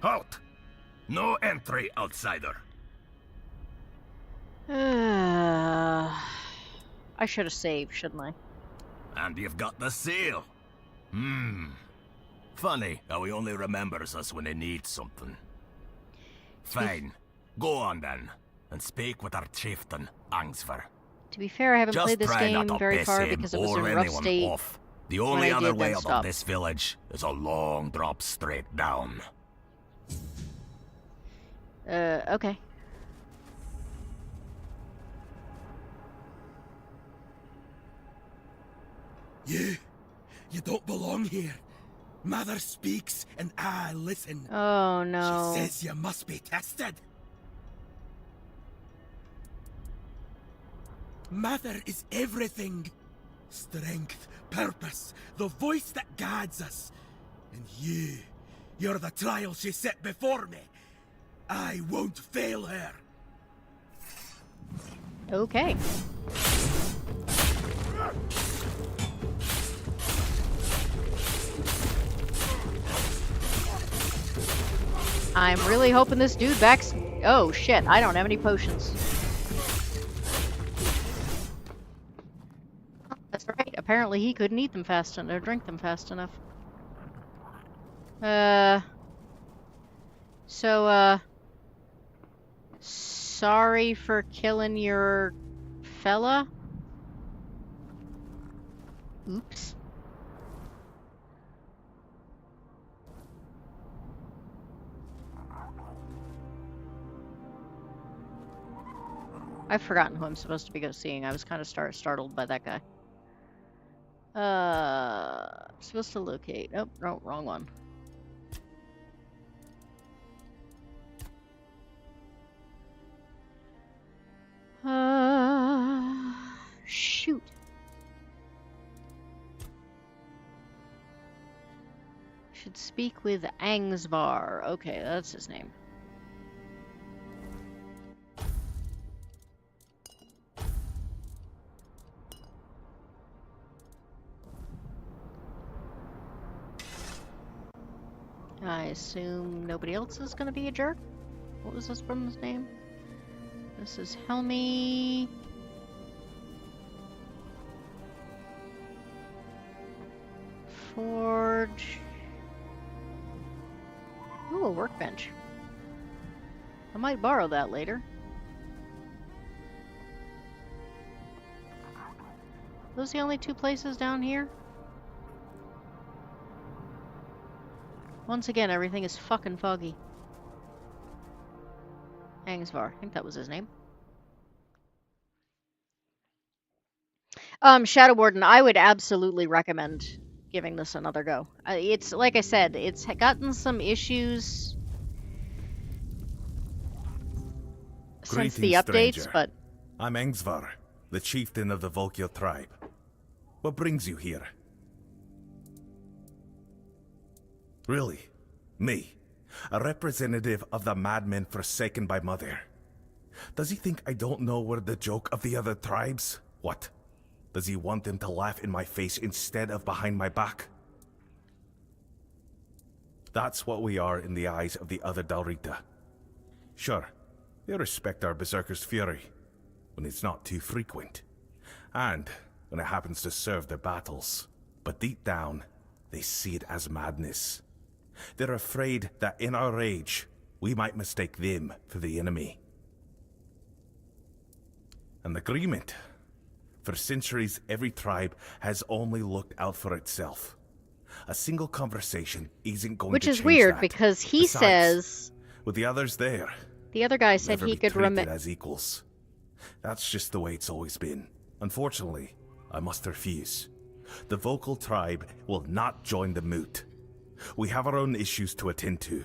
Halt! No entry, outsider. I should have saved, shouldn't I? And you've got the seal. Funny how he only remembers us when he needs something. Fine. Go on then, and speak with our chieftain, Angsvar. To be fair, I haven't Just played this try not game to very piss far him because it was or in a rough anyone state. off. The when only I other did, way then out stop. of this village is a long drop straight down. Okay. You don't belong here. Mother speaks and I listen. Oh no. She says you must be tested. Mother is everything. Strength, purpose, the voice that guides us. And you're the trial she set before me. I won't fail her. Okay. I'm really hoping this dude backs... Oh shit, I don't have any potions. That's right, apparently he couldn't eat them fast enough, or drink them fast enough. Sorry for killing your fella? Oops. I've forgotten who I'm supposed to be seeing. I was kind of startled by that guy. Supposed to locate. Oh, no, wrong one. Shoot. Should speak with Angsvar. Okay, that's his name. I assume nobody else is going to be a jerk? What was this woman's name? This is Helmy. Forge. Ooh, a workbench. I might borrow that later. Those the only two places down here? Once again, everything is fucking foggy. Angsvar, I think that was his name. Shadow Warden, I would absolutely recommend giving this another go. It's, like I said, it's gotten some issues since the updates, stranger. but... I'm Angsvar, the chieftain of the Volkil tribe. What brings you here? Really? Me? A representative of the madmen forsaken by Mother? Does he think I don't know we're the joke of the other tribes? What? Does he want them to laugh in my face instead of behind my back? That's what we are in the eyes of the other Dalrita. Sure, they respect our berserker's fury, when it's not too frequent, and when it happens to serve their battles. But deep down, they see it as madness. They're afraid that in our rage, we might mistake them for the enemy. An agreement. For centuries, every tribe has only looked out for itself. A single conversation isn't going Which to is change weird, that. because he Besides, says... with the others there, The other guy said never he be could treated as equals. That's just the way it's always been. Unfortunately, I must refuse. The vocal tribe will not join the moot. We have our own issues to attend to.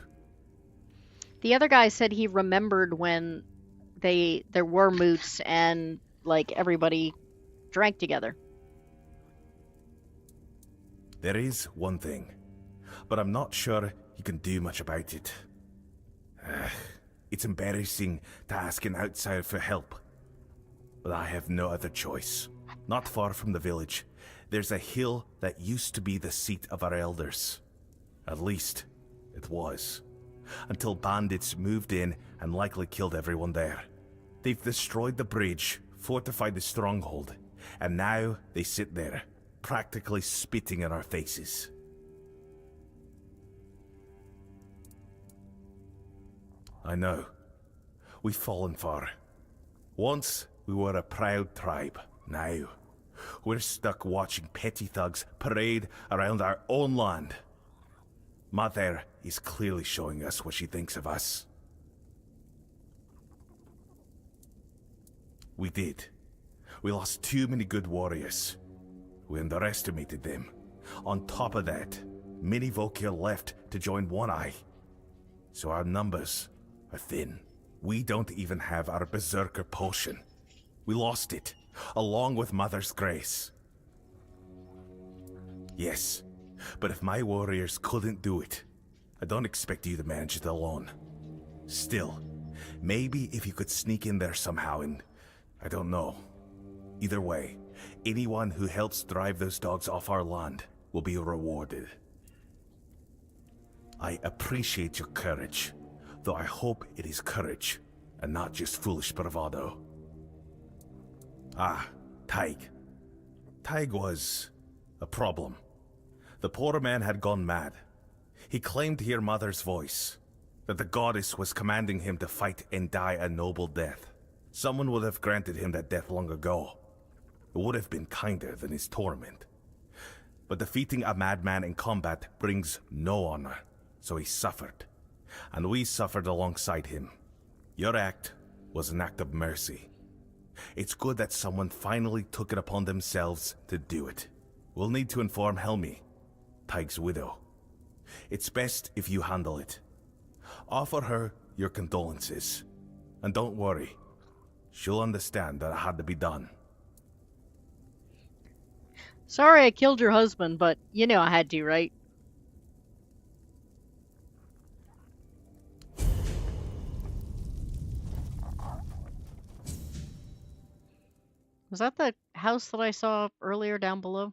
The other guy said he remembered when there were moots and like everybody drank together. There is one thing, but I'm not sure you can do much about it. It's embarrassing to ask an outsider for help, but I have no other choice. Not far from the village, there's a hill that used to be the seat of our elders. At least, it was. Until bandits moved in and likely killed everyone there. They've destroyed the bridge, fortified the stronghold, and now they sit there, practically spitting in our faces. I know. We've fallen far. Once, we were a proud tribe. Now, we're stuck watching petty thugs parade around our own land. Mother is clearly showing us what she thinks of us. We did. We lost too many good warriors. We underestimated them. On top of that, many Volkir left to join One Eye. So our numbers are thin. We don't even have our Berserker potion. We lost it, along with Mother's grace. Yes, but if my warriors couldn't do it, I don't expect you to manage it alone. Still, maybe if you could sneak in there somehow and... I don't know. Either way, anyone who helps drive those dogs off our land will be rewarded. I appreciate your courage, though I hope it is courage and not just foolish bravado. Ah, Taig. Taig was a problem. The poor man had gone mad. He claimed to hear Mother's voice, that the goddess was commanding him to fight and die a noble death. Someone would have granted him that death long ago. It would have been kinder than his torment. But defeating a madman in combat brings no honor, so he suffered. And we suffered alongside him. Your act was an act of mercy. It's good that someone finally took it upon themselves to do it. We'll need to inform Helmi, Taig's widow. It's best if you handle it. Offer her your condolences. And don't worry. She'll understand that it had to be done. Sorry I killed your husband, but you know I had to, right? Was that the house that I saw earlier down below?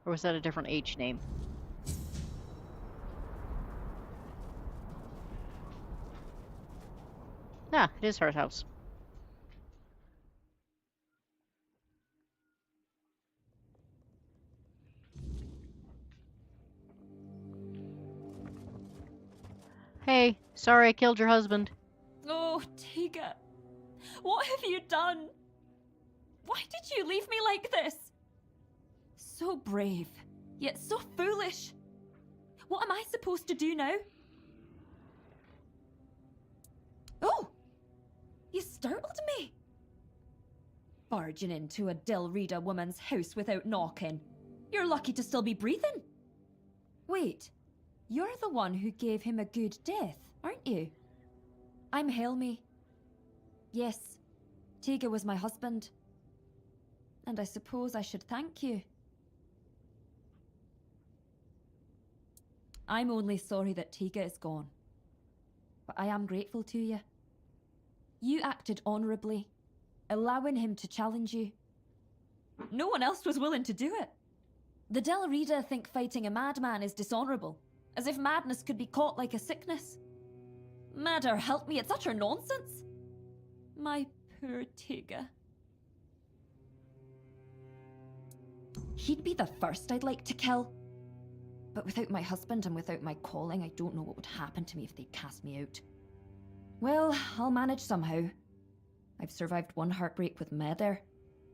Or was that a different H name? Ah, it is her house. Hey, sorry I killed your husband. Oh, Tiga. What have you done? Why did you leave me like this? So brave, yet so foolish. What am I supposed to do now? Oh! You startled me. Barging into a Delrida woman's house without knocking. You're lucky to still be breathing. Wait, you're the one who gave him a good death, aren't you? I'm Helmi. Yes, Tiga was my husband. And I suppose I should thank you. I'm only sorry that Tiga is gone. But I am grateful to you. You acted honorably, allowing him to challenge you. No one else was willing to do it. The Delrida think fighting a madman is dishonorable, as if madness could be caught like a sickness. Madder, help me, it's utter nonsense. My poor Tiga. He'd be the first I'd like to kill. But without my husband and without my calling, I don't know what would happen to me if they cast me out. Well, I'll manage somehow. I've survived one heartbreak with Mother.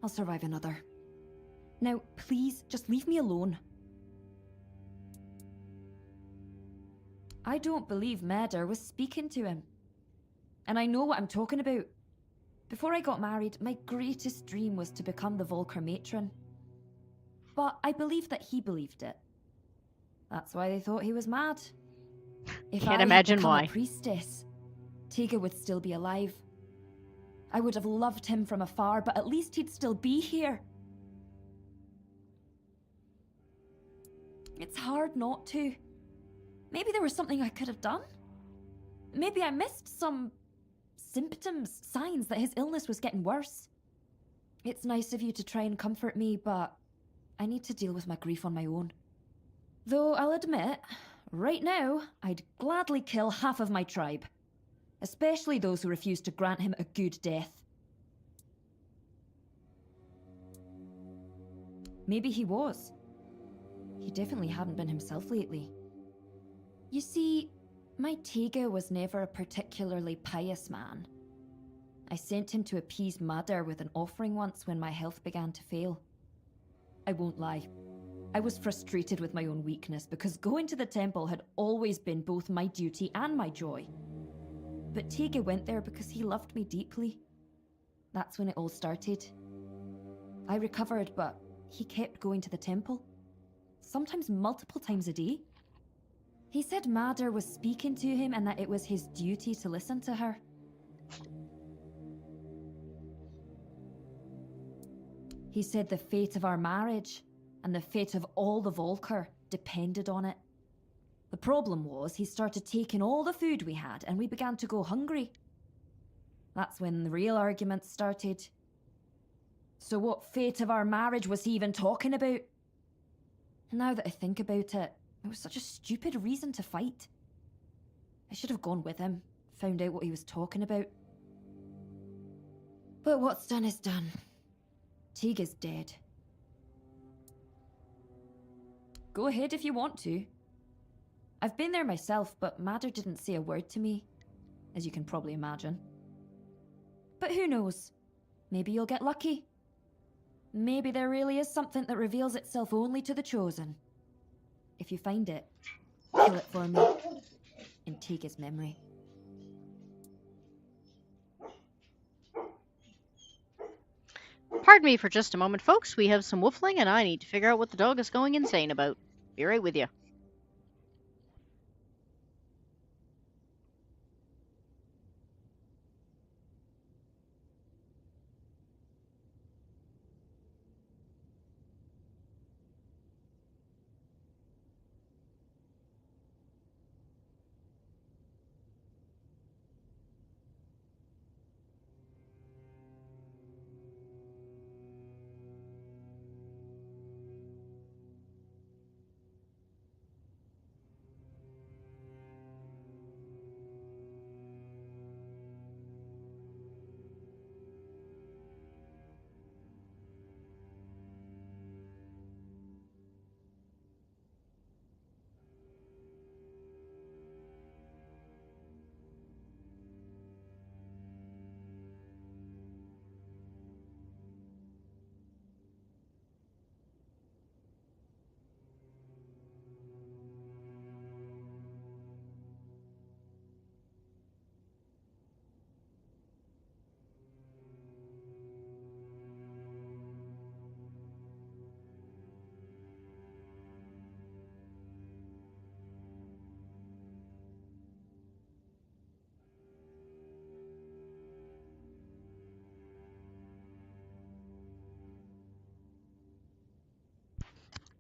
I'll survive another. Now, please, just leave me alone. I don't believe Mother was speaking to him. And I know what I'm talking about. Before I got married, my greatest dream was to become the Volker matron. but I believed that he believed it. That's why they thought he was mad. If Can't I imagine had become why. a priestess, Tega would still be alive. I would have loved him from afar, but at least he'd still be here. It's hard not to. Maybe there was something I could have done. Maybe I missed some symptoms, signs that his illness was getting worse. It's nice of you to try and comfort me, but I need to deal with my grief on my own. Though I'll admit, right now, I'd gladly kill half of my tribe. Especially those who refuse to grant him a good death. Maybe he was. He definitely hadn't been himself lately. You see, my Tega was never a particularly pious man. I sent him to appease Madar with an offering once when my health began to fail. I won't lie. I was frustrated with my own weakness because going to the temple had always been both my duty and my joy. But Tega went there because he loved me deeply. That's when it all started. I recovered, but he kept going to the temple. Sometimes multiple times a day. He said Madar was speaking to him and that it was his duty to listen to her. He said the fate of our marriage and the fate of all the Volker depended on it. The problem was he started taking all the food we had and we began to go hungry. That's when the real arguments started. So what fate of our marriage was he even talking about? Now that I think about it, it was such a stupid reason to fight. I should have gone with him, found out what he was talking about. But what's done is done. Tega's dead. Go ahead if you want to. I've been there myself, but Madar didn't say a word to me, as you can probably imagine. But who knows? Maybe you'll get lucky. Maybe there really is something that reveals itself only to the chosen. If you find it, kill it for me, in Tega's memory. Pardon me for just a moment, folks. We have some woofling, and I need to figure out what the dog is going insane about. Be right with you.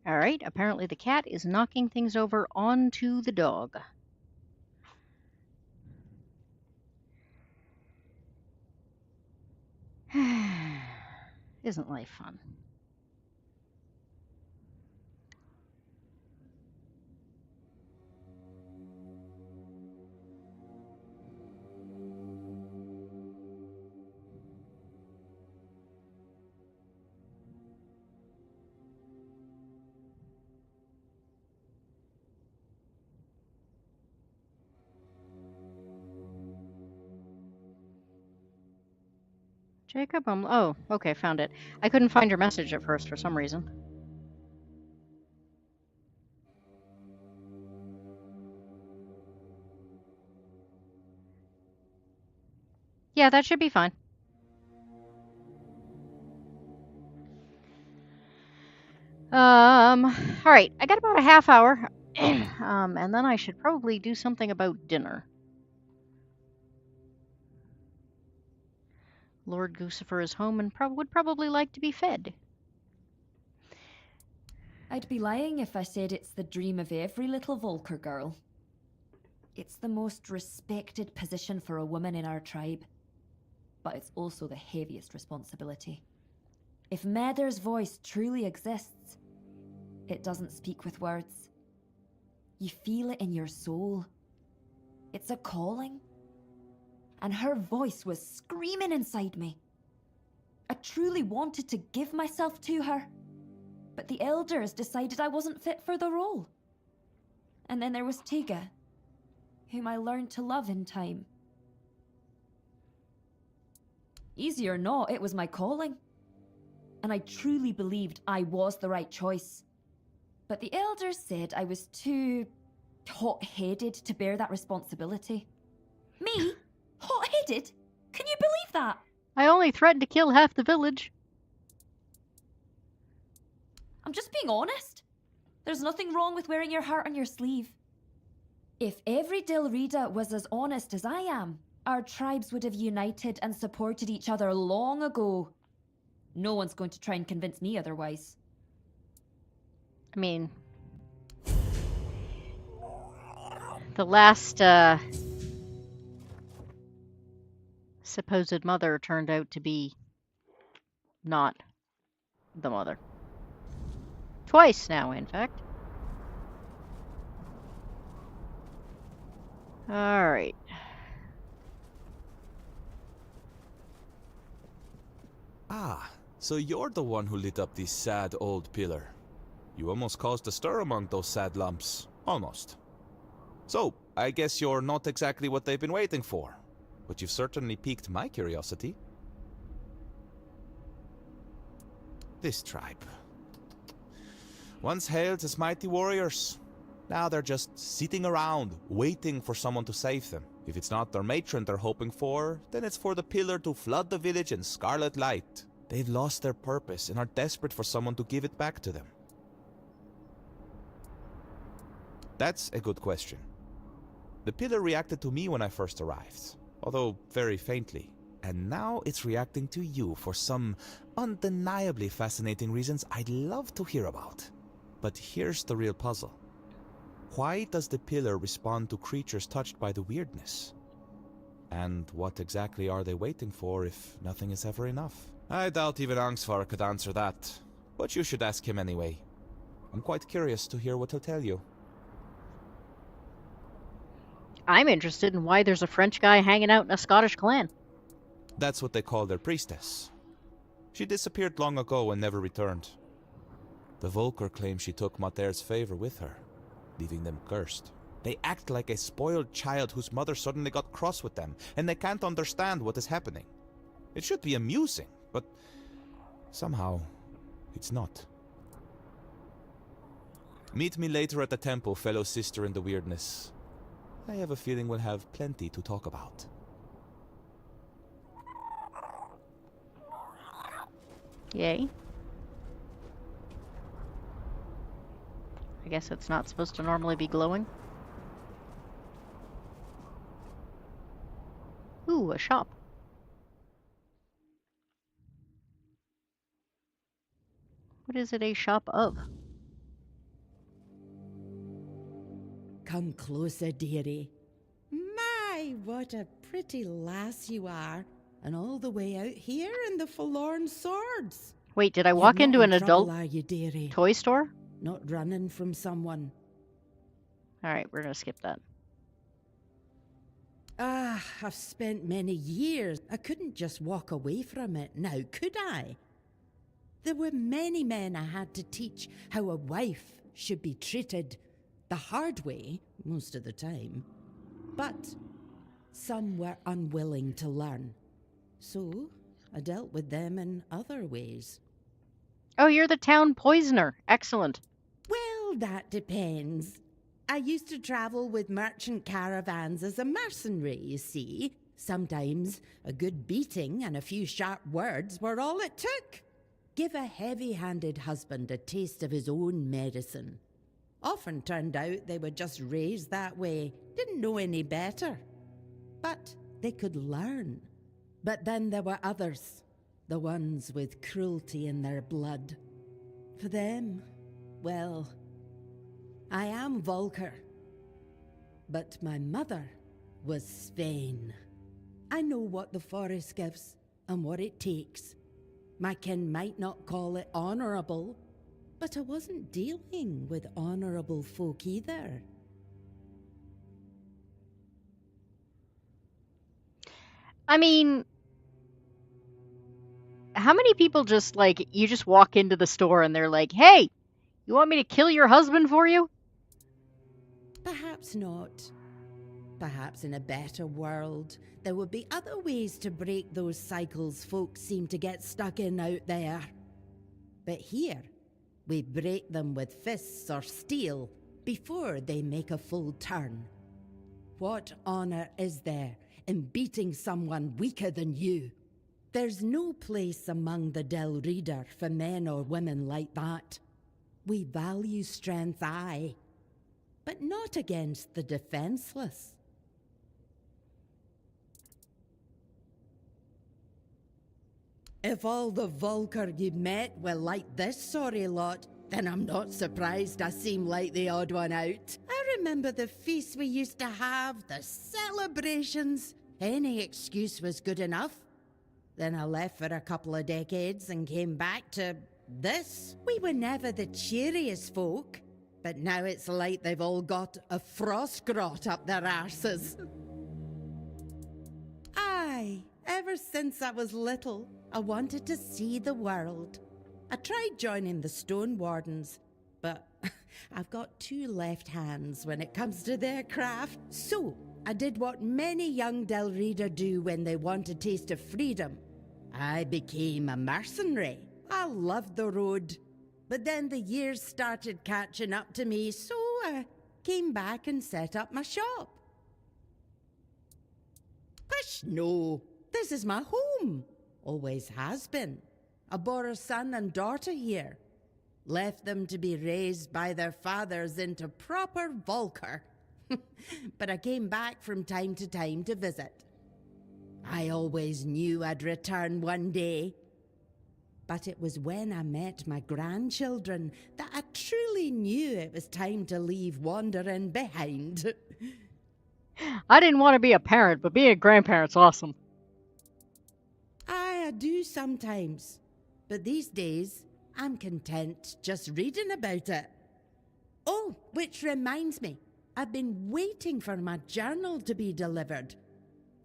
Alright, apparently the cat is knocking things over onto the dog. Isn't life fun? Jacob, oh, okay, found it. I couldn't find your message at first for some reason. Yeah, that should be fine. All right, I got about a half hour, and then I should probably do something about dinner. Lord Gucifer is home and would probably like to be fed. I'd be lying if I said it's the dream of every little Volker girl. It's the most respected position for a woman in our tribe, but it's also the heaviest responsibility. If Meder's voice truly exists, it doesn't speak with words. You feel it in your soul. It's a calling. And her voice was screaming inside me. I truly wanted to give myself to her, but the elders decided I wasn't fit for the role. And then there was Tiga, whom I learned to love in time. Easy or not, it was my calling. And I truly believed I was the right choice. But the elders said I was too hot-headed to bear that responsibility. Me? Hot-headed? Can you believe that? I only threatened to kill half the village. I'm just being honest. There's nothing wrong with wearing your heart on your sleeve. If every Dilrida was as honest as I am, our tribes would have united and supported each other long ago. No one's going to try and convince me otherwise. I mean, the last supposed mother turned out to be not the mother. Twice now, in fact. Alright. Ah, so you're the one who lit up this sad old pillar. You almost caused a stir among those sad lumps. Almost. So, I guess you're not exactly what they've been waiting for. But you've certainly piqued my curiosity. This tribe. Once hailed as mighty warriors. Now they're just sitting around, waiting for someone to save them. If it's not their matron they're hoping for, then it's for the pillar to flood the village in scarlet light. They've lost their purpose and are desperate for someone to give it back to them. That's a good question. The pillar reacted to me when I first arrived, although very faintly. And now it's reacting to you for some undeniably fascinating reasons I'd love to hear about. But here's the real puzzle. Why does the pillar respond to creatures touched by the weirdness? And what exactly are they waiting for if nothing is ever enough? I doubt even Angsvar could answer that, but you should ask him anyway. I'm quite curious to hear what he'll tell you. I'm interested in why there's a French guy hanging out in a Scottish clan. That's what they call their priestess. She disappeared long ago and never returned. The Volker claim she took Mater's favor with her, leaving them cursed. They act like a spoiled child whose mother suddenly got cross with them, and they can't understand what is happening. It should be amusing, but somehow it's not. Meet me later at the temple, fellow sister in the weirdness. I have a feeling we'll have plenty to talk about. Yay. I guess it's not supposed to normally be glowing. Ooh, a shop. What is it a shop of? Come closer, dearie. My, what a pretty lass you are. And all the way out here in the Forlorn Swords. Wait, did I walk into an adult are you, dearie? toy store? Not running from someone. Alright, we're gonna skip that. Ah, I've spent many years. I couldn't just walk away from it now, could I? There were many men I had to teach how a wife should be treated the hard way, most of the time. But some were unwilling to learn. So I dealt with them in other ways. Oh, you're the town poisoner. Excellent. Well, that depends. I used to travel with merchant caravans as a mercenary, you see. Sometimes a good beating and a few sharp words were all it took. give a heavy-handed husband a taste of his own medicine. Often turned out they were just raised that way, didn't know any better. But they could learn. But then there were others, the ones with cruelty in their blood. For them, well, I am Volker. But my mother was Svein. I know what the forest gives and what it takes. My kin might not call it honourable, but I wasn't dealing with honourable folk either. I mean, how many people just, like, you just walk into the store and they're like, hey, you want me to kill your husband for you? Perhaps not. Perhaps in a better world, there would be other ways to break those cycles folks seem to get stuck in out there. But here, we break them with fists or steel before they make a full turn. What honor is there in beating someone weaker than you? There's no place among the Del Reader for men or women like that. We value strength, aye, but not against the defenseless. If all the Volker you met were like this sorry lot, then I'm not surprised I seem like the odd one out. I remember the feasts we used to have, the celebrations. Any excuse was good enough. Then I left for a couple of decades and came back to this. We were never the cheeriest folk, but now it's like they've all got a frost grot up their arses. Aye, ever since I was little, I wanted to see the world. I tried joining the Stone Wardens, but I've got two left hands when it comes to their craft. So I did what many young Del Reader do when they want a taste of freedom. I became a mercenary. I loved the road. But then the years started catching up to me, so I came back and set up my shop. Pish, no. This is my home. Always has been. I bore a son and daughter here. Left them to be raised by their fathers into proper Volker. But I came back from time to time to visit. I always knew I'd return one day. But it was when I met my grandchildren that I truly knew it was time to leave wandering behind. I didn't want to be a parent, but being a grandparent's awesome. I do sometimes. But these days, I'm content just reading about it. Oh, which reminds me, I've been waiting for my journal to be delivered.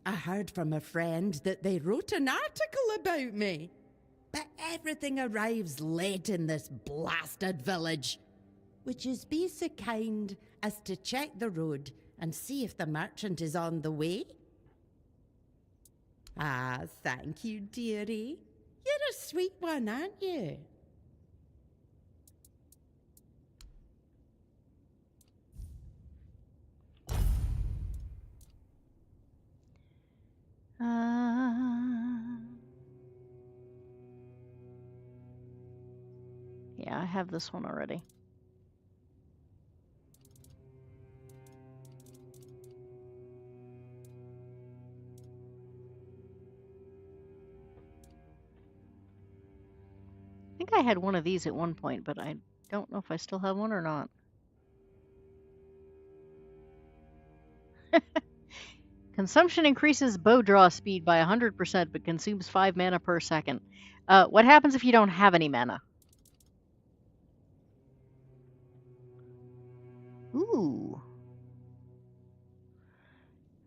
I heard from a friend that they wrote an article about me. But everything arrives late in this blasted village, which is be so kind as to check the road and see if the merchant is on the way. Ah, thank you, dearie. You're a sweet one, aren't you? Yeah, I have this one already. I think I had one of these at one point, but I don't know if I still have one or not. Consumption increases bow draw speed by 100%, but consumes 5 mana per second. What happens if you don't have any mana? Ooh.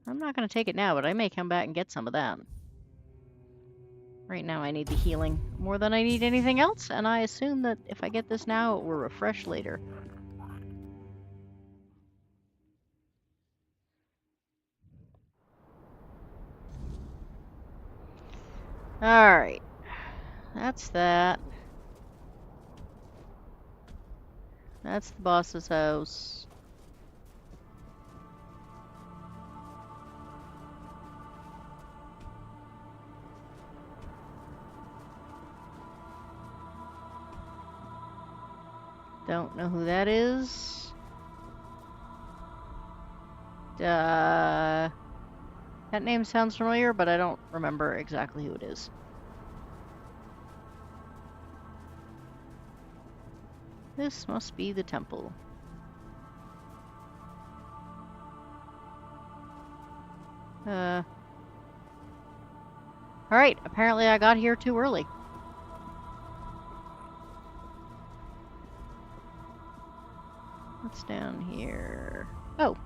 I'm not going to take it now, but I may come back and get some of that. Right now I need the healing more than I need anything else, and I assume that if I get this now, it will refresh later. Alright. That's that. That's the boss's house. Don't know who that is. That name sounds familiar, but I don't remember exactly who it is. This must be the temple. Alright, apparently I got here too early. What's down here? Oh.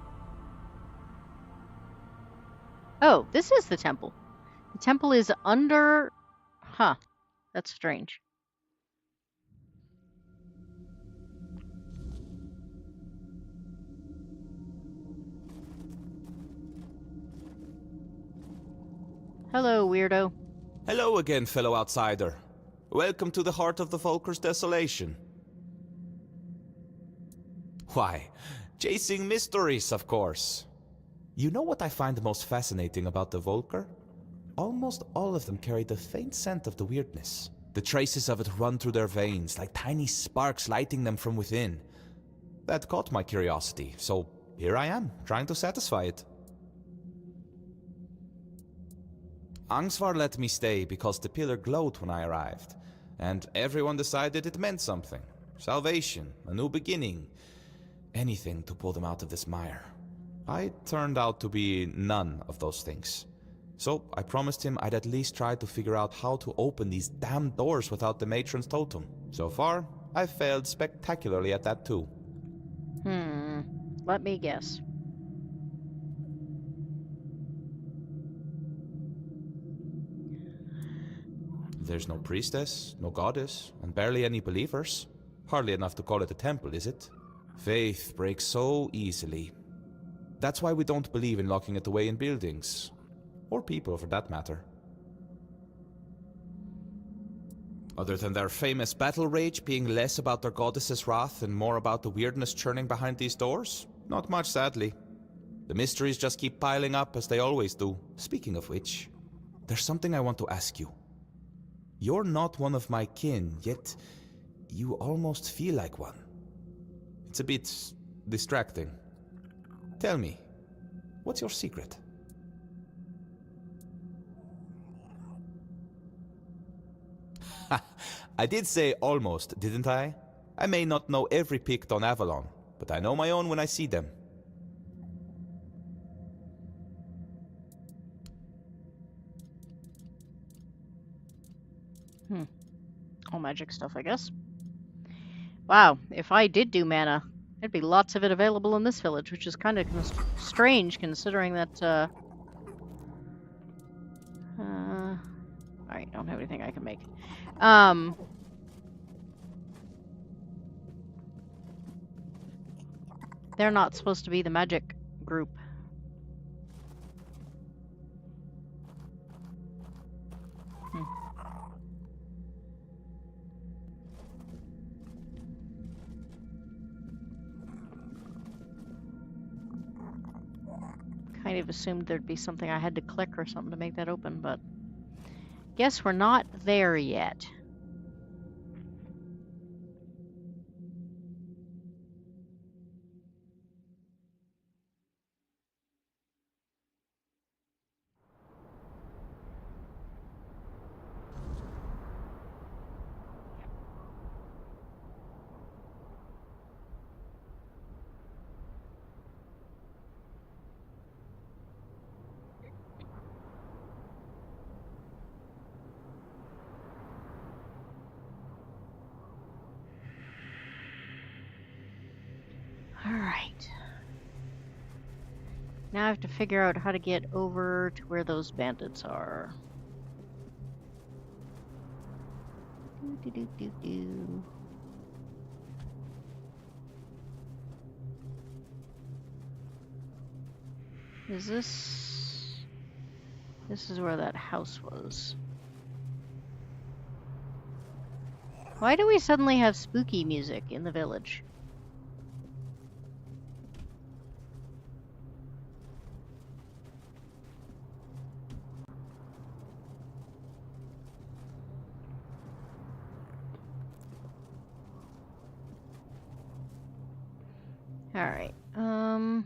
Oh, this is the temple. The temple is under... Huh. That's strange. Hello, weirdo. Hello again, fellow outsider. Welcome to the heart of the Volker's desolation. Why, chasing mysteries, of course. You know what I find most fascinating about the Volker? Almost all of them carry the faint scent of the weirdness. The traces of it run through their veins, like tiny sparks lighting them from within. That caught my curiosity, so here I am, trying to satisfy it. Angsvar let me stay because the pillar glowed when I arrived, and everyone decided it meant something. Salvation, a new beginning, anything to pull them out of this mire. I turned out to be none of those things. So I promised him I'd at least try to figure out how to open these damn doors without the matron's totem. So far, I've failed spectacularly at that too. Let me guess. There's no priestess, no goddess, and barely any believers. Hardly enough to call it a temple, is it? Faith breaks so easily. That's why we don't believe in locking it away in buildings. Or people, for that matter. Other than their famous battle rage being less about their goddess's wrath and more about the weirdness churning behind these doors? Not much, sadly. The mysteries just keep piling up, as they always do. Speaking of which, there's something I want to ask you. You're not one of my kin, yet you almost feel like one. It's a bit distracting. Tell me, what's your secret? I did say almost, didn't I? I may not know every Pict on Avalon, but I know my own when I see them. All magic stuff, I guess. Wow, if I did do mana, there'd be lots of it available in this village, which is kind of strange considering that, Alright, don't have anything I can make. They're not supposed to be the magic group. Kind of assumed there'd be something I had to click or something to make that open, but guess we're not there yet. Alright. Now I have to figure out how to get over to where those bandits are. Do. Is this... This is where that house was. Why do we suddenly have spooky music in the village? Alright, so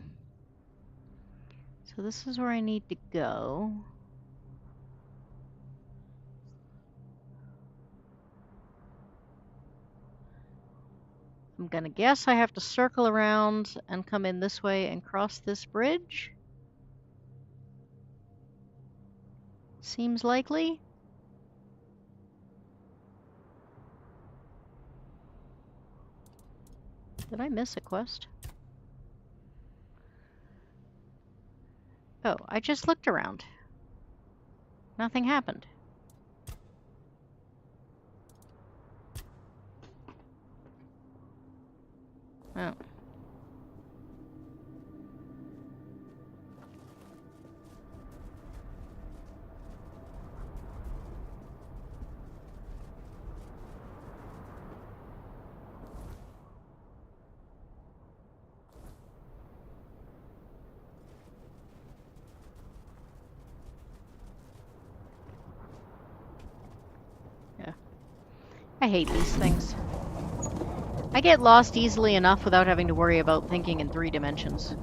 this is where I need to go. I'm gonna guess I have to circle around and come in this way and cross this bridge. Seems likely. Did I miss a quest? Oh, I just looked around. Nothing happened. Oh. Yeah. I hate these things. I get lost easily enough without having to worry about thinking in 3 dimensions.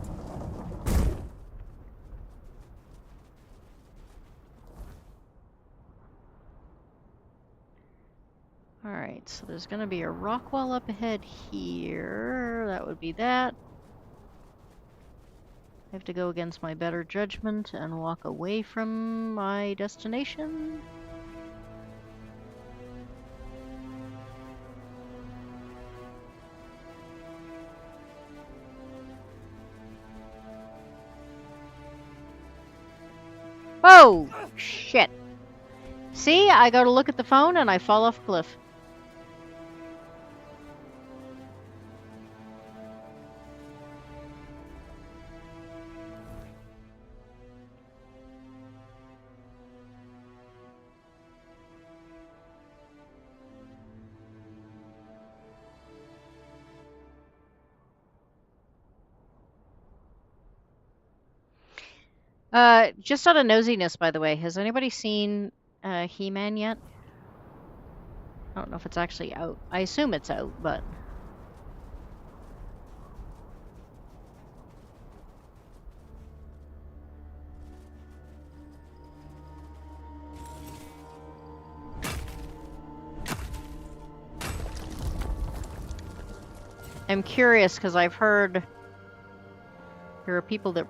Alright, so there's gonna be a rock wall up ahead here. That would be that. I have to go against my better judgment and walk away from my destination. Oh, shit. See, I go to look at the phone and I fall off a cliff. Just out of nosiness, by the way, has anybody seen He-Man yet? I don't know if it's actually out. I assume it's out, but... I'm curious, because I've heard there are people that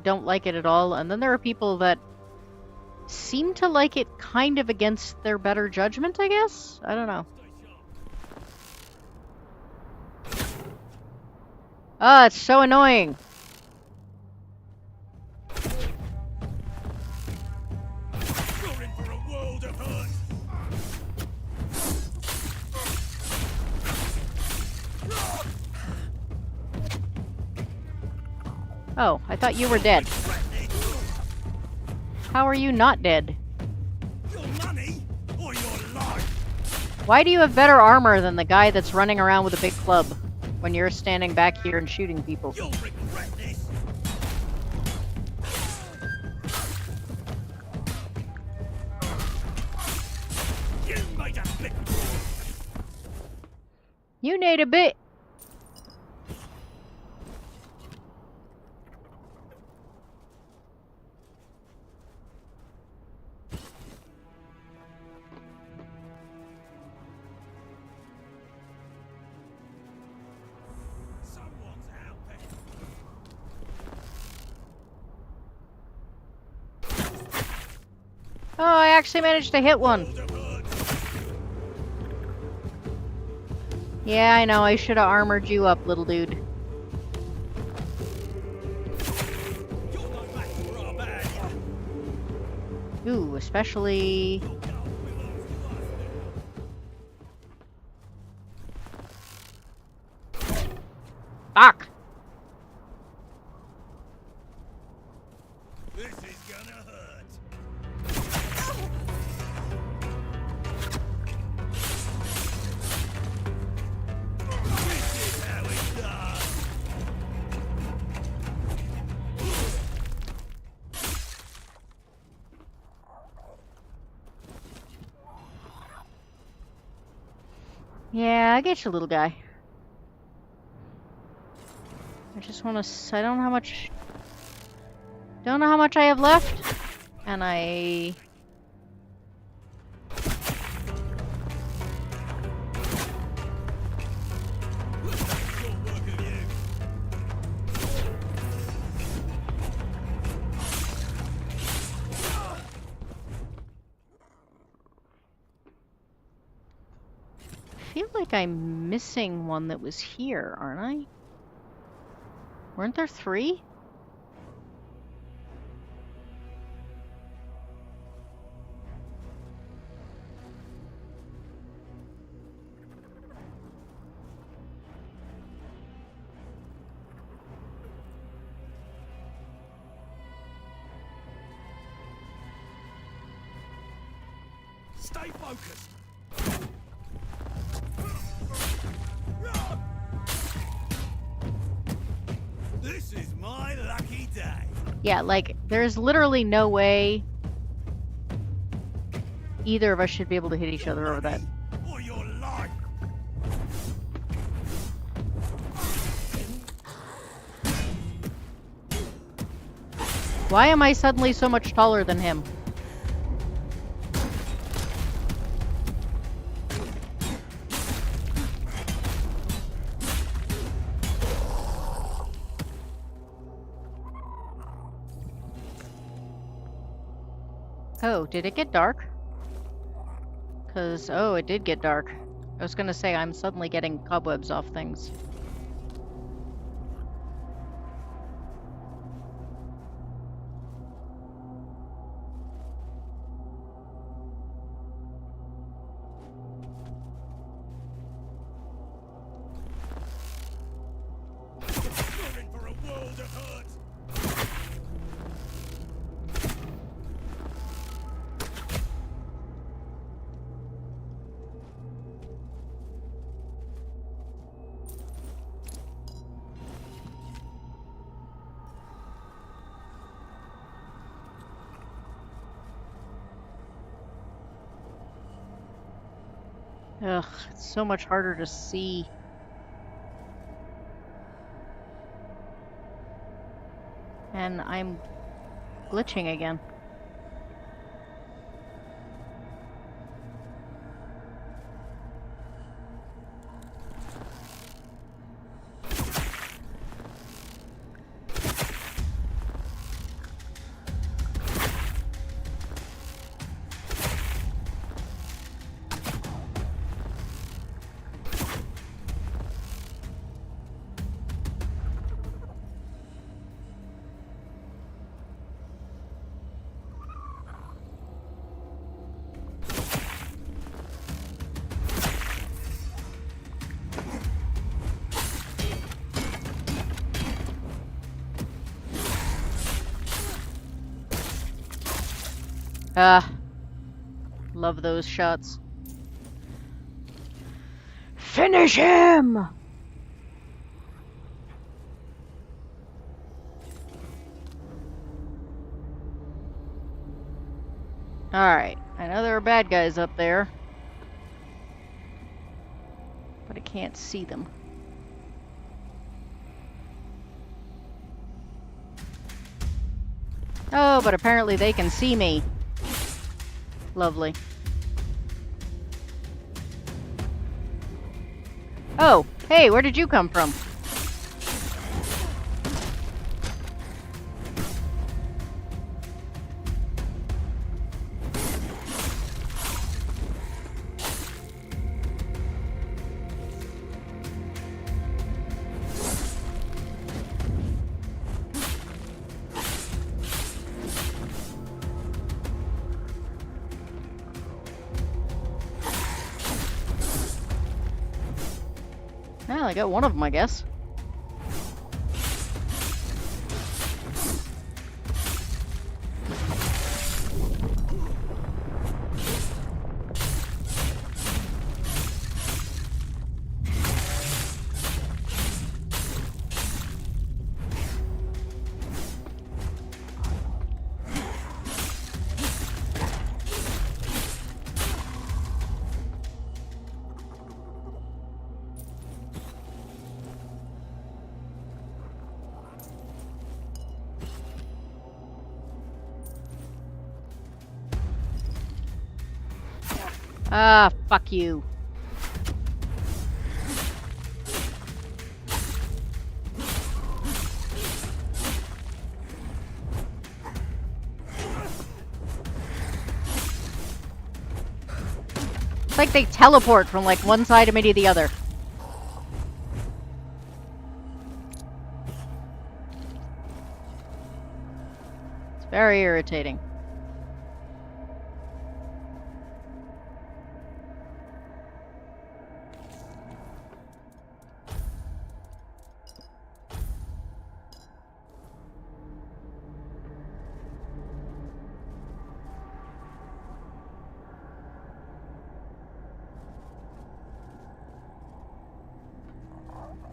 don't like it at all, and then there are people that seem to like it kind of against their better judgment, I guess? I don't know. Ah, it's so annoying. You're in for a world of hurt. Oh, I thought you were dead. How are you not dead? Your money or your life? Why do you have better armor than the guy that's running around with a big club when you're standing back here and shooting people? You'll regret this. You made a bit. You need a bit. Someone's out there. Oh, I actually managed to hit one. World of hurt. Yeah, I know. I should have armored you up, little dude. You're no match for our bag. Ooh, especially... Your gold belongs to us now. Fuck! This is gonna hurt. This is how it's done. Yeah, I get you, little guy. I just want to. I don't know how much. Don't know how much I have left, and I. I feel like I'm missing one that was here, aren't I? Weren't there 3? Stay focused. This is my lucky day. Yeah, like, there's literally no way either of us should be able to hit each other over that. Or your life. Why am I suddenly so much taller than him? Oh, did it get dark? Because, oh, it did get dark. I was gonna say, I'm suddenly getting cobwebs off things. You're in for a world of hurt. Ugh, it's so much harder to see. And I'm glitching again. Ah, love those shots. Finish him! Alright, I know there are bad guys up there, but I can't see them. Oh, but apparently they can see me. Lovely. Oh, hey, where did you come from? Well, I got one of them, I guess. Ah, fuck you. It's like they teleport from like one side of me to the other. It's very irritating.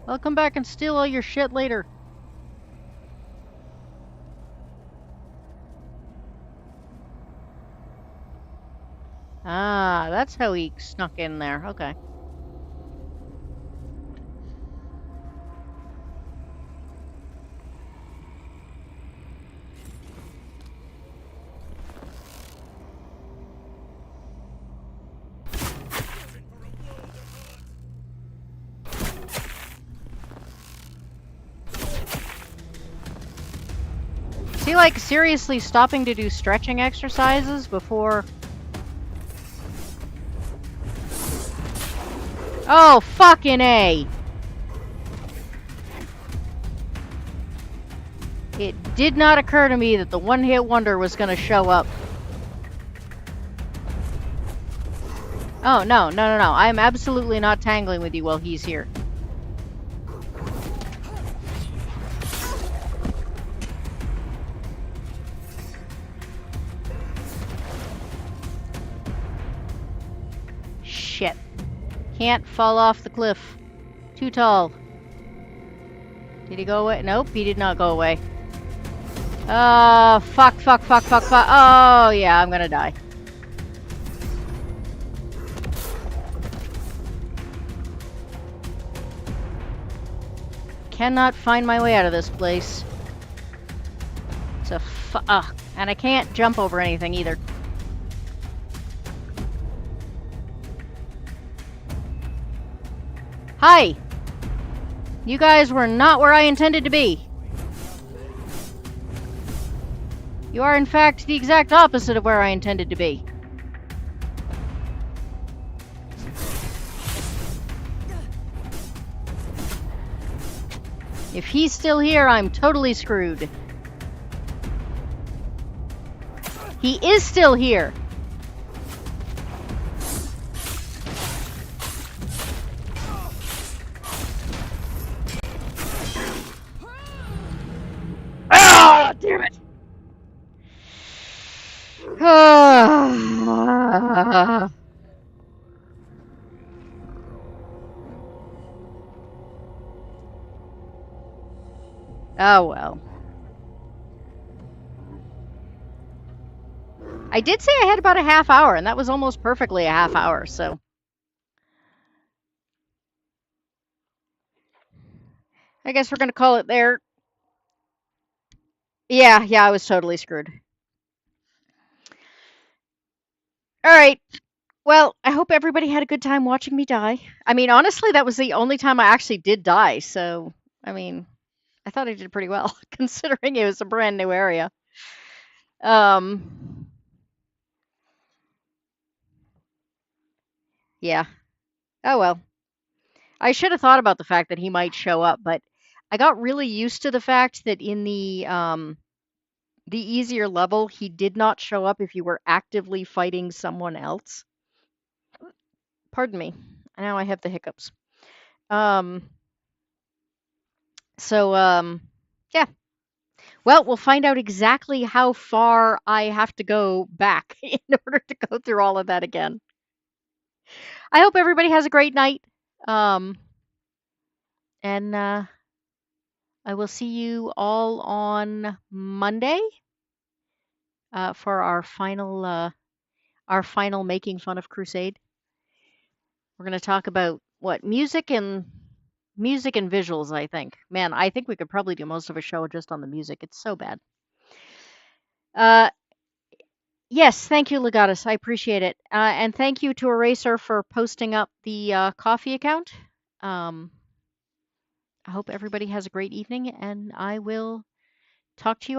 I'll come back and steal all your shit later. Ah, that's how he snuck in there. Okay. Is he like seriously stopping to do stretching exercises before? Oh, fucking A. It did not occur to me that the one-hit wonder was gonna show up. Oh, no. I'm absolutely not tangling with you while he's here. Shit. Can't fall off the cliff. Too tall. Did he go away? Nope, he did not go away. Oh, fuck. Oh, yeah, I'm gonna die. Cannot find my way out of this place. It's a and I can't jump over anything either. Hi! You guys were not where I intended to be. You are, in fact, the exact opposite of where I intended to be. If he's still here, I'm totally screwed. He is still here. Ah, damn it. Oh well. I did say I had about a half hour, and that was almost perfectly a half hour, so. I guess we're gonna call it there. Yeah, I was totally screwed. Alright. Well, I hope everybody had a good time watching me die. I mean, honestly, that was the only time I actually did die, so, I mean, I thought I did pretty well, considering it was a brand new area. Yeah. Oh well. I should have thought about the fact that he might show up, but I got really used to the fact that in the easier level, he did not show up if you were actively fighting someone else. Pardon me. Now I have the hiccups. Yeah. Well, we'll find out exactly how far I have to go back in order to go through all of that again. I hope everybody has a great night. And I will see you all on Monday for our final making fun of Crusade. We're going to talk about what music and visuals, I think. Man, I think we could probably do most of a show just on the music. It's so bad. Yes, thank you, Legatus. I appreciate it. And thank you to Eraser for posting up the coffee account. Um, I hope everybody has a great evening, and I will talk to you